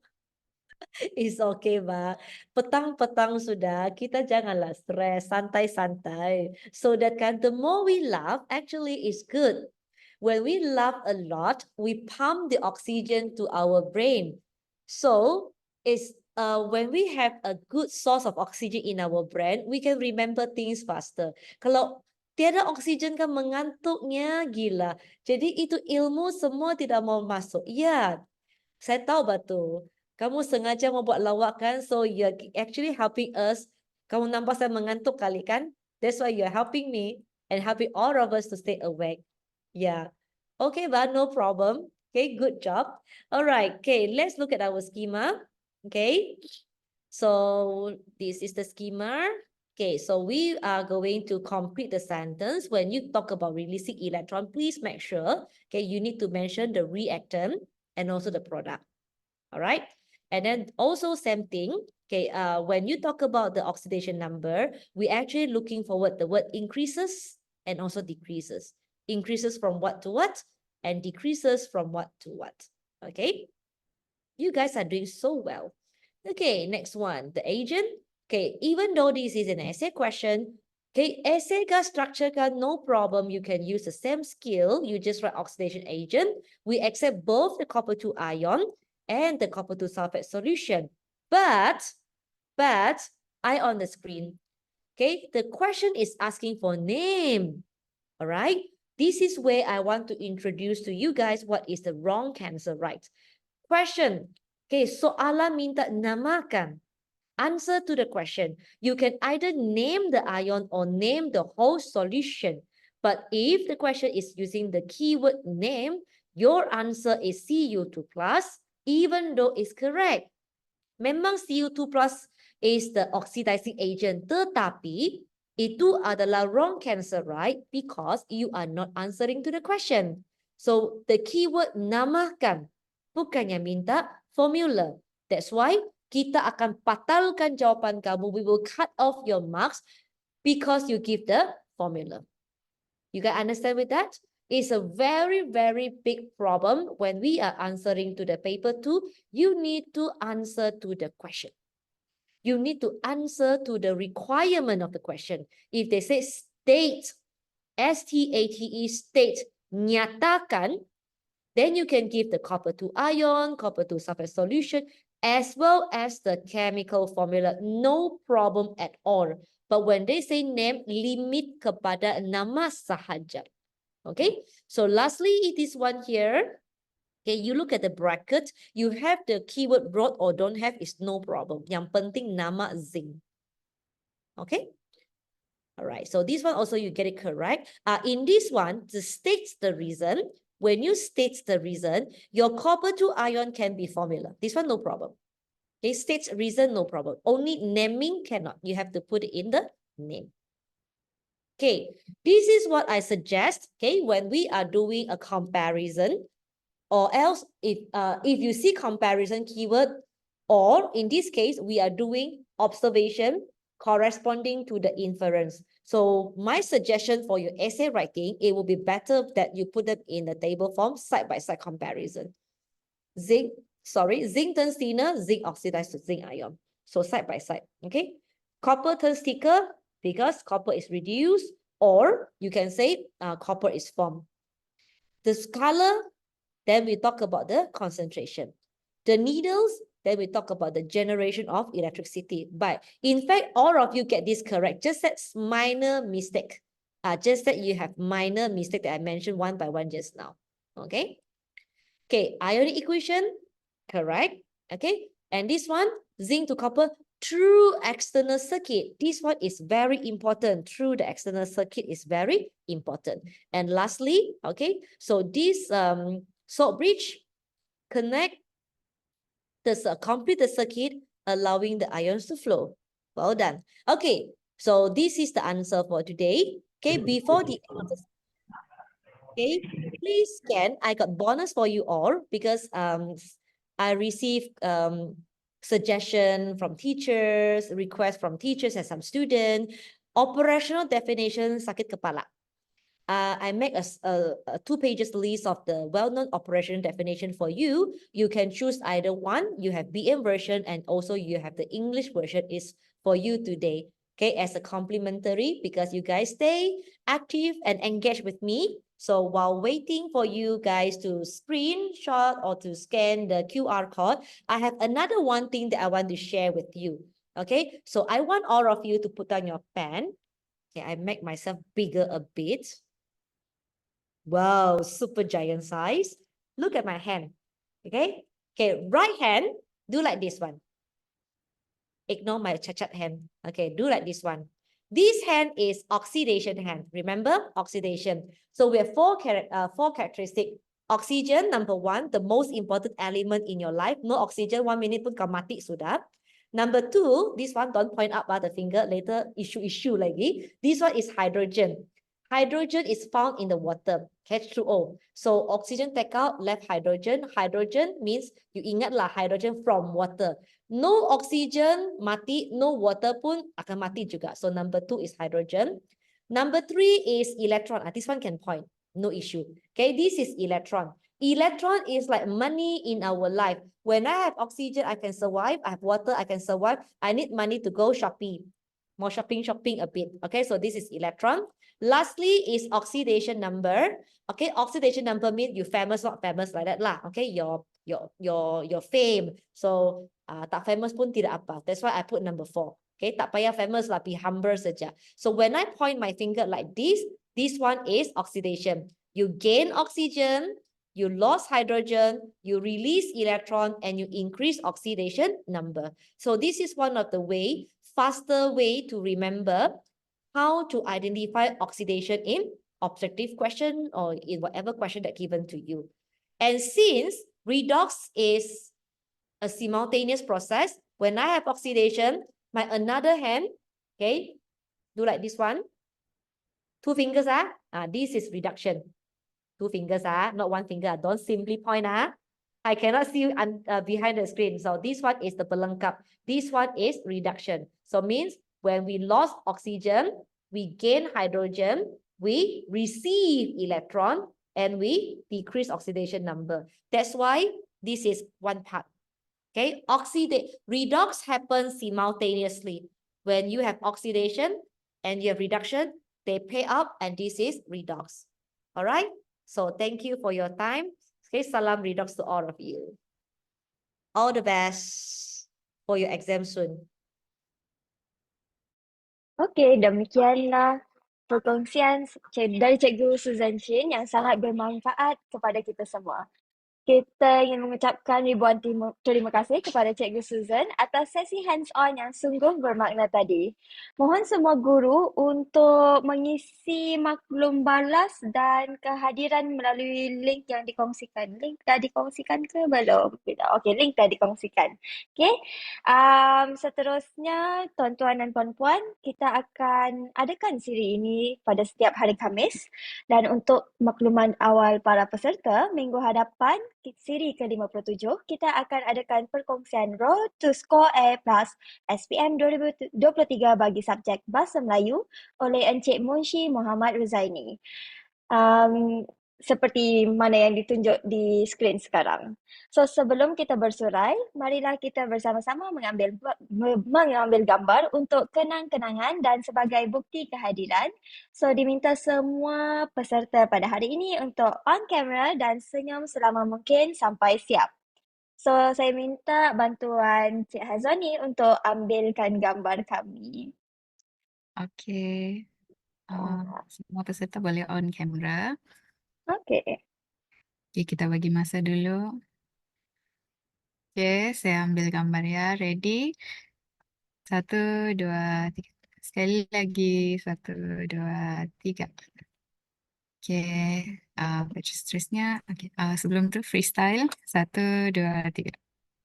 It's okay, Mbak. Petang-petang sudah, kita janganlah stres, santai-santai. So that kan, the more we laugh, actually is good. When we laugh a lot, we pump the oxygen to our brain. So, it's when we have a good source of oxygen in our brain, we can remember things faster. Kalau tiada oksigen kan mengantuknya gila. Jadi itu ilmu semua tidak mau masuk. Ya, saya tahu betul. Kamu sengaja mau buat lawak kan? So you're actually helping us. Kamu nampak saya mengantuk kali kan? That's why you're helping me and helping all of us to stay awake. Yeah. Okay, but no problem. Okay, good job. All right. Okay, let's look at our schema. Okay. So this is the schema. Okay, so we are going to complete the sentence. When you talk about releasing electron, please make sure, okay, you need to mention the reactant and also the product. All right. And then also same thing. Okay, when you talk about the oxidation number, we actually looking forward the word increases and also decreases. Increases from what to what and decreases from what to what. Okay. You guys are doing so well. Okay, next one, the agent. Okay, even though this is an essay question, okay, essay ka structure ka, no problem. You can use the same skill. You just write oxidation agent. We accept both the copper-2 ion and the copper-2 sulfate solution. But I on the screen, okay, the question is asking for name. All right, this is where I want to introduce to you guys what is the wrong answer, right? Question. Okay, soalan minta namakan. Answer to the question. You can either name the ion or name the whole solution. But if the question is using the keyword name, your answer is Cu2+, even though it's correct. Memang Cu2+ is the oxidizing agent, tetapi itu adalah wrong answer, right? Because you are not answering to the question. So the keyword namakan, bukannya minta formula. That's why kita akan batalkan jawapan kamu. We will cut off your marks because you give the formula. You guys understand with that? It's a very, very big problem when we are answering to the paper 2. You need to answer to the question. You need to answer to the requirement of the question. If they say state, S-T-A-T-E, state, nyatakan, then you can give the copper-2 ion, copper-2 sulfate solution, as well as the chemical formula. No problem at all. But when they say name, limit kepada nama sahaja. Okay, so lastly, this one here. Okay, you look at the bracket, you have the keyword broad or don't have is no problem. Yang penting nama zinc. Okay. All right, so this one also you get it correct. In this one, the states the reason. When you state the reason, your copper-2 ion can be formula. This one, no problem. Okay, states reason, no problem. Only naming cannot. You have to put it in the name. Okay, this is what I suggest. Okay, when we are doing a comparison, or else if you see comparison keyword, or in this case, we are doing observation corresponding to the inference. So my suggestion for your essay writing, it will be better that you put them in the table form, side-by-side comparison. Zinc turns thinner, zinc oxidized to zinc ion. So side-by-side, okay? Copper turns thicker because copper is reduced, or you can say copper is formed. The color, then we talk about the concentration. The needles, then we talk about the generation of electricity. But in fact, all of you get this correct. Just that minor mistake. Just that you have minor mistake that I mentioned one by one just now. Okay. Okay, ionic equation, correct. Okay, and this one, zinc to copper through external circuit. This one is very important. Through the external circuit is very important. And lastly, okay, so this salt bridge connect complete the circuit, allowing the ions to flow. Well done. Okay, so this is the answer for today. Okay, before the end of the okay, please scan. I got bonus for you all because I received suggestion from teachers, request from teachers and some students. Operational definition sakit kepala. I make a 2 pages list of the well-known operational definition for you. You can choose either one. You have BM version and also you have the English version is for you today. Okay, as a complimentary because you guys stay active and engage with me. So while waiting for you guys to screenshot or to scan the QR code, I have another one thing that I want to share with you. Okay, so I want all of you to put down your pen. Okay, I make myself bigger a bit. Wow, super giant size. Look at my hand. Okay, okay, right hand, do like this one. Ignore my chat hand. Okay, do like this one. This hand is oxidation hand. Remember, oxidation. So we have four characteristics. Oxygen, number 1, the most important element in your life. No oxygen, 1 minute pun kau mati sudah. Number 2, this one, don't point up the finger, later issue lagi. This one is hydrogen. Hydrogen is found in the water, H2O. So oxygen take out, left hydrogen. Hydrogen means you ingatlah hydrogen from water. No oxygen mati, no water pun akan mati juga. So number 2 is hydrogen. Number 3 is electron. This one can point, no issue. Okay, this is electron. Electron is like money in our life. When I have oxygen, I can survive. I have water, I can survive. I need money to go shopping. More shopping a bit. Okay, so this is electron. Lastly is oxidation number. Okay, oxidation number means you famous, not famous like that lah. Okay, your fame. So tak famous pun tidak apa. That's why I put number 4. Okay, tak payah famous lah, be humble saja. So when I point my finger like this one is oxidation. You gain oxygen, you lost hydrogen, you release electron, and you increase oxidation number. So this is one of the faster way to remember how to identify oxidation in objective question or in whatever question that given to you. And since redox is a simultaneous process, when I have oxidation, my another hand, okay, do like this one. 2 fingers, this is reduction. 2 fingers, not 1 finger. Don't simply point, I cannot see behind the screen. So this one is the pelengkap. This one is reduction. So means when we lost oxygen, we gain hydrogen, we receive electron, and we decrease oxidation number. That's why this is one part. Okay, redox happens simultaneously. When you have oxidation and you have reduction, they pair up, and this is redox. All right. So thank you for your time. Okay, salam redox to all of you. All the best for your exam soon. Okey, demikianlah perkongsian dari Cikgu Susan Chin yang sangat bermanfaat kepada kita semua. Kita ingin mengucapkan ribuan terima kasih kepada Cikgu Susan atas sesi hands-on yang sungguh bermakna tadi. Mohon semua guru untuk mengisi maklum balas dan kehadiran melalui link yang dikongsikan. Link dah dikongsikan ke belum? Okey, link dah dikongsikan. Okey. Seterusnya, tuan-tuan dan puan-puan, kita akan adakan siri ini pada setiap hari Khamis. Dan untuk makluman awal para peserta, minggu hadapan, siri ke-57, kita akan adakan perkongsian Road to Score A+ SPM 2023 bagi subjek Bahasa Melayu oleh Encik Munshi Muhammad Ruzaini. Seperti mana yang ditunjuk di skrin sekarang. So sebelum kita bersurai, marilah kita bersama-sama mengambil gambar untuk kenang-kenangan dan sebagai bukti kehadiran. So diminta semua peserta pada hari ini untuk on camera dan senyum selama mungkin sampai siap. So saya minta bantuan Cik Hazwani untuk ambilkan gambar kami. Okey. Semua peserta boleh on kamera. Okey. Okey, kita bagi masa dulu. Okey, saya ambil gambar ya. Ready? 1, 2, 3. Sekali lagi. 1, 2, 3. Okey. Baca seterusnya. Okey. Sebelum tu freestyle. 1, 2, 3.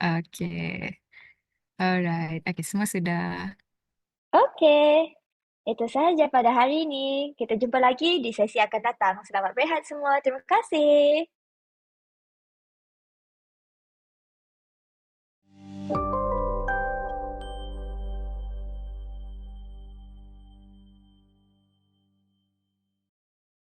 Okey. Alright. Okey, semua sudah. Okey. Itu sahaja pada hari ini. Kita jumpa lagi di sesi akan datang. Selamat berehat semua. Terima kasih.